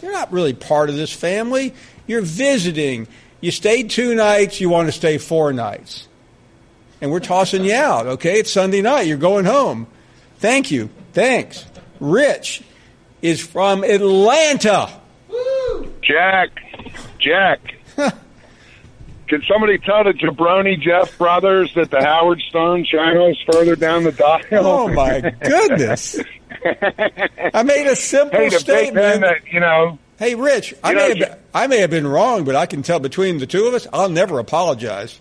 you're not really part of this family. You're visiting. You stayed 2 nights. You want to stay 4 nights, and we're tossing you out. Okay, it's Sunday night. You're going home. Thank you. Thanks. Rich is from Atlanta. Woo! Jack, can somebody tell the Jabroni Jeff brothers that the Howard Stern channel is further down the dial? Oh, my goodness. I made a simple statement. Hey, Rich, I may have been wrong, but I can tell between the two of us, I'll never apologize.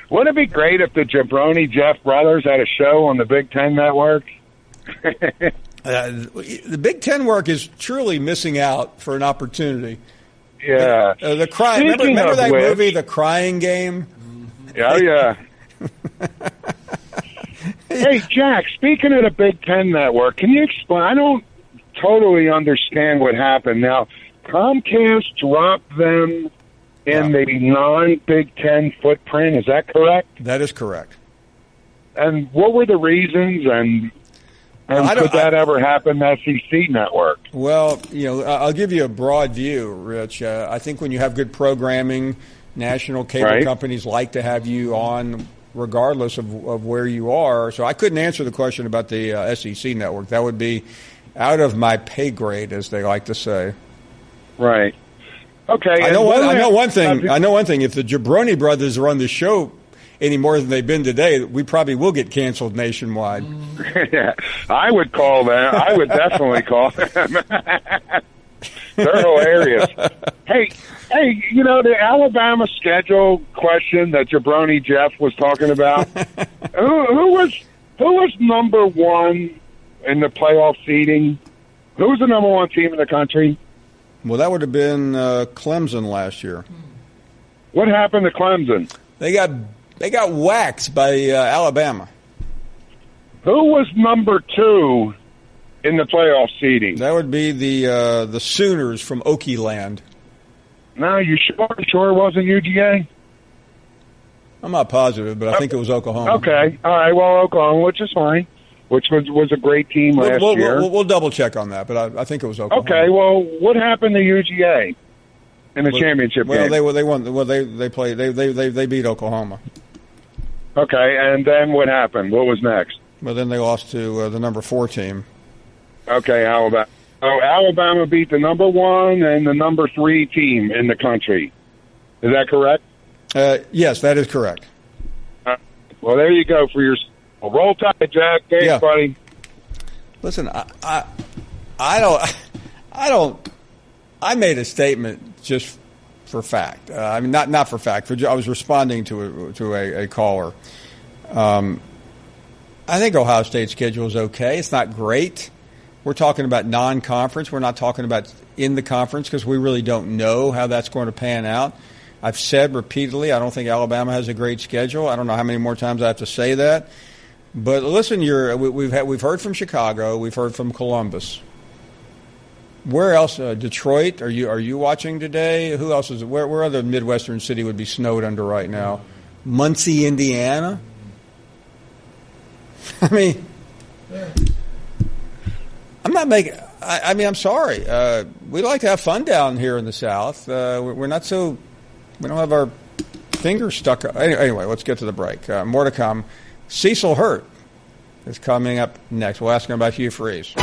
Wouldn't it be great if the Jabroni Jeff brothers had a show on the Big Ten Network? The Big Ten work is truly missing out for an opportunity. Yeah. The crying. Remember that movie, The Crying Game? Oh, yeah. Hey, Jack, speaking of the Big Ten Network, can you explain? I don't totally understand what happened. Now, Comcast dropped them in the non-Big Ten footprint. Is that correct? That is correct. And what were the reasons? And could that ever happen to SEC Network? Well, I'll give you a broad view, Rich. I think when you have good programming, national cable companies like to have you on regardless of where you are. So I couldn't answer the question about the SEC Network. That would be out of my pay grade, as they like to say. Right. Okay. I know one thing. If the Jabroni brothers are on the show any more than they've been today, we probably will get canceled nationwide. Yeah, I would call them. I would definitely call them. They're hilarious. Hey, the Alabama schedule question that Jabroni Jeff was talking about. who was number one in the playoff seeding? Who was the number one team in the country? Well, that would have been Clemson last year. What happened to Clemson? They got waxed by Alabama. Who was number 2 in the playoff seeding? That would be the Sooners from Okie Land. No, you sure it wasn't UGA? I'm not positive, but I think it was Oklahoma. Okay. All right. Well, Oklahoma, which is fine, which was a great team last year. We'll double check on that, but I think it was Oklahoma. Okay. Well, what happened to UGA in the championship game? They won. Well, they played. They beat Oklahoma. Okay, and then what happened? What was next? Well, then they lost to the number 4 team. Okay, Alabama. Oh, Alabama beat the number 1 and the number 3 team in the country. Is that correct? Yes, that is correct. Well, there you go for your roll tide, Jack. Thanks, buddy. Listen, I don't. I made a statement just for fact. I mean, not for fact. I was responding to a caller. I think Ohio State's schedule is okay. It's not great. We're talking about non-conference. We're not talking about in the conference because we really don't know how that's going to pan out. I've said repeatedly, I don't think Alabama has a great schedule. I don't know how many more times I have to say that. But listen, we've heard from Chicago. We've heard from Columbus. Where else? Detroit. Are you watching today? Who else is? Where other Midwestern city would be snowed under right now? Muncie, Indiana. I mean, I'm not making. I mean, I'm sorry. We like to have fun down here in the South. We're not so. We don't have our finger stuck. Anyway, let's get to the break. More to come. Cecil Hurt is coming up next. We'll ask him about Hugh Freeze.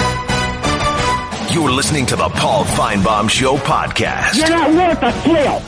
You're listening to the Paul Finebaum Show podcast. You're not worth a flip.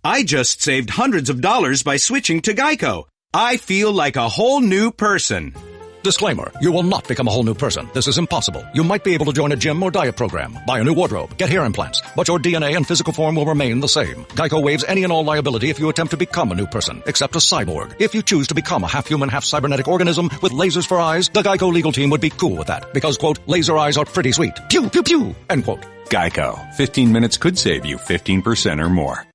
I just saved hundreds of dollars by switching to Geico. I feel like a whole new person. Disclaimer, you will not become a whole new person. This is impossible. You might be able to join a gym or diet program, buy a new wardrobe, get hair implants, but your DNA and physical form will remain the same. Geico waives any and all liability if you attempt to become a new person, except a cyborg. If you choose to become a half-human, half-cybernetic organism with lasers for eyes, the Geico legal team would be cool with that, because, quote, laser eyes are pretty sweet. Pew, pew, pew, end quote. Geico. 15 minutes could save you 15% or more.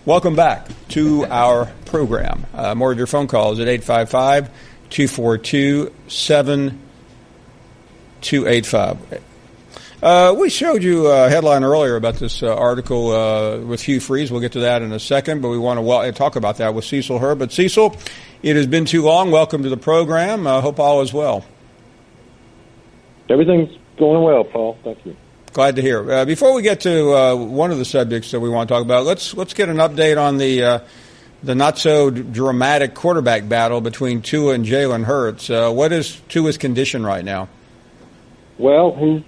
Welcome back to our program. More of your phone calls at 855-242-7285. We showed you a headline earlier about this article with Hugh Freeze. We'll get to that in a second, but we want to talk about that with Cecil Hurt. But Cecil, it has been too long. Welcome to the program. Hope all is well. Everything's going well, Paul. Thank you. Glad to hear. Before we get to one of the subjects that we want to talk about, let's get an update on the not so dramatic quarterback battle between Tua and Jalen Hurts. What is Tua's condition right now? Well, he's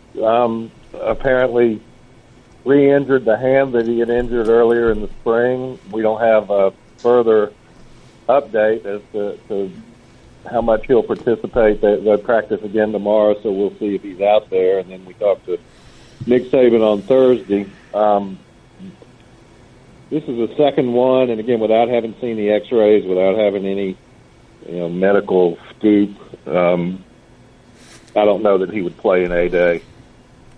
apparently re-injured the hand that he had injured earlier in the spring. We don't have a further update as to how much he'll participate. They'll practice again tomorrow, so we'll see if he's out there. And then we talked to Nick Saban on Thursday. This is the second one, and again, without having seen the X-rays, without having any, medical scoop, I don't know that he would play in A-Day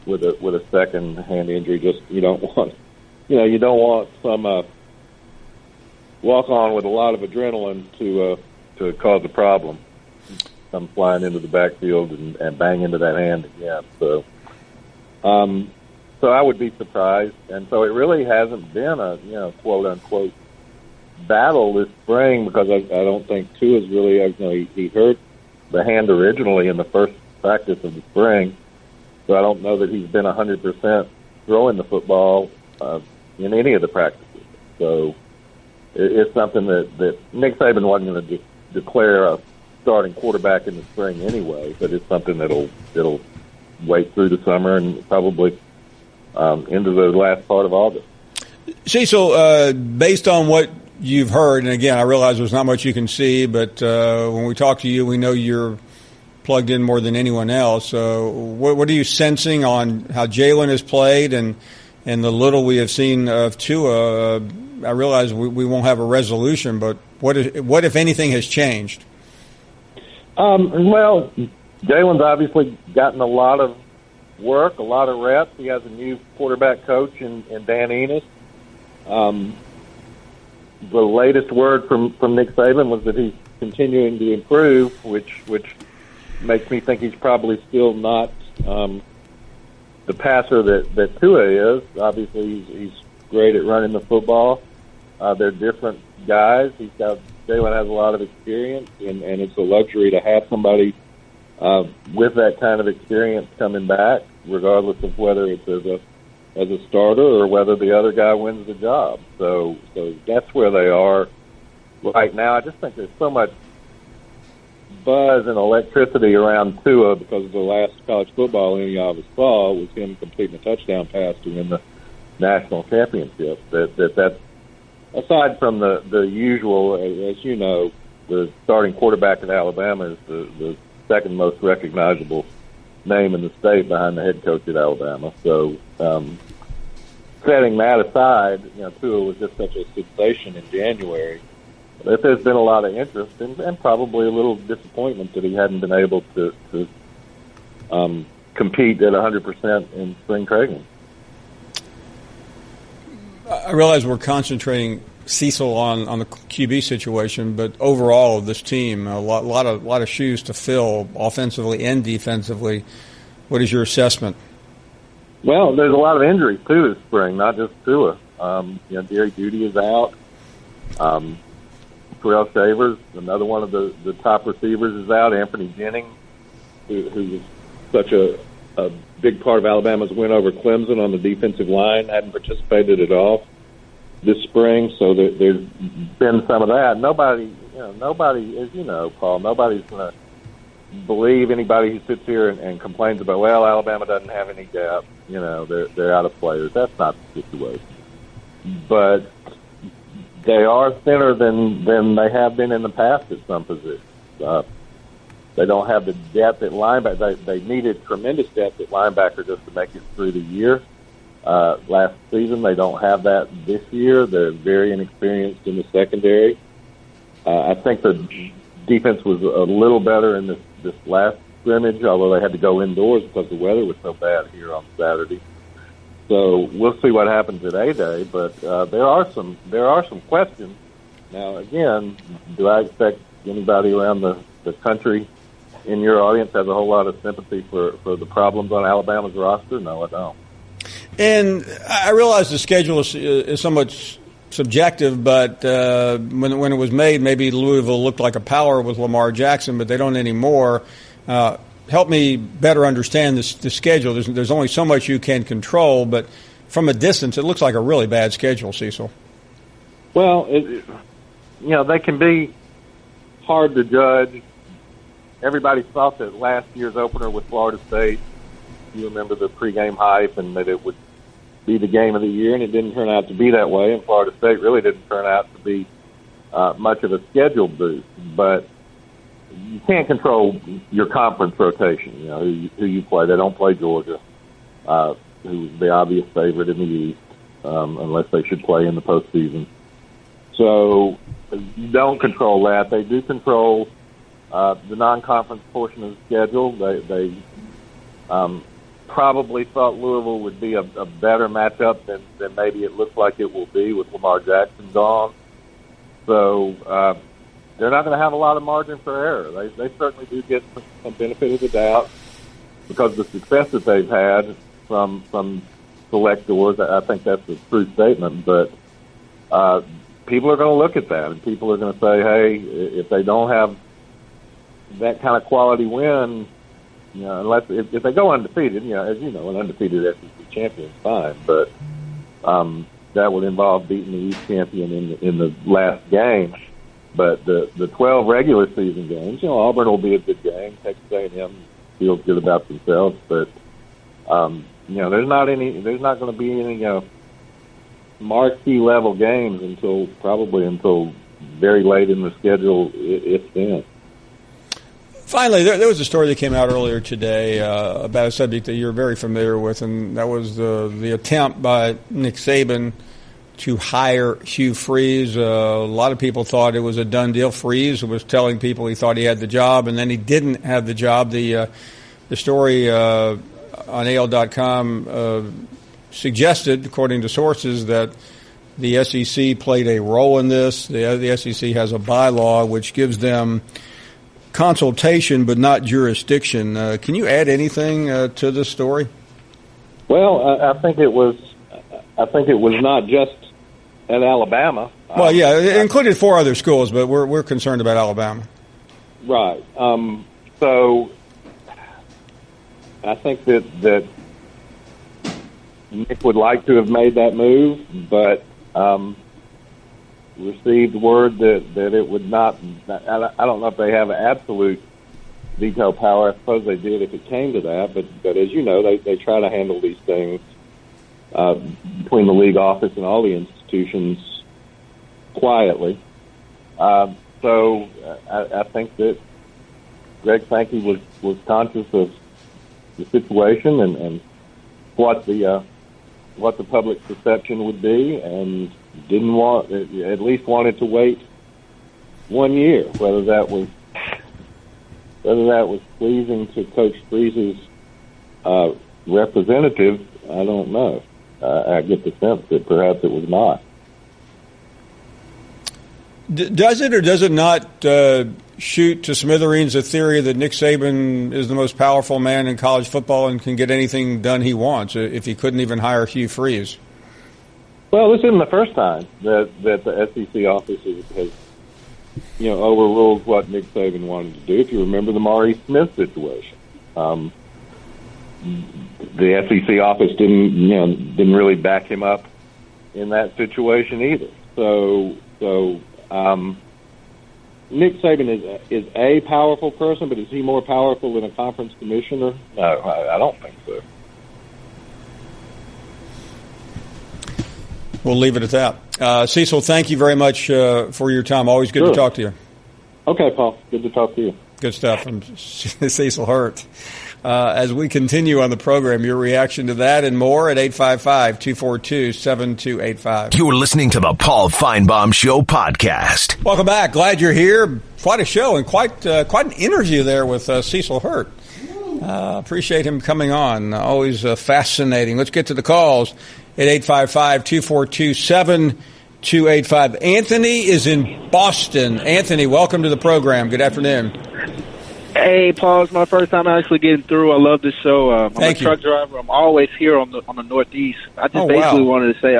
with a second hand injury. Just you don't want some walk on with a lot of adrenaline to cause a problem. Come flying into the backfield and bang into that hand again. So I would be surprised. And so it really hasn't been a, quote unquote battle this spring because I don't think Tua's really, he hurt the hand originally in the first practice of the spring. So I don't know that he's been 100% throwing the football in any of the practices. So it's something that Nick Saban wasn't going to declare a starting quarterback in the spring anyway, but it's something that'll wait through the summer and probably into the last part of August. Cecil, based on what you've heard, and again, I realize there's not much you can see, but when we talk to you, we know you're plugged in more than anyone else. What are you sensing on how Jalen has played and the little we have seen of Tua? I realize we won't have a resolution, but what if anything, has changed? Well, Jalen's obviously gotten a lot of work, a lot of reps. He has a new quarterback coach in Dan Enos. The latest word from Nick Saban was that he's continuing to improve, which makes me think he's probably still not the passer that Tua is. Obviously, he's great at running the football. They're different guys. Jalen has a lot of experience, and it's a luxury to have somebody with that kind of experience coming back, regardless of whether it's as a starter or whether the other guy wins the job. So that's where they are right now. I just think there's so much buzz and electricity around Tua because of the last college football any of us saw was him completing a touchdown pass to win the national championship. That's aside from the usual, as you know, the starting quarterback at Alabama is the second most recognizable name in the state behind the head coach at Alabama. So setting that aside, Tua was just such a sensation in January. But there's been a lot of interest and probably a little disappointment that he hadn't been able to compete at 100% in spring training. I realize we're concentrating, Cecil, on the QB situation, but overall, this team, a lot of shoes to fill, offensively and defensively. What is your assessment? Well, there's a lot of injuries too this spring, not just Tua. Derek Duty is out. Terrell Shavers, another one of the top receivers, is out. Anthony Jennings, who was such a big part of Alabama's win over Clemson on the defensive line, hadn't participated at all this spring, so there's been some of that. Nobody, as you know, Paul, nobody's going to believe anybody who sits here and complains about, well, Alabama doesn't have any depth. They're out of players. That's not the situation. But they are thinner than they have been in the past at some positions. They don't have the depth at linebacker. They needed tremendous depth at linebacker just to make it through the year. Last season, they don't have that this year. They're very inexperienced in the secondary. I think the defense was a little better in this last scrimmage, although they had to go indoors because the weather was so bad here on Saturday. So we'll see what happens at A-Day, but there are some questions. Now, again, do I expect anybody around the country in your audience has a whole lot of sympathy for the problems on Alabama's roster? No, I don't. And I realize the schedule is somewhat subjective, but when it was made, maybe Louisville looked like a power with Lamar Jackson, but they don't anymore. Help me better understand the schedule. There's only so much you can control, but from a distance, it looks like a really bad schedule, Cecil. Well, they can be hard to judge. Everybody thought that last year's opener with Florida State, you remember the pregame hype and that it would be the game of the year, and it didn't turn out to be that way, and Florida State really didn't turn out to be much of a schedule boost. But you can't control your conference rotation, who you play. They don't play Georgia, who's the obvious favorite in the East, unless they should play in the postseason. So you don't control that. They do control the non-conference portion of the schedule. They probably thought Louisville would be a better matchup than maybe it looks like it will be with Lamar Jackson gone. So they're not going to have a lot of margin for error. They certainly do get some benefit of the doubt because of the success that they've had from select doors. I think that's a true statement, but people are going to look at that, and people are going to say, hey, if they don't have that kind of quality win, unless if they go undefeated, as you know, an undefeated SEC champion is fine, but that would involve beating the East champion in the last game. But the 12 regular season games, Auburn will be a good game. Texas A&M feels good about themselves, but there's not going to be any marquee level games until very late in the schedule, if then. Finally, there was a story that came out earlier today about a subject that you're very familiar with, and that was the attempt by Nick Saban to hire Hugh Freeze. A lot of people thought it was a done deal. Freeze was telling people he thought he had the job, and then he didn't have the job. The story on AL.com suggested, according to sources, that the SEC played a role in this. The SEC has a bylaw which gives them consultation but not jurisdiction. Can you add anything to this story? Well, I think it was not just at Alabama. Well, yeah, it included 4 other schools, but we're concerned about Alabama. Right. So I think that Nick would like to have made that move, but received word that it would not. I don't know if they have absolute veto power. I suppose they did if it came to that, but as you know, they try to handle these things between the league office and all the institutions quietly. So I think that Greg Sankey was conscious of the situation and what the public perception would be, and at least wanted to wait 1 year. Whether that was pleasing to Coach Freeze's representative, I don't know. I get the sense that perhaps it was not. Does it or does it not shoot to smithereens the theory that Nick Saban is the most powerful man in college football and can get anything done he wants if he couldn't even hire Hugh Freeze? Well, this isn't the first time that the SEC office has overruled what Nick Saban wanted to do. If you remember the Maurice Smith situation, the SEC office didn't really back him up in that situation either. So Nick Saban is a powerful person, but is he more powerful than a conference commissioner? No, I don't think so. We'll leave it at that. Cecil, thank you very much for your time. Always good to talk to you. Okay, Paul. Good to talk to you. Good stuff from Cecil Hurt. As we continue on the program, your reaction to that and more at 855-242-7285. You're listening to the Paul Finebaum Show podcast. Welcome back. Glad you're here. Quite a show and quite an interview there with Cecil Hurt. Appreciate him coming on. Always fascinating. Let's get to the calls at 855-242-7285. Anthony is in Boston. Anthony, welcome to the program. Good afternoon. Hey, Paul, it's my first time actually getting through. I love this show. I'm a truck driver. I'm always here on the Northeast. I just wanted to say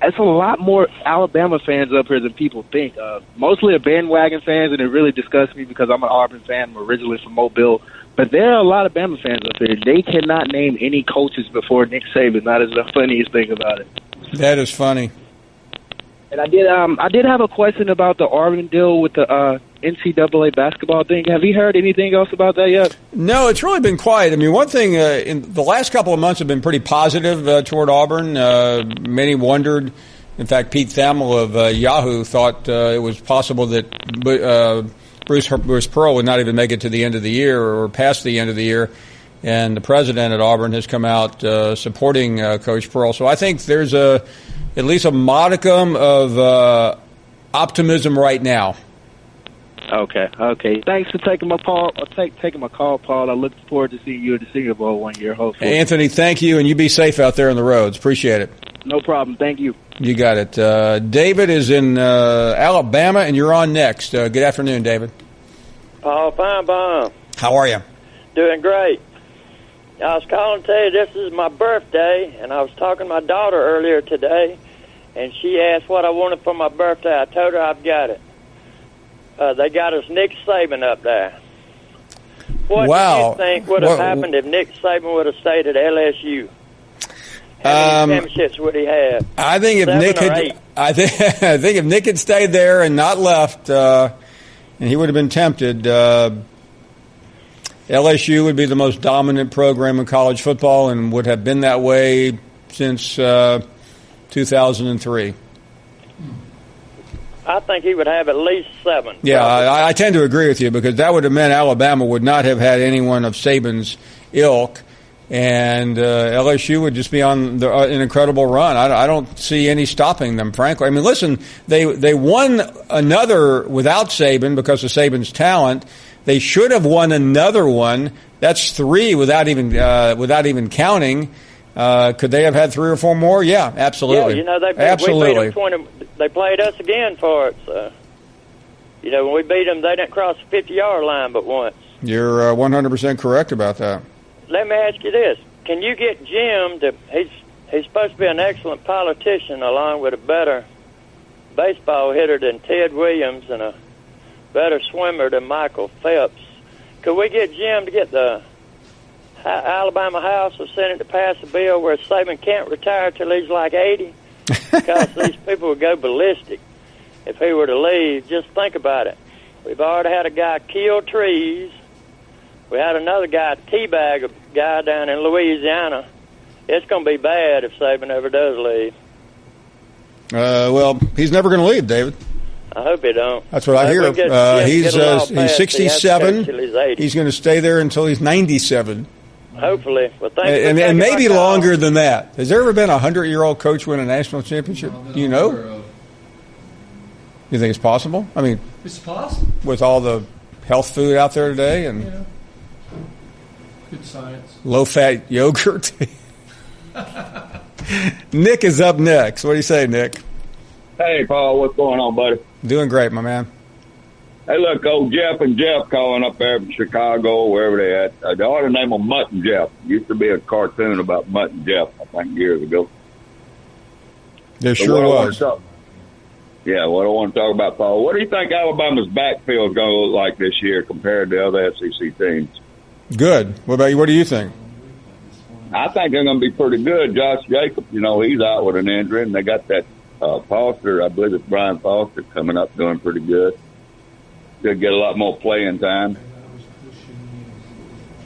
it's a lot more Alabama fans up here than people think. Mostly a bandwagon fans, and it really disgusts me because I'm an Auburn fan. I'm originally from Mobile. But there are a lot of Bama fans up here. They cannot name any coaches before Nick Saban. That is the funniest thing about it. That is funny. And I did have a question about the Auburn deal with the NCAA basketball thing. Have you heard anything else about that yet? No, it's really been quiet. I mean, one thing, in the last couple of months have been pretty positive toward Auburn. Many wondered. In fact, Pete Thamel of Yahoo thought it was possible that Bruce Pearl would not even make it to the end of the year or past the end of the year. And the president at Auburn has come out supporting Coach Pearl. So I think there's at least a modicum of optimism right now. Okay. Thanks for taking my call. Taking my call, Paul. I look forward to seeing you at the Senior Bowl one year, hopefully. Hey, Anthony, thank you, and you be safe out there on the roads. Appreciate it. No problem. Thank you. You got it. David is in Alabama, and you're on next. Good afternoon, David. Paul Finebaum. How are you? Doing great. I was calling to tell you this is my birthday, and I was talking to my daughter earlier today, and she asked what I wanted for my birthday. I told her I've got it. They got us Nick Saban up there. What do you think would have happened if Nick Saban would have stayed at LSU? How many championships would he have? I think if Nick had, I think if Nick had stayed there and not left, and he would have been tempted. LSU would be the most dominant program in college football and would have been that way since 2003. I think he would have at least 7. Yeah, I tend to agree with you because that would have meant Alabama would not have had anyone of Saban's ilk, and LSU would just be on an incredible run. I don't see any stopping them, frankly. I mean, listen, they won another without Saban because of Saban's talent. They should have won another one. That's 3 without even counting. Could they have had 3 or 4 more? Yeah, absolutely. Yeah, absolutely. We beat them 20. They played us again for it. So, when we beat them, they didn't cross the 50-yard line but once. You're 100% correct about that. Let me ask you this: can you get Jim to? He's supposed to be an excellent politician, along with a better baseball hitter than Ted Williams and a better swimmer than Michael Phelps. Could we get Jim to get the Alabama House or Senate to pass a bill where Saban can't retire till he's like 80? Because these people would go ballistic if he were to leave. Just think about it. We've already had a guy kill trees. We had another guy teabag a guy down in Louisiana. It's going to be bad if Saban ever does leave. Well, he's never going to leave, David. I hope he don't. That's what I hear. He's 67. He's going to stay there until he's 97. Hopefully. Well, and maybe longer than that. Has there ever been a 100-year-old coach win a national championship? Do you know? You think it's possible? I mean, it's possible. With all the health food out there today and good science, low-fat yogurt. Nick is up next. What do you say, Nick? Hey, Paul. What's going on, buddy? Doing great, my man. Hey, look, old Jeff and Jeff calling up there from Chicago, wherever they at. They ought to name them Mutt and Jeff. Used to be a cartoon about Mutt and Jeff, I think, years ago. There sure was. What I want to talk about, Paul, what do you think Alabama's backfield is going to look like this year compared to other SEC teams? Good. What about you? What do you think? I think they're going to be pretty good. Josh Jacobs, he's out with an injury, and they got that Foster, I believe it's Brian Foster, coming up doing pretty good. Should get a lot more playing time.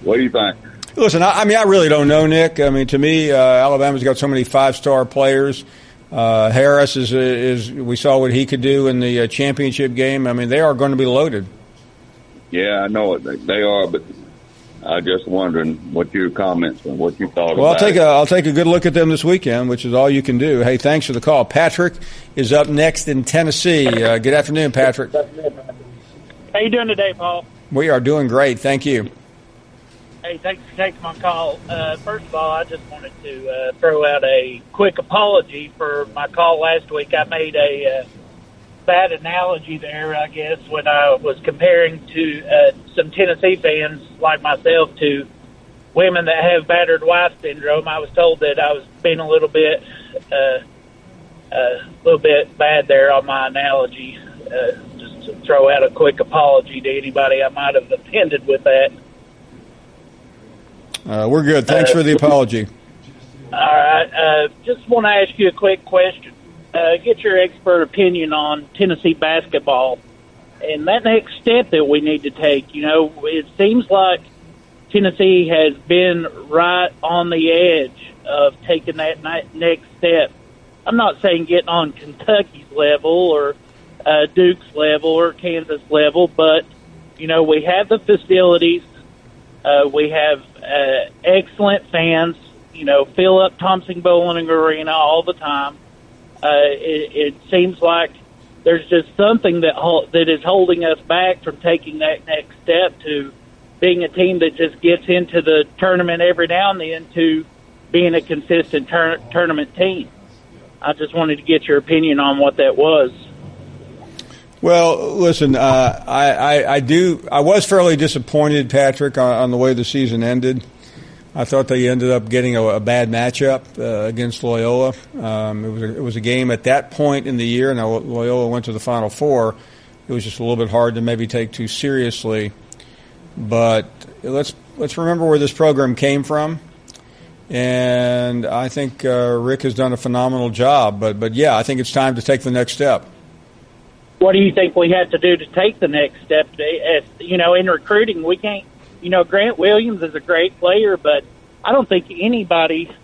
What do you think? Listen, I really don't know, Nick. I mean, to me, Alabama's got so many 5-star players. Harris is we saw what he could do in the championship game. I mean, they are going to be loaded. Yeah, I know it. They are, but I'm just wondering what your comments and what you thought about it. I'll take a good look at them this weekend, which is all you can do. Hey, thanks for the call. Patrick is up next in Tennessee. Good afternoon, Patrick. How you doing today, Paul? We are doing great. Thank you. Hey, thanks for taking my call. First of all, I just wanted to throw out a quick apology for my call last week. I made a bad analogy there, I guess, when I was comparing to some Tennessee fans like myself to women that have battered wife syndrome. I was told that I was being a little bit bad there on my analogy. Just to throw out a quick apology to anybody I might have offended with that. We're good. Thanks for the apology. All right. Just want to ask you a quick question. Get your expert opinion on Tennessee basketball and that next step that we need to take. It seems like Tennessee has been right on the edge of taking that next step. I'm not saying getting on Kentucky's level or Duke's level or Kansas level, but, we have the facilities. We have excellent fans, fill up Thompson Bowling Arena all the time. It seems like there's just something that is holding us back from taking that next step to being a team that just gets into the tournament every now and then to being a consistent tournament team. I just wanted to get your opinion on what that was. Well, listen, I was fairly disappointed, Patrick, on the way the season ended. I thought they ended up getting a bad matchup against Loyola. It was a game at that point in the year. Now Loyola went to the Final Four. It was just a little bit hard to maybe take too seriously. But let's remember where this program came from. And I think Rick has done a phenomenal job. But yeah, I think it's time to take the next step. What do you think we have to do to take the next step? In recruiting, we can't. Grant Williams is a great player, but I don't think anybody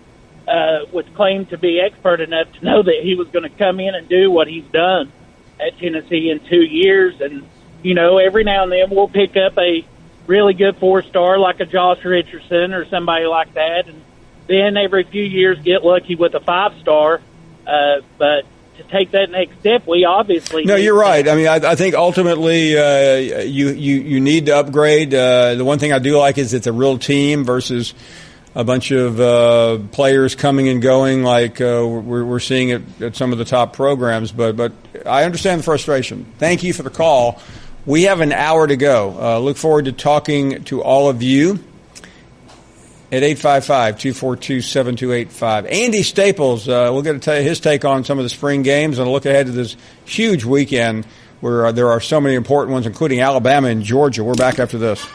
would claim to be expert enough to know that he was going to come in and do what he's done at Tennessee in 2 years. And, every now and then we'll pick up a really good 4-star like a Josh Richardson or somebody like that. And then every few years get lucky with a 5-star. But to take that next step, we obviously No, you're right. I mean, I think ultimately you need to upgrade. The one thing I do like is it's a real team versus a bunch of players coming and going like we're seeing at some of the top programs. But I understand the frustration. Thank you for the call. We have an hour to go. Look forward to talking to all of you at 855-242-7285. Andy Staples, we'll get to tell you his take on some of the spring games and a look ahead to this huge weekend where there are so many important ones, including Alabama and Georgia. We're back after this.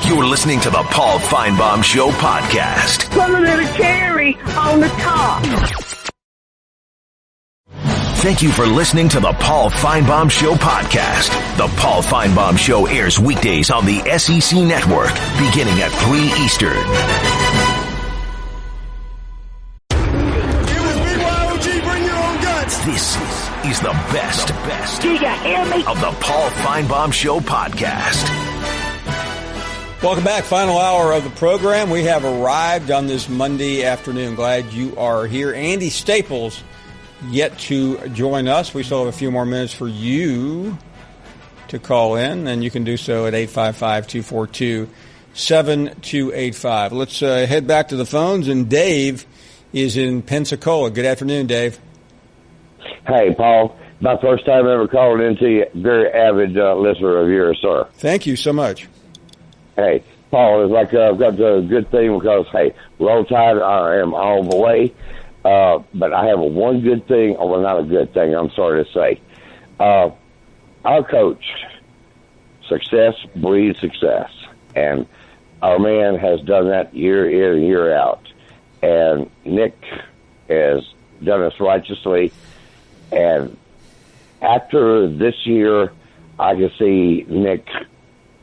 You're listening to the Paul Finebaum Show podcast. Put a little cherry on the top. Thank you for listening to the Paul Finebaum Show podcast. The Paul Finebaum Show airs weekdays on the SEC Network, beginning at 3 Eastern. It was BYOG, bring your own guts. This is the best Do you hear me? of the Paul Finebaum Show podcast. Welcome back. Final hour of the program. We have arrived on this Monday afternoon. Glad you are here. Andy Staples yet to join us. We still have a few more minutes for you to call in, and you can do so at 855-242-7285. Let's head back to the phones, and Dave is in Pensacola. Good afternoon, Dave. Hey, Paul. My first time ever calling into you. Very avid listener of yours, sir. Thank you so much. Hey, Paul, it's like I've got a good thing because, hey, roll tide, I am on the way. But I have one good thing, well, not a good thing, I'm sorry to say. Our coach, success breeds success. And our man has done that year in, year out. and Nick has done us righteously. And after this year, I can see Nick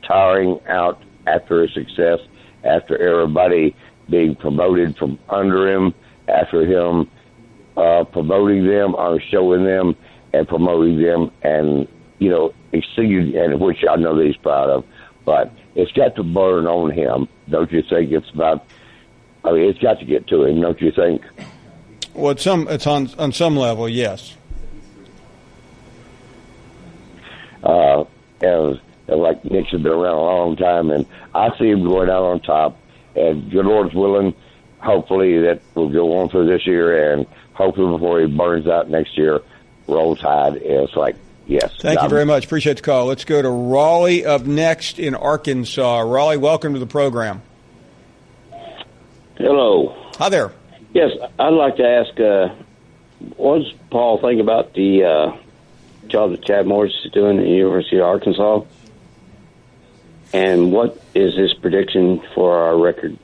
tiring out after his success, after everybody being promoted from under him, after him promoting them or showing them and promoting them and, exceeding, and which I know that he's proud of. But it's got to burn on him. Don't you think it's got to get to him, don't you think? Well, it's on some level, yes. And like Nick's been around a long time, and I see him going out on top. And good Lord's willing, hopefully that will go on through this year, and hopefully before he burns out next year, Roll Tide is like, yes. Thank you very much. Appreciate the call. Let's go to Raleigh up next in Arkansas. Raleigh, welcome to the program. Hello. Hi there. Yes, I'd like to ask, what does Paul think about the job that Chad Morris is doing at the University of Arkansas? And what is his prediction for our record?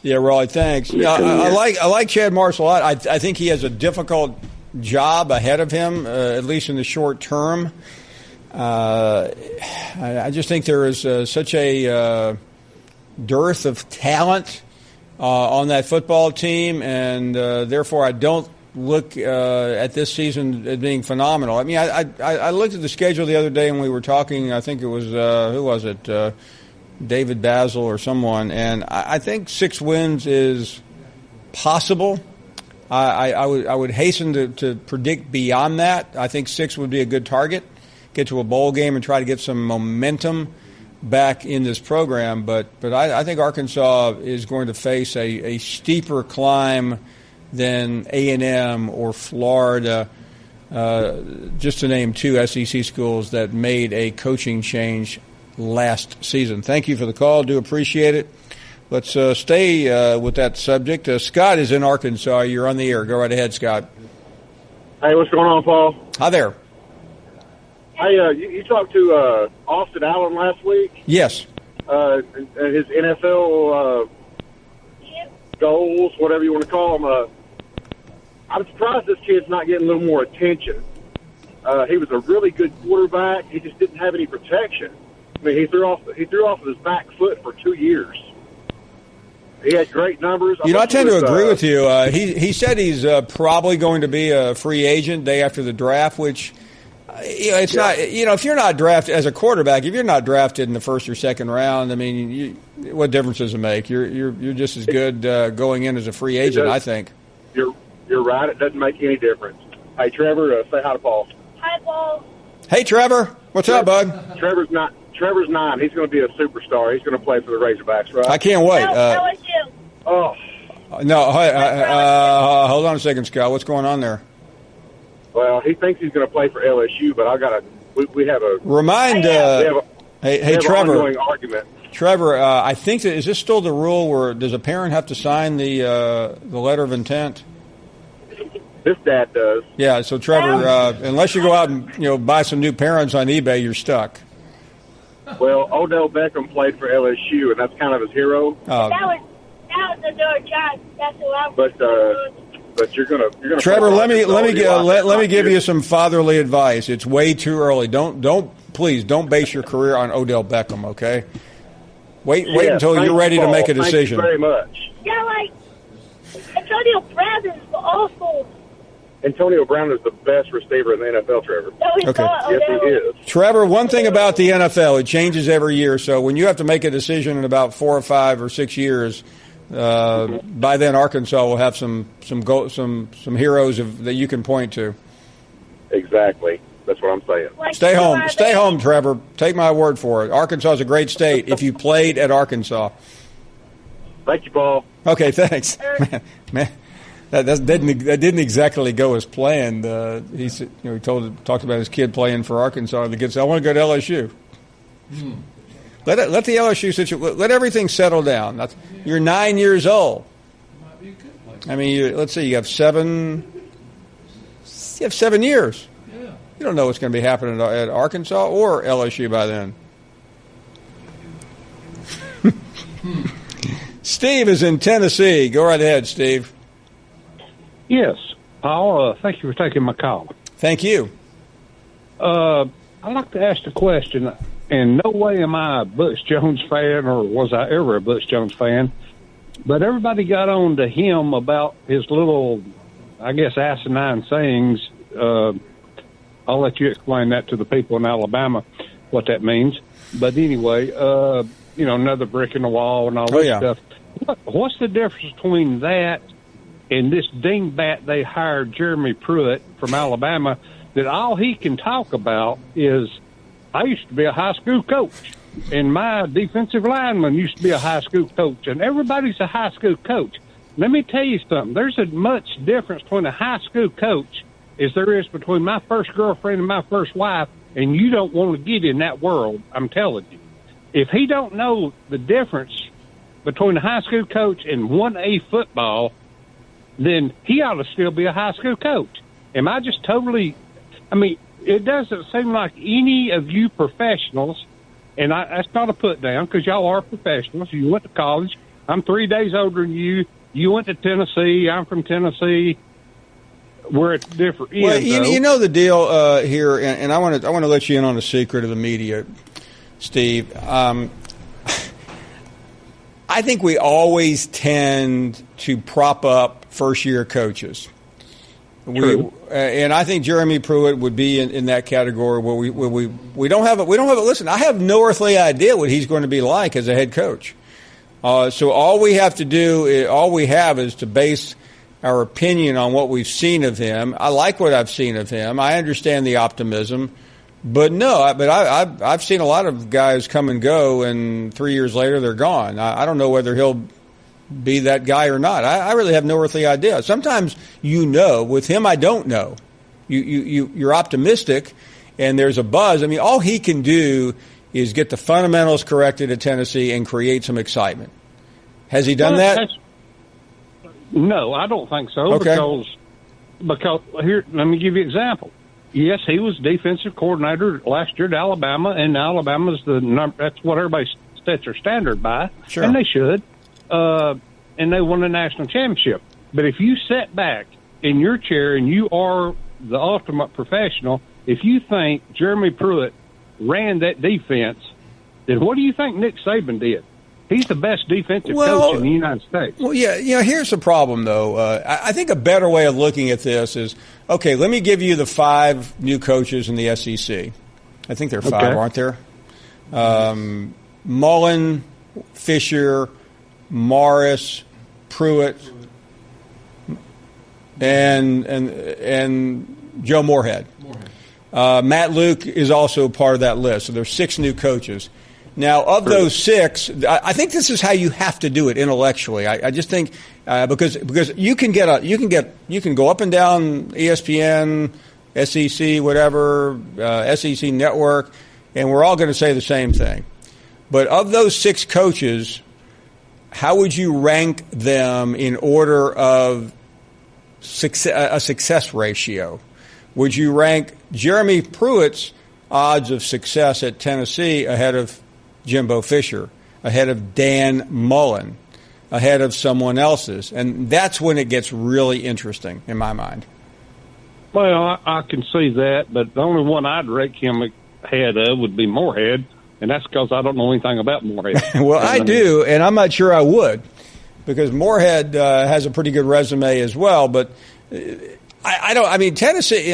Yeah, Raleigh, thanks. Yeah, I like Chad Morris a lot. I think he has a difficult job ahead of him, at least in the short term. I just think there is such a dearth of talent on that football team, and therefore I don't look at this season as being phenomenal. I mean, I looked at the schedule the other day when we were talking. I think it was, who was it, David Basil or someone, and I think 6 wins is possible. I would hasten to predict beyond that. I think 6 would be a good target. Get to a bowl game and try to get some momentum back in this program. But I think Arkansas is going to face a steeper climb than A&M or Florida, just to name 2 SEC schools that made a coaching change last season. Thank you for the call. Do appreciate it. Let's stay with that subject. Scott is in Arkansas. You're on the air. Go right ahead, Scott. Hey, what's going on, Paul? Hi there. Hey, you talked to Austin Allen last week? Yes. And his NFL goals, whatever you want to call them. I'm surprised this kid's not getting a little more attention. He was a really good quarterback. He just didn't have any protection. I mean, he threw off with his back foot for 2 years. He had great numbers. I tend to agree with you. He said he's probably going to be a free agent day after the draft, which it's not. If you're not drafted as a quarterback, if you're not drafted in the first or second round, I mean, what difference does it make? You're just as good going in as a free agent, I think. You're right. It doesn't make any difference. Hey, Trevor, say hi to Paul. Hi, Paul. Hey, Trevor. What's up, bud? Trevor's 9. He's going to be a superstar. He's going to play for the Razorbacks, right? I can't wait. LSU. Oh. No, hold on a second, Scott. What's going on there? Well, he thinks he's going to play for LSU, but we have a remind. Hey, Trevor. Ongoing argument. Trevor, I think is this still the rule where does a parent have to sign the letter of intent? This dad does. Yeah. So Trevor, unless you go out and buy some new parents on eBay, you're stuck. Well, Odell Beckham played for LSU, and that's kind of his hero. That was the New York. That's who I was. But you're gonna. Trevor, let me give you some fatherly advice. It's way too early. Please don't base your career on Odell Beckham. Okay. Wait until you're ready to make a decision. Thank you very much. Yeah, like Antonio Brown is awful. Antonio Brown is the best receiver in the NFL, Trevor. No, he's not. Yes, he is. Trevor, one thing about the NFL, it changes every year. So when you have to make a decision in about 4 or 5 or 6 years, by then Arkansas will have some heroes that you can point to. Exactly. That's what I'm saying. Stay home, Trevor. Take my word for it. Arkansas is a great state if you played at Arkansas. Thank you, Paul. Okay, thanks. Man. That didn't exactly go as planned. He talked about his kid playing for Arkansas. The kid said, "I want to go to LSU." Let the LSU situation. Let everything settle down. You're 9 years old. I mean, let's see. You have 7 years. Yeah. You don't know what's going to be happening at Arkansas or LSU by then. Steve is in Tennessee. Go right ahead, Steve. Yes, Paul. Thank you for taking my call. Thank you. I'd like to ask the question. In no way am I a Butch Jones fan, or was I ever a Butch Jones fan. But everybody got on to him about his little, I guess, asinine sayings. I'll let you explain that to the people in Alabama, what that means. But anyway, another brick in the wall and all that stuff. What's the difference between that and this dingbat they hired, Jeremy Pruitt from Alabama, that all he can talk about is, I used to be a high school coach, and my defensive lineman used to be a high school coach, and everybody's a high school coach. Let me tell you something. There's as much difference between a high school coach as there is between my first girlfriend and my first wife, and you don't want to get in that world, I'm telling you. If he don't know the difference between a high school coach and 1A football, then he ought to still be a high school coach. Am I just totally... it doesn't seem like any of you professionals, and that's not a put down because y'all are professionals. You went to college. I'm 3 days older than you. You went to Tennessee. I'm from Tennessee. We're at different ends. Well, you know the deal here, and I want to let you in on a secret of the media, Steve. I think we always tend to prop up first-year coaches. And I think Jeremy Pruitt would be in that category where we don't have it. Listen, I have no earthly idea what he's going to be like as a head coach. So all we have is to base our opinion on what we've seen of him. I like what I've seen of him. I understand the optimism, but I've seen a lot of guys come and go, and 3 years later they're gone. I don't know whether he'll be that guy or not. I really have no earthly idea. Sometimes with him I don't know. You're optimistic, and there's a buzz. All he can do is get the fundamentals corrected at Tennessee and create some excitement. Has he done that? No, I don't think so. Okay. Because here, let me give you an example. Yes, he was defensive coordinator last year at Alabama, and Alabama's that's what everybody sets their standard by, sure. And they should. And they won a national championship. But if you sit back in your chair and you are the ultimate professional, if you think Jeremy Pruitt ran that defense, then what do you think Nick Saban did? He's the best defensive coach in the United States. Well, yeah. Here's the problem, though. I think a better way of looking at this is, okay, let me give you the 5 new coaches in the SEC. I think there are 5, aren't there? Mullen, Fisher, Morris, Pruitt, and Joe Moorhead. Matt Luke is also part of that list. So there's 6 new coaches. Now, of those 6, I think this is how you have to do it intellectually. I just think because you can go up and down ESPN, SEC, whatever, SEC Network, and we're all going to say the same thing. But of those 6 coaches, how would you rank them in order of a success ratio? Would you rank Jeremy Pruitt's odds of success at Tennessee ahead of Jimbo Fisher, ahead of Dan Mullen, ahead of someone else's? And that's when it gets really interesting in my mind. Well, I can see that, but the only one I'd rank him ahead of would be Moorhead, and that's because I don't know anything about Moorhead. Well, I do, and I'm not sure I would, because Moorhead has a pretty good resume as well. But I don't. I mean, Tennessee,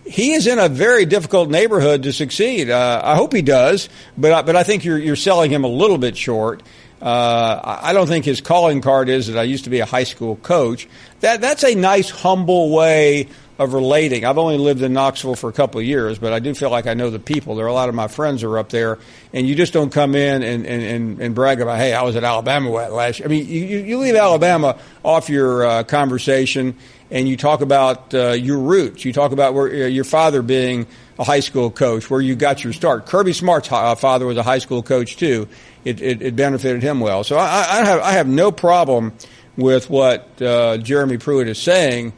he is in a very difficult neighborhood to succeed. I hope he does, but I think you're selling him a little bit short. I don't think his calling card is that I used to be a high school coach. That's a nice, humble way of relating. I've only lived in Knoxville for a couple of years, but I do feel like I know the people. There are a lot of my friends who are up there, and you just don't come in and brag about, hey, I was at Alabama last year. I mean, you leave Alabama off your conversation, and you talk about your roots. You talk about where your father being a high school coach, where you got your start. Kirby Smart's father was a high school coach too. It benefited him well. So I have no problem with what Jeremy Pruitt is saying.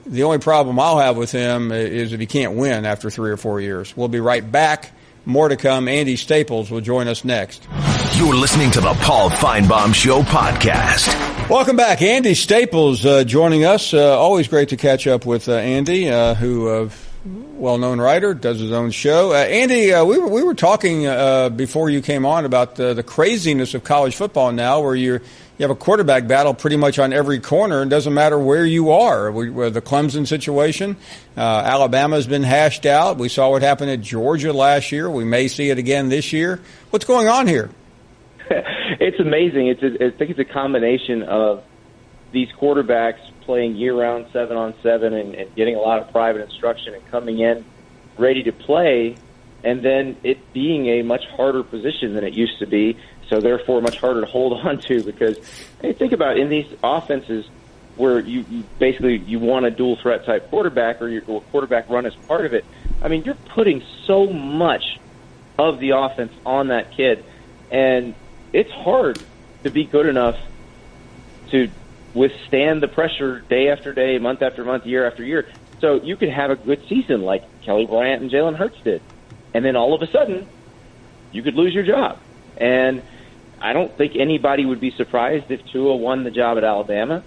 The only problem I'll have with him is if he can't win after 3 or 4 years. We'll be right back. More to come. Andy Staples will join us next. You're listening to the Paul Finebaum Show podcast. Welcome back. Andy Staples joining us. Always great to catch up with Andy, who well-known writer, does his own show. Andy, we were talking before you came on about the craziness of college football now, where you have a quarterback battle pretty much on every corner. It doesn't matter where you are. The Clemson situation, Alabama's been hashed out. We saw what happened at Georgia last year. We may see it again this year. What's going on here? It's amazing. I think it's a combination of these quarterbacks playing year-round 7-on-7 and getting a lot of private instruction and coming in ready to play, and then it being a much harder position than it used to be, so therefore much harder to hold on to. Because think about it, in these offenses where you basically want a dual-threat type quarterback, or your quarterback run as part of it, I mean, you're putting so much of the offense on that kid, and it's hard to be good enough to withstand the pressure day after day, month after month, year after year. So you could have a good season like Kelly Bryant and Jalen Hurts did, and then all of a sudden you could lose your job. And I don't think anybody would be surprised if Tua won the job at Alabama,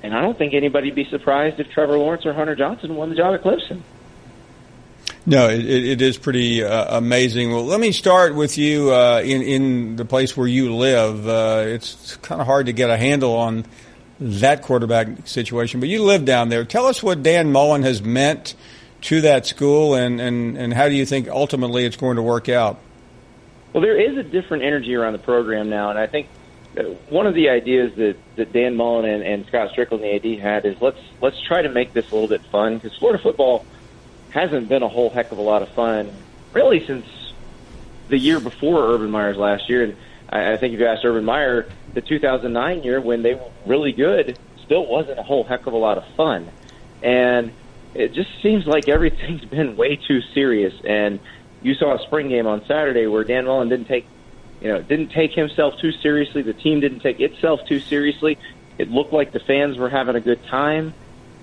and I don't think anybody would be surprised if Trevor Lawrence or Hunter Johnson won the job at Clemson. No, it is pretty amazing. Well, let me start with you in the place where you live. It's kind of hard to get a handle on that quarterback situation, but you live down there. Tell us what Dan Mullen has meant to that school, and how do you think ultimately it's going to work out? Well, there is a different energy around the program now, and I think one of the ideas that Dan Mullen and Scott Strickland, the AD, had is let's try to make this a little bit fun, because Florida football hasn't been a whole heck of a lot of fun really since the year before Urban Meyer's last year. And I think if you asked Urban Meyer, the 2009 year when they were really good still wasn't a whole heck of a lot of fun. And it just seems like everything's been way too serious. And you saw a spring game on Saturday where Dan Mullen didn't take himself too seriously. The team didn't take itself too seriously. It looked like the fans were having a good time.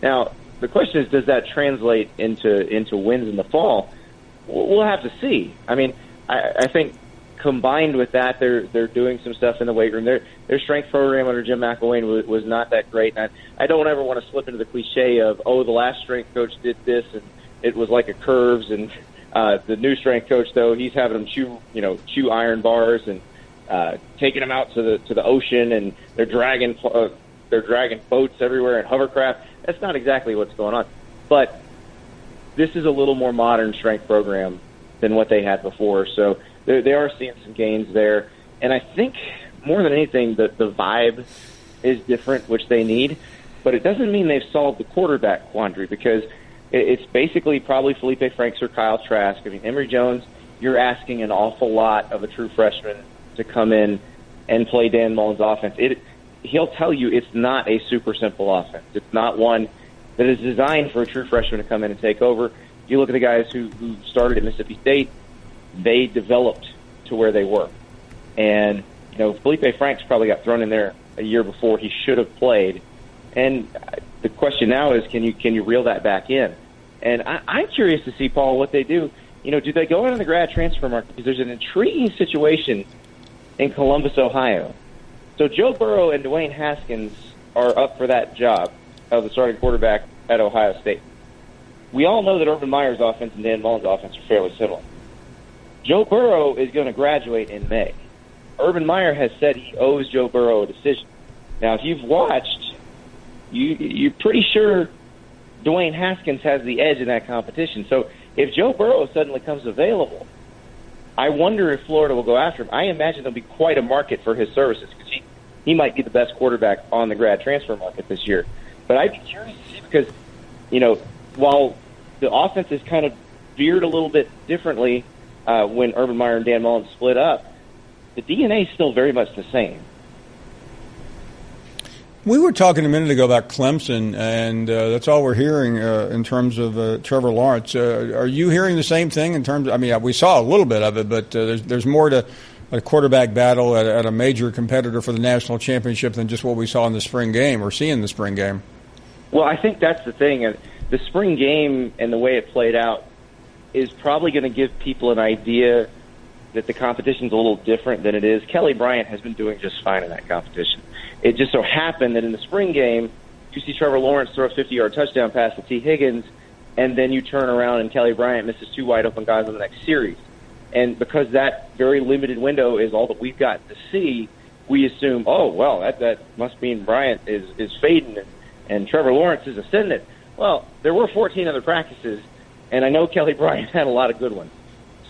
Now, the question is, does that translate into wins in the fall? We'll have to see. I mean, I think combined with that, they're doing some stuff in the weight room. Their strength program under Jim McElwain was not that great. And I don't ever want to slip into the cliche of, the last strength coach did this and it was like a curves. And the new strength coach, though, he's having them chew iron bars and taking them out to the ocean, and they're dragging boats everywhere and hovercraft. That's not exactly what's going on. But this is a little more modern strength program than what they had before. So they are seeing some gains there. And I think more than anything, the vibe is different, which they need. But it doesn't mean they've solved the quarterback quandary, because it's basically probably Felipe Franks or Kyle Trask. I mean, Emory Jones, you're asking an awful lot of a true freshman to come in and play Dan Mullen's offense. He'll tell you it's not a super simple offense. It's not one that is designed for a true freshman to come in and take over. You look at the guys who started at Mississippi State, they developed to where they were. And, Felipe Franks probably got thrown in there a year before he should have played. And the question now is, can you reel that back in? And I'm curious to see, Paul, what they do. Do they go into the grad transfer market? Because there's an intriguing situation in Columbus, Ohio. So Joe Burrow and Dwayne Haskins are up for that job of the starting quarterback at Ohio State. We all know that Urban Meyer's offense and Dan Mullen's offense are fairly similar. Joe Burrow is going to graduate in May. Urban Meyer has said he owes Joe Burrow a decision. Now, if you've watched, you're pretty sure Dwayne Haskins has the edge in that competition. So if Joe Burrow suddenly comes available, I wonder if Florida will go after him. I imagine there'll be quite a market for his services, because he might be the best quarterback on the grad transfer market this year. But I'd be curious to see, because, while the offense is kind of veered a little bit differently when Urban Meyer and Dan Mullen split up, the DNA is still very much the same. We were talking a minute ago about Clemson, and that's all we're hearing in terms of Trevor Lawrence. Are you hearing the same thing in terms of, we saw a little bit of it, but there's more to a quarterback battle at a major competitor for the national championship than just what we saw in the spring game or see in the spring game? Well, I think that's the thing. The spring game and the way it played out is probably going to give people an idea that the competition's a little different than it is. Kelly Bryant has been doing just fine in that competition. It just so happened that in the spring game, you see Trevor Lawrence throw a 50-yard touchdown pass to T. Higgins, and then you turn around and Kelly Bryant misses 2 wide-open guys on the next series. And because that very limited window is all that we've got to see, we assume, oh, well, that must mean Bryant is fading and Trevor Lawrence is ascendant. Well, there were 14 other practices, and I know Kelly Bryant had a lot of good ones.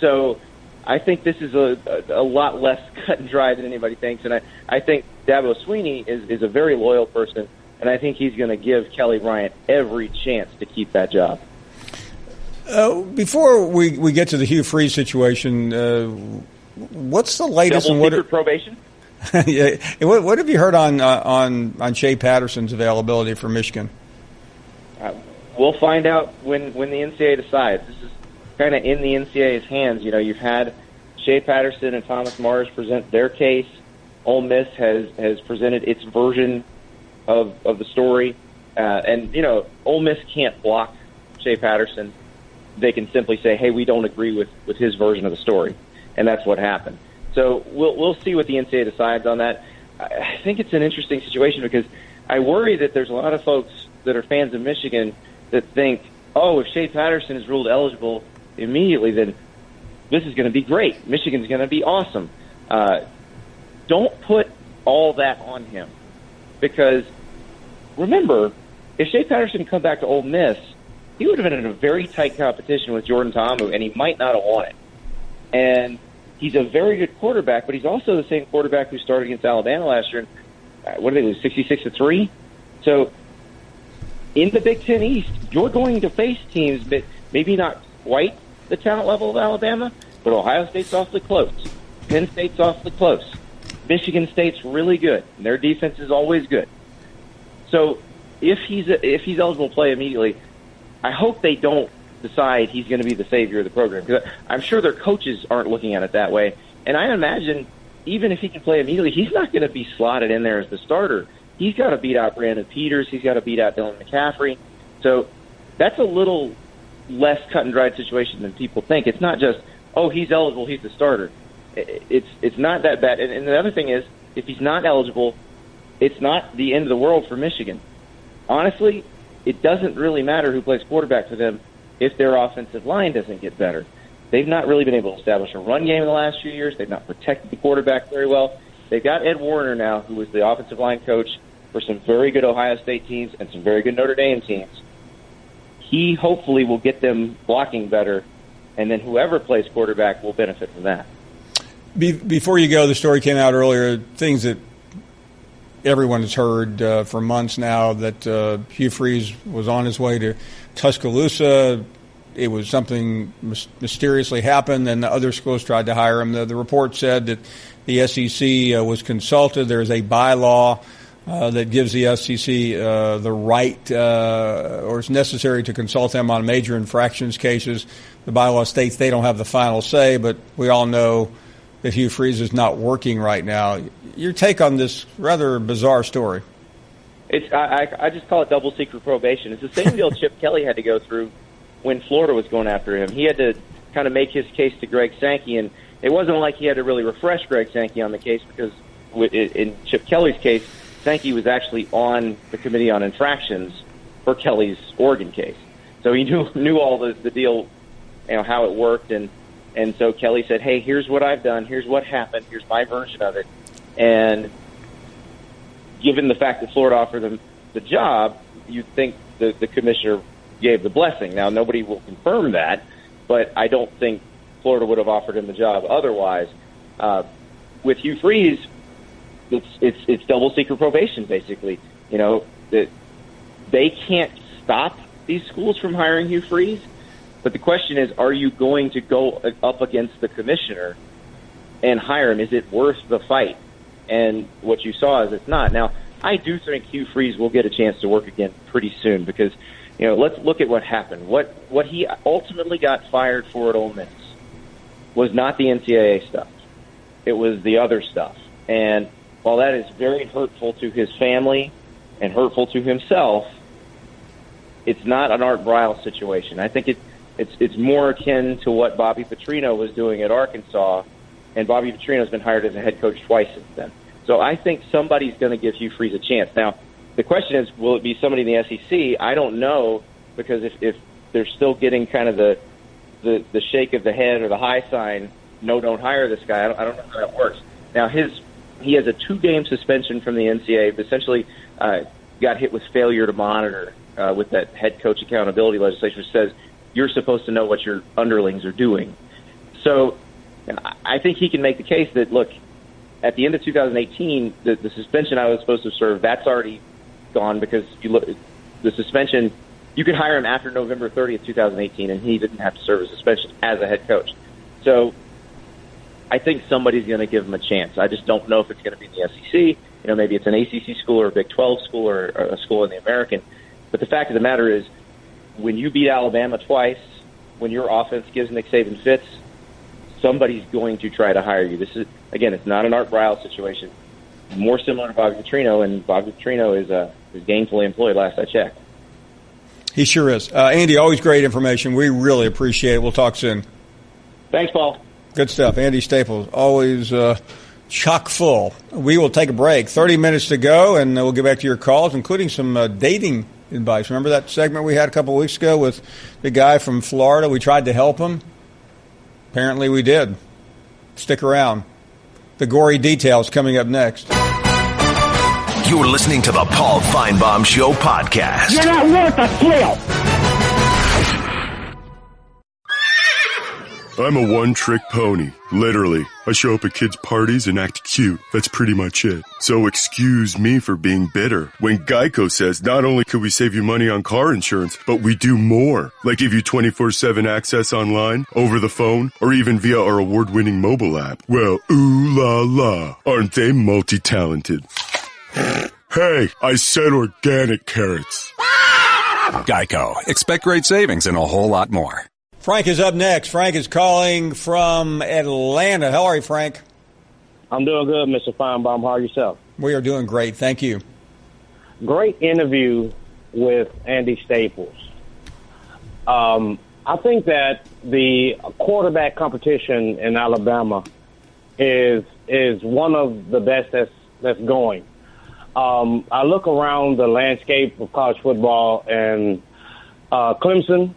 So I think this is a lot less cut and dry than anybody thinks, and I think Dabo Swinney is a very loyal person, and I think he's going to give Kelly Bryant every chance to keep that job. Before we get to the Hugh Freeze situation, what's the latest? Double secret probation? Yeah. What have you heard on Shea Patterson's availability for Michigan? We'll find out when the NCAA decides. This is kind of in the NCAA's hands. You know, you've had Shea Patterson and Thomas Mars present their case. Ole Miss has presented its version of the story. And, you know, Ole Miss can't block Shea Patterson. They can simply say, hey, we don't agree with his version of the story. And that's what happened. So we'll see what the NCAA decides on that. I think it's an interesting situation because I worry that there's a lot of folks that are fans of Michigan that think, oh, if Shea Patterson is ruled eligible immediately, then this is going to be great. Michigan's going to be awesome. Don't put all that on him because, remember, if Shea Patterson had come back to Ole Miss, he would have been in a very tight competition with Jordan Ta'amu, and he might not have won it. And he's a very good quarterback, but he's also the same quarterback who started against Alabama last year. What did they lose, 66-3? So in the Big Ten East, you're going to face teams that maybe not quite the talent level of Alabama, but Ohio State's awfully close. Penn State's awfully close. Michigan State's really good, and their defense is always good. So if he's eligible to play immediately, I hope they don't decide he's going to be the savior of the program. Because I'm sure their coaches aren't looking at it that way. And I imagine even if he can play immediately, he's not going to be slotted in there as the starter. He's got to beat out Brandon Peters. He's got to beat out Dylan McCaffrey. So that's a little less cut and dried situation than people think. It's not just, oh, he's eligible, he's the starter. It's not that bad. And the other thing is, if he's not eligible, it's not the end of the world for Michigan. Honestly, it doesn't really matter who plays quarterback for them if their offensive line doesn't get better. They've not really been able to establish a run game in the last few years. They've not protected the quarterback very well. They've got Ed Warner now, who is the offensive line coach for some very good Ohio State teams and some very good Notre Dame teams. He hopefully will get them blocking better, and then whoever plays quarterback will benefit from that. Before you go, the story came out earlier, things that everyone has heard for months now, that Hugh Freeze was on his way to Tuscaloosa. It was something mysteriously happened, and the other schools tried to hire him. The report said that the SEC was consulted. There is a bylaw that gives the SEC the right, or it's necessary to consult them on major infractions cases. The bylaw states they don't have the final say, but we all know that Hugh Freeze is not working right now. Your take on this rather bizarre story? I just call it double secret probation. It's the same deal Chip Kelly had to go through when Florida was going after him. He had to kind of make his case to Greg Sankey, and it wasn't like he had to really refresh Greg Sankey on the case because in Chip Kelly's case, Sankey was actually on the committee on infractions for Kelly's Oregon case. So he knew all the deal, how it worked, and so Kelly said, hey, here's what I've done, here's what happened, here's my version of it. And given the fact that Florida offered them the job, you'd think the commissioner gave the blessing. Now, nobody will confirm that, but I don't think Florida would have offered him the job otherwise. With Hugh Freeze, it's double secret probation, basically. That they can't stop these schools from hiring Hugh Freeze, but the question is, are you going to go up against the commissioner and hire him? Is it worth the fight? And what you saw is it's not. Now, I do think Hugh Freeze will get a chance to work again pretty soon because, let's look at what happened. What he ultimately got fired for at Ole Miss was not the NCAA stuff. It was the other stuff. And while that is very hurtful to his family and hurtful to himself, it's not an Art Briles situation. I think it's more akin to what Bobby Petrino was doing at Arkansas and Bobby Petrino's been hired as a head coach twice since then. So I think somebody's going to give Hugh Freeze a chance. Now, the question is, will it be somebody in the SEC? I don't know, because if they're still getting kind of the shake of the head or the high sign, no, don't hire this guy, I don't know how that works. Now, he has a 2-game suspension from the NCAA, but essentially got hit with failure to monitor with that head coach accountability legislation, which says you're supposed to know what your underlings are doing. So I think he can make the case that, look, at the end of 2018, the suspension I was supposed to serve, that's already gone, because if you look, the suspension, you could hire him after November 30th, 2018, and he didn't have to serve a suspension as a head coach. So I think somebody's going to give him a chance. I just don't know if it's going to be in the SEC. Maybe it's an ACC school or a Big 12 school or a school in the American. But the fact of the matter is, when you beat Alabama twice, when your offense gives Nick Saban fits, somebody's going to try to hire you. This is, again, it's not an Art Briles situation. More similar to Bobby Petrino, and Bobby Petrino is gainfully employed last I checked. He sure is. Andy, always great information. We really appreciate it. We'll talk soon. Thanks, Paul. Good stuff. Andy Staples, always chock full. We will take a break. 30 minutes to go, and we'll get back to your calls, including some dating advice. Remember that segment we had a couple of weeks ago with the guy from Florida? We tried to help him. Apparently we did. Stick around. The gory details coming up next. You're listening to the Paul Finebaum Show podcast. You're not worth a kill. I'm a one-trick pony, literally. I show up at kids' parties and act cute. That's pretty much it. So excuse me for being bitter when Geico says not only could we save you money on car insurance, but we do more. Like give you 24/7 access online, over the phone, or even via our award-winning mobile app. Well, ooh la la, aren't they multi-talented? Hey, I said organic carrots. Geico. Expect great savings and a whole lot more. Frank is up next. Frank is calling from Atlanta. How are you, Frank? I'm doing good, Mr. Finebaum. How are yourself? We are doing great. Thank you. Great interview with Andy Staples. I think that the quarterback competition in Alabama is one of the best that's going. I look around the landscape of college football, and Clemson,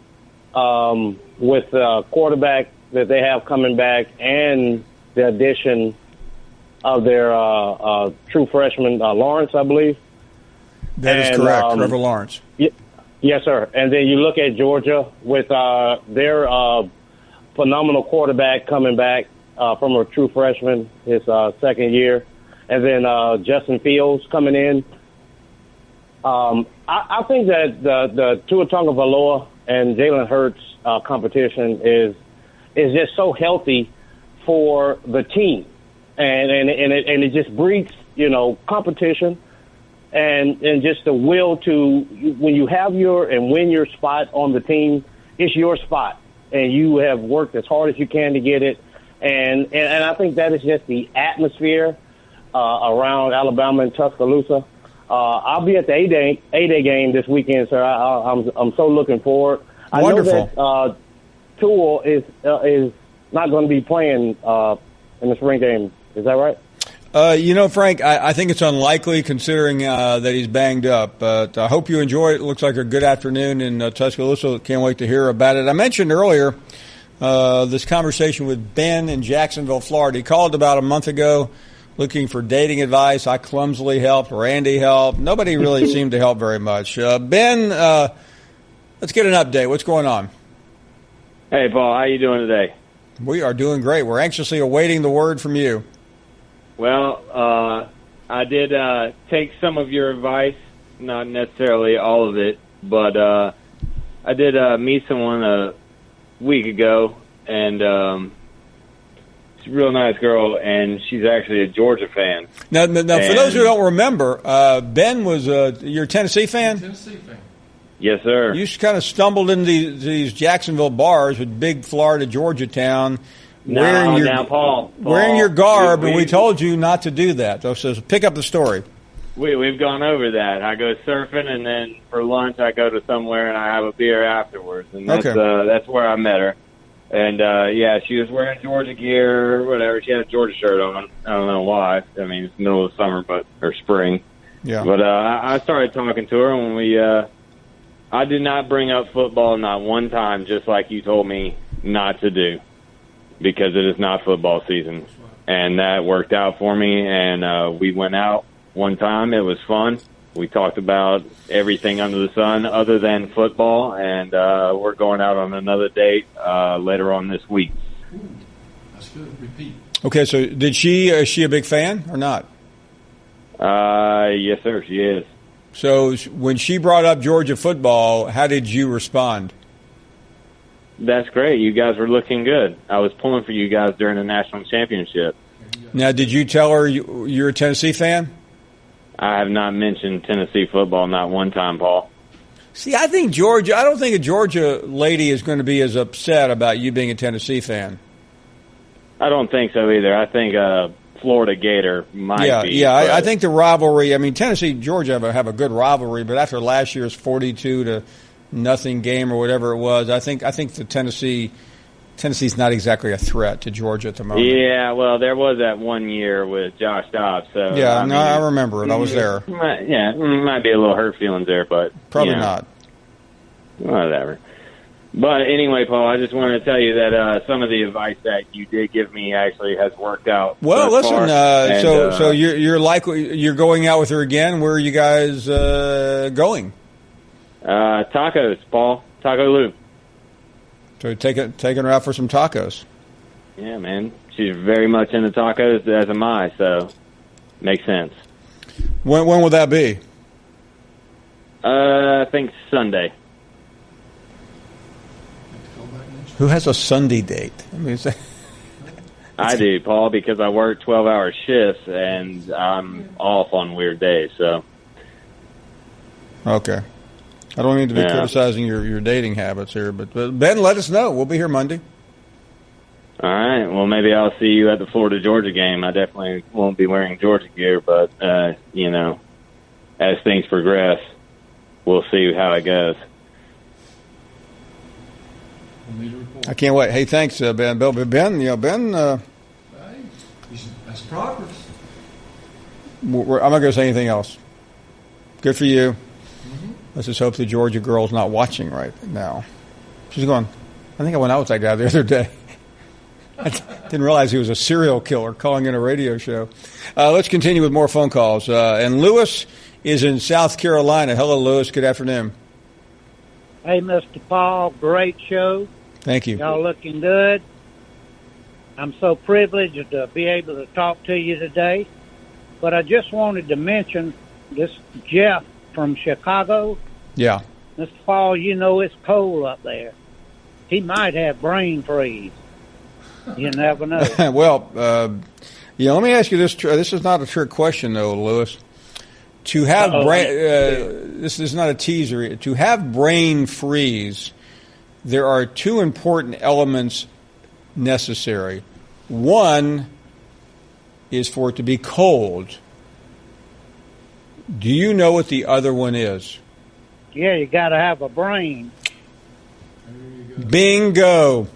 with the quarterback that they have coming back and the addition of their true freshman, Lawrence, I believe. That is correct, Trevor Lawrence. Yes, sir. And then you look at Georgia with their phenomenal quarterback coming back from a true freshman, his second year. And then Justin Fields coming in. I think that the Tua Tagovailoa and Jalen Hurts competition is just so healthy for the team, and it just breeds competition and just the will to, when you have win your spot on the team, it's your spot, and you have worked as hard as you can to get it, and I think that is just the atmosphere around Alabama and Tuscaloosa. I'll be at the A-Day game this weekend, sir. I'm so looking forward. Wonderful. I know that Tua is not going to be playing in the spring game. Is that right? Frank, I think it's unlikely considering that he's banged up. But I hope you enjoy it. It looks like a good afternoon in Tuscaloosa. Can't wait to hear about it. I mentioned earlier this conversation with Ben in Jacksonville, Florida. He called about a month ago looking for dating advice. I clumsily helped. Randy helped. Nobody really seemed to help very much. Ben, let's get an update. What's going on? Hey, Paul. How you doing today? We are doing great. We're anxiously awaiting the word from you. Well, I did take some of your advice, not necessarily all of it, but I did meet someone a week ago, and she's a real nice girl, and she's actually a Georgia fan. Now for those who don't remember, Ben was you're a Tennessee fan? Tennessee fan. Yes, sir. You kind of stumbled into these Jacksonville bars with big Florida, Georgia town, Paul, wearing your garb, and we told you not to do that. So pick up the story. We've gone over that. I go surfing, and then for lunch I go to somewhere and I have a beer afterwards, and that's where I met her. And, she was wearing Georgia gear or whatever. She had a Georgia shirt on. I don't know why. I mean, it's the middle of summer, or spring. Yeah. But I started talking to her when I did not bring up football not one time, just like you told me not to do, because it is not football season. And that worked out for me, and we went out one time. It was fun. We talked about everything under the sun other than football, and we're going out on another date later on this week. That's good. Repeat. Okay, so is she a big fan or not? Yes, sir, she is. So when she brought up Georgia football, how did you respond? That's great. You guys were looking good. I was pulling for you guys during the national championship. Now, did you tell her you're a Tennessee fan? I have not mentioned Tennessee football not one time, Paul. See, I don't think a Georgia lady is going to be as upset about you being a Tennessee fan. I don't think so either. I think Florida Gator might be. Yeah, I think the rivalry, I mean, Tennessee and Georgia have a good rivalry, but after last year's 42-0 game or whatever it was, I think the Tennessee's not exactly a threat to Georgia at the moment. Yeah, well, there was that 1 year with Josh Dobbs. So yeah, I remember it. I was there. Might be a little hurt feelings there, but probably not. Whatever. But anyway, Paul, I just wanted to tell you that some of the advice that you did give me actually has worked out. Well, listen. So you're going out with her again. Where are you guys going? Tacos, Paul. Taco Lou. So taking her out for some tacos. Yeah, man. She's very much into tacos, as am I, so makes sense. When will that be? I think Sunday. Who has a Sunday date? I do, Paul, because I work 12-hour shifts, and I'm off on weird days, so. Okay. I don't mean to be criticizing your dating habits here, but Ben, let us know. We'll be here Monday. All right. Well, maybe I'll see you at the Florida-Georgia game. I definitely won't be wearing Georgia gear, but, as things progress, we'll see how it goes. I can't wait. Hey, thanks, Ben. Ben, that's progress. I'm not going to say anything else. Good for you. Let's just hope the Georgia girl's not watching right now. She's going, I think I went out with that guy the other day. I didn't realize he was a serial killer calling in a radio show. Let's continue with more phone calls. And Lewis is in South Carolina. Hello, Lewis. Good afternoon. Hey, Mr. Paul. Great show. Thank you. Y'all looking good. I'm so privileged to be able to talk to you today. But I just wanted to mention this Jeff from Chicago. Yeah. Mr. Paul, you know it's cold up there. He might have brain freeze. You never know. Well, let me ask you this. This is not a trick question, though, Lewis. To have this is not a teaser. To have brain freeze, there are two important elements necessary. One is for it to be cold. Do you know what the other one is? Yeah, you got to have a brain. Bingo.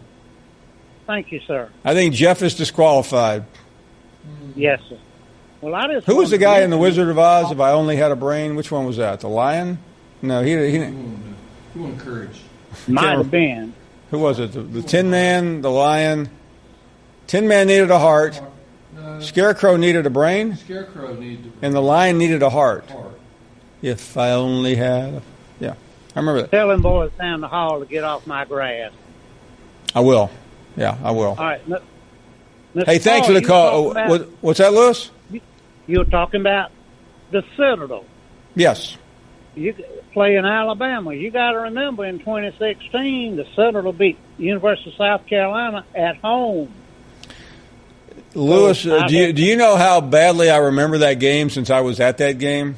Thank you, sir. I think Jeff is disqualified. Yes, sir. Well, who was the guy in The Wizard of Oz? If I only had a brain, which one was that? The lion? No, he didn't. Who won courage? Might have been. Who was it? The Tin Man, the lion. Tin Man needed a heart. Scarecrow needed a brain. Scarecrow needed a brain. And the lion needed a heart. If I only had I remember that. Tell them boys down the hall to get off my grass. I will. Yeah, I will. All right. Hey, thanks for the call. What's that, Lewis? You were talking about the Citadel. Yes. You play in Alabama. You got to remember in 2016, the Citadel beat University of South Carolina at home. Lewis, do you know how badly I remember that game since I was at that game?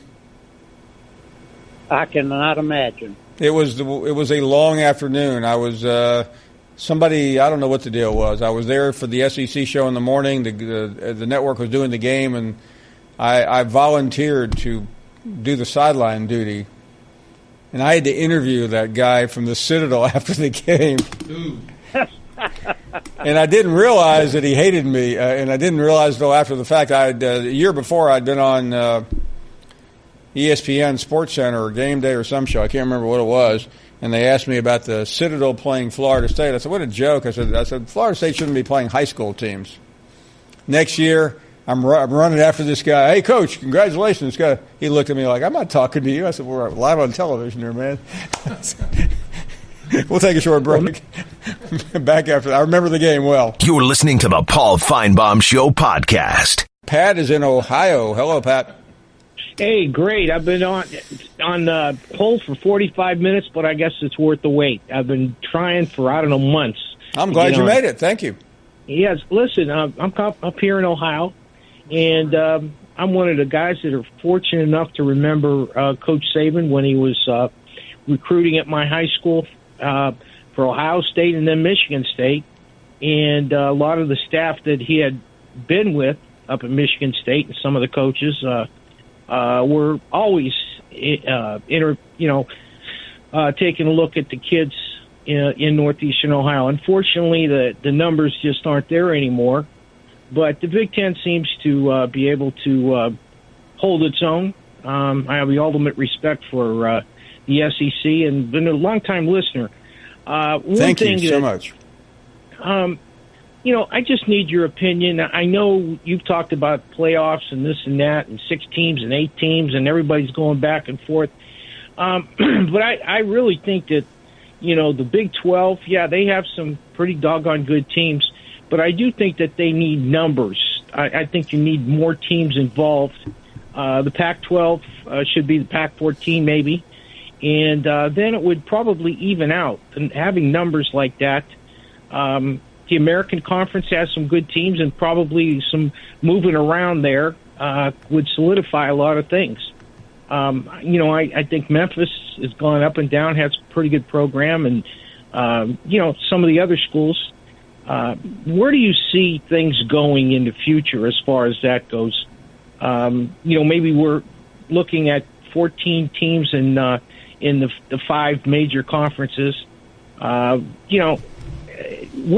I cannot imagine. It was a long afternoon. I was somebody, I don't know what the deal was. I was there for the SEC show in the morning. The network was doing the game, and I volunteered to do the sideline duty. And I had to interview that guy from the Citadel after the game. And I didn't realize that he hated me, and I didn't realize until after the fact. A year before, I'd been on ESPN Sports Center or Game Day or some show. I can't remember what it was. And they asked me about the Citadel playing Florida State. I said, what a joke. I said, Florida State shouldn't be playing high school teams. Next year, I'm running after this guy. Hey, Coach, congratulations. He looked at me like, I'm not talking to you. I said, we're live on television here, man. We'll take a short break. Back after that. I remember the game well. You're listening to the Paul Finebaum Show podcast. Pat is in Ohio. Hello, Pat. Hey, great. I've been on hold for 45 minutes, but I guess it's worth the wait. I've been trying for, months. I'm glad you made it. Thank you. Yes, listen, I'm up here in Ohio, and I'm one of the guys that are fortunate enough to remember Coach Saban when he was recruiting at my high school for Ohio State and then Michigan State, and a lot of the staff that he had been with up at Michigan State and some of the coaches were always, taking a look at the kids in northeastern Ohio. Unfortunately, the numbers just aren't there anymore. But the Big Ten seems to be able to hold its own. I have the ultimate respect for the SEC and been a long-time listener. Thank you so much. I just need your opinion. I know you've talked about playoffs and this and that and 6 teams and 8 teams and everybody's going back and forth. But I really think that, the Big 12, they have some pretty doggone good teams, but I do think that they need numbers. I think you need more teams involved. The Pac-12 should be the Pac-14 maybe, and then it would probably even out. And having numbers like that, the American Conference has some good teams, and probably some moving around there would solidify a lot of things. I think Memphis has gone up and down, has a pretty good program, and, some of the other schools. Where do you see things going in the future as far as that goes? Maybe we're looking at 14 teams in the 5 major conferences. Where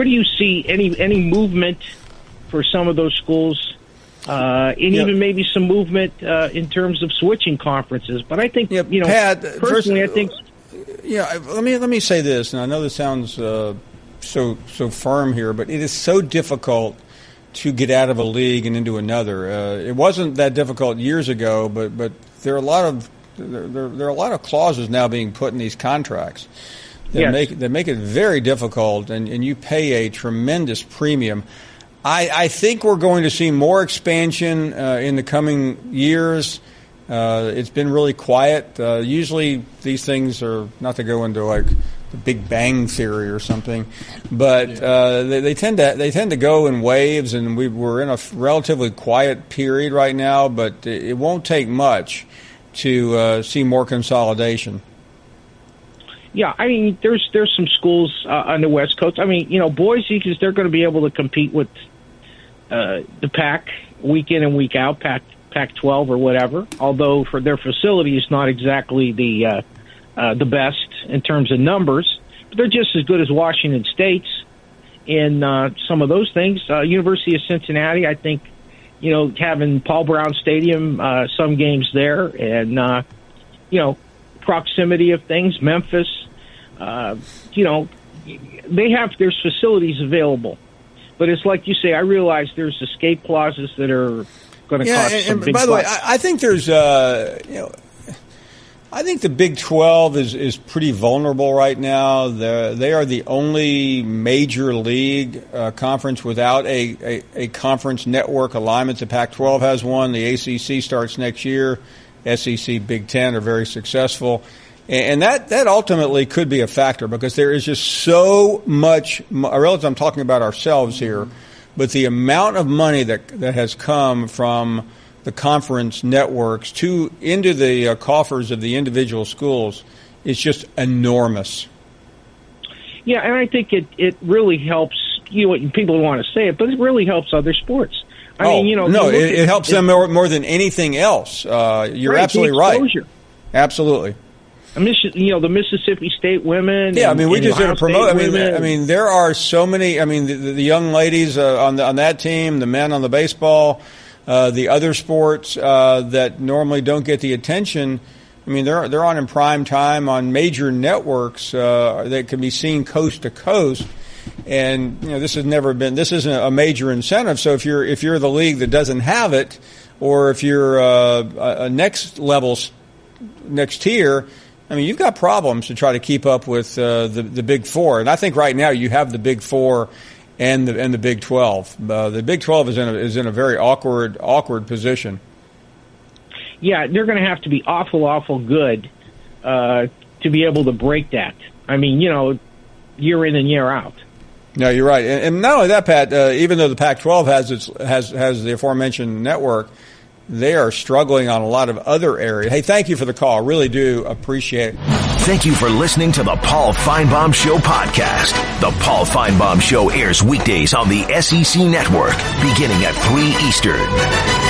do you see any movement for some of those schools? And even maybe some movement in terms of switching conferences. But I think, Pat, personally, I think. Let me say this, and I know this sounds so firm here, but it is so difficult to get out of a league and into another. It wasn't that difficult years ago, but there are a lot of clauses now being put in these contracts that make it very difficult, and you pay a tremendous premium. I think we're going to see more expansion in the coming years. It's been really quiet. Usually these things are, not to go into like the Big Bang Theory or something, but they tend to go in waves, and we're in a relatively quiet period right now, but it won't take much to see more consolidation. Yeah, I mean, there's some schools on the West Coast. I mean, Boise, because they're going to be able to compete with the Pac week in and week out, Pac-12 or whatever. Although for their facility is not exactly the best in terms of numbers, but they're just as good as Washington State's in some of those things. University of Cincinnati, I think, having Paul Brown Stadium, some games there, and proximity of things. Memphis, there's facilities available. But it's like you say, I realize there's escape clauses that are going to cost some big bucks. By the way, I think there's, I think the Big 12 is pretty vulnerable right now. They are the only major league conference without a conference network alignment. The Pac-12 has one. The ACC starts next year. SEC, Big Ten are very successful. And that ultimately could be a factor because there is just so much. I realize I'm talking about ourselves here, but the amount of money that has come from the conference networks into the coffers of the individual schools is just enormous. Yeah, and I think it really helps. People want to say it, but it really helps other sports. It helps them more than anything else. You're absolutely right. Absolutely. the Mississippi State women. Yeah, we just did a promote. I mean, there are so many. The young ladies on that team, the men on the baseball, the other sports that normally don't get the attention. They're on in prime time on major networks that can be seen coast to coast. And this isn't a major incentive. So if you're the league that doesn't have it, or if you're a next tier, you've got problems to try to keep up with the Big Four. And I think right now you have the Big Four and the Big 12. The Big 12 is in a very awkward position. Yeah, they're going to have to be awful good to be able to break that. Year in and year out. No, you're right, and not only that, Pat. Even though the Pac-12 has the aforementioned network, they are struggling on a lot of other areas. Hey, thank you for the call. Really do appreciate it. Thank you for listening to the Paul Finebaum Show podcast. The Paul Finebaum Show airs weekdays on the SEC Network, beginning at 3 Eastern.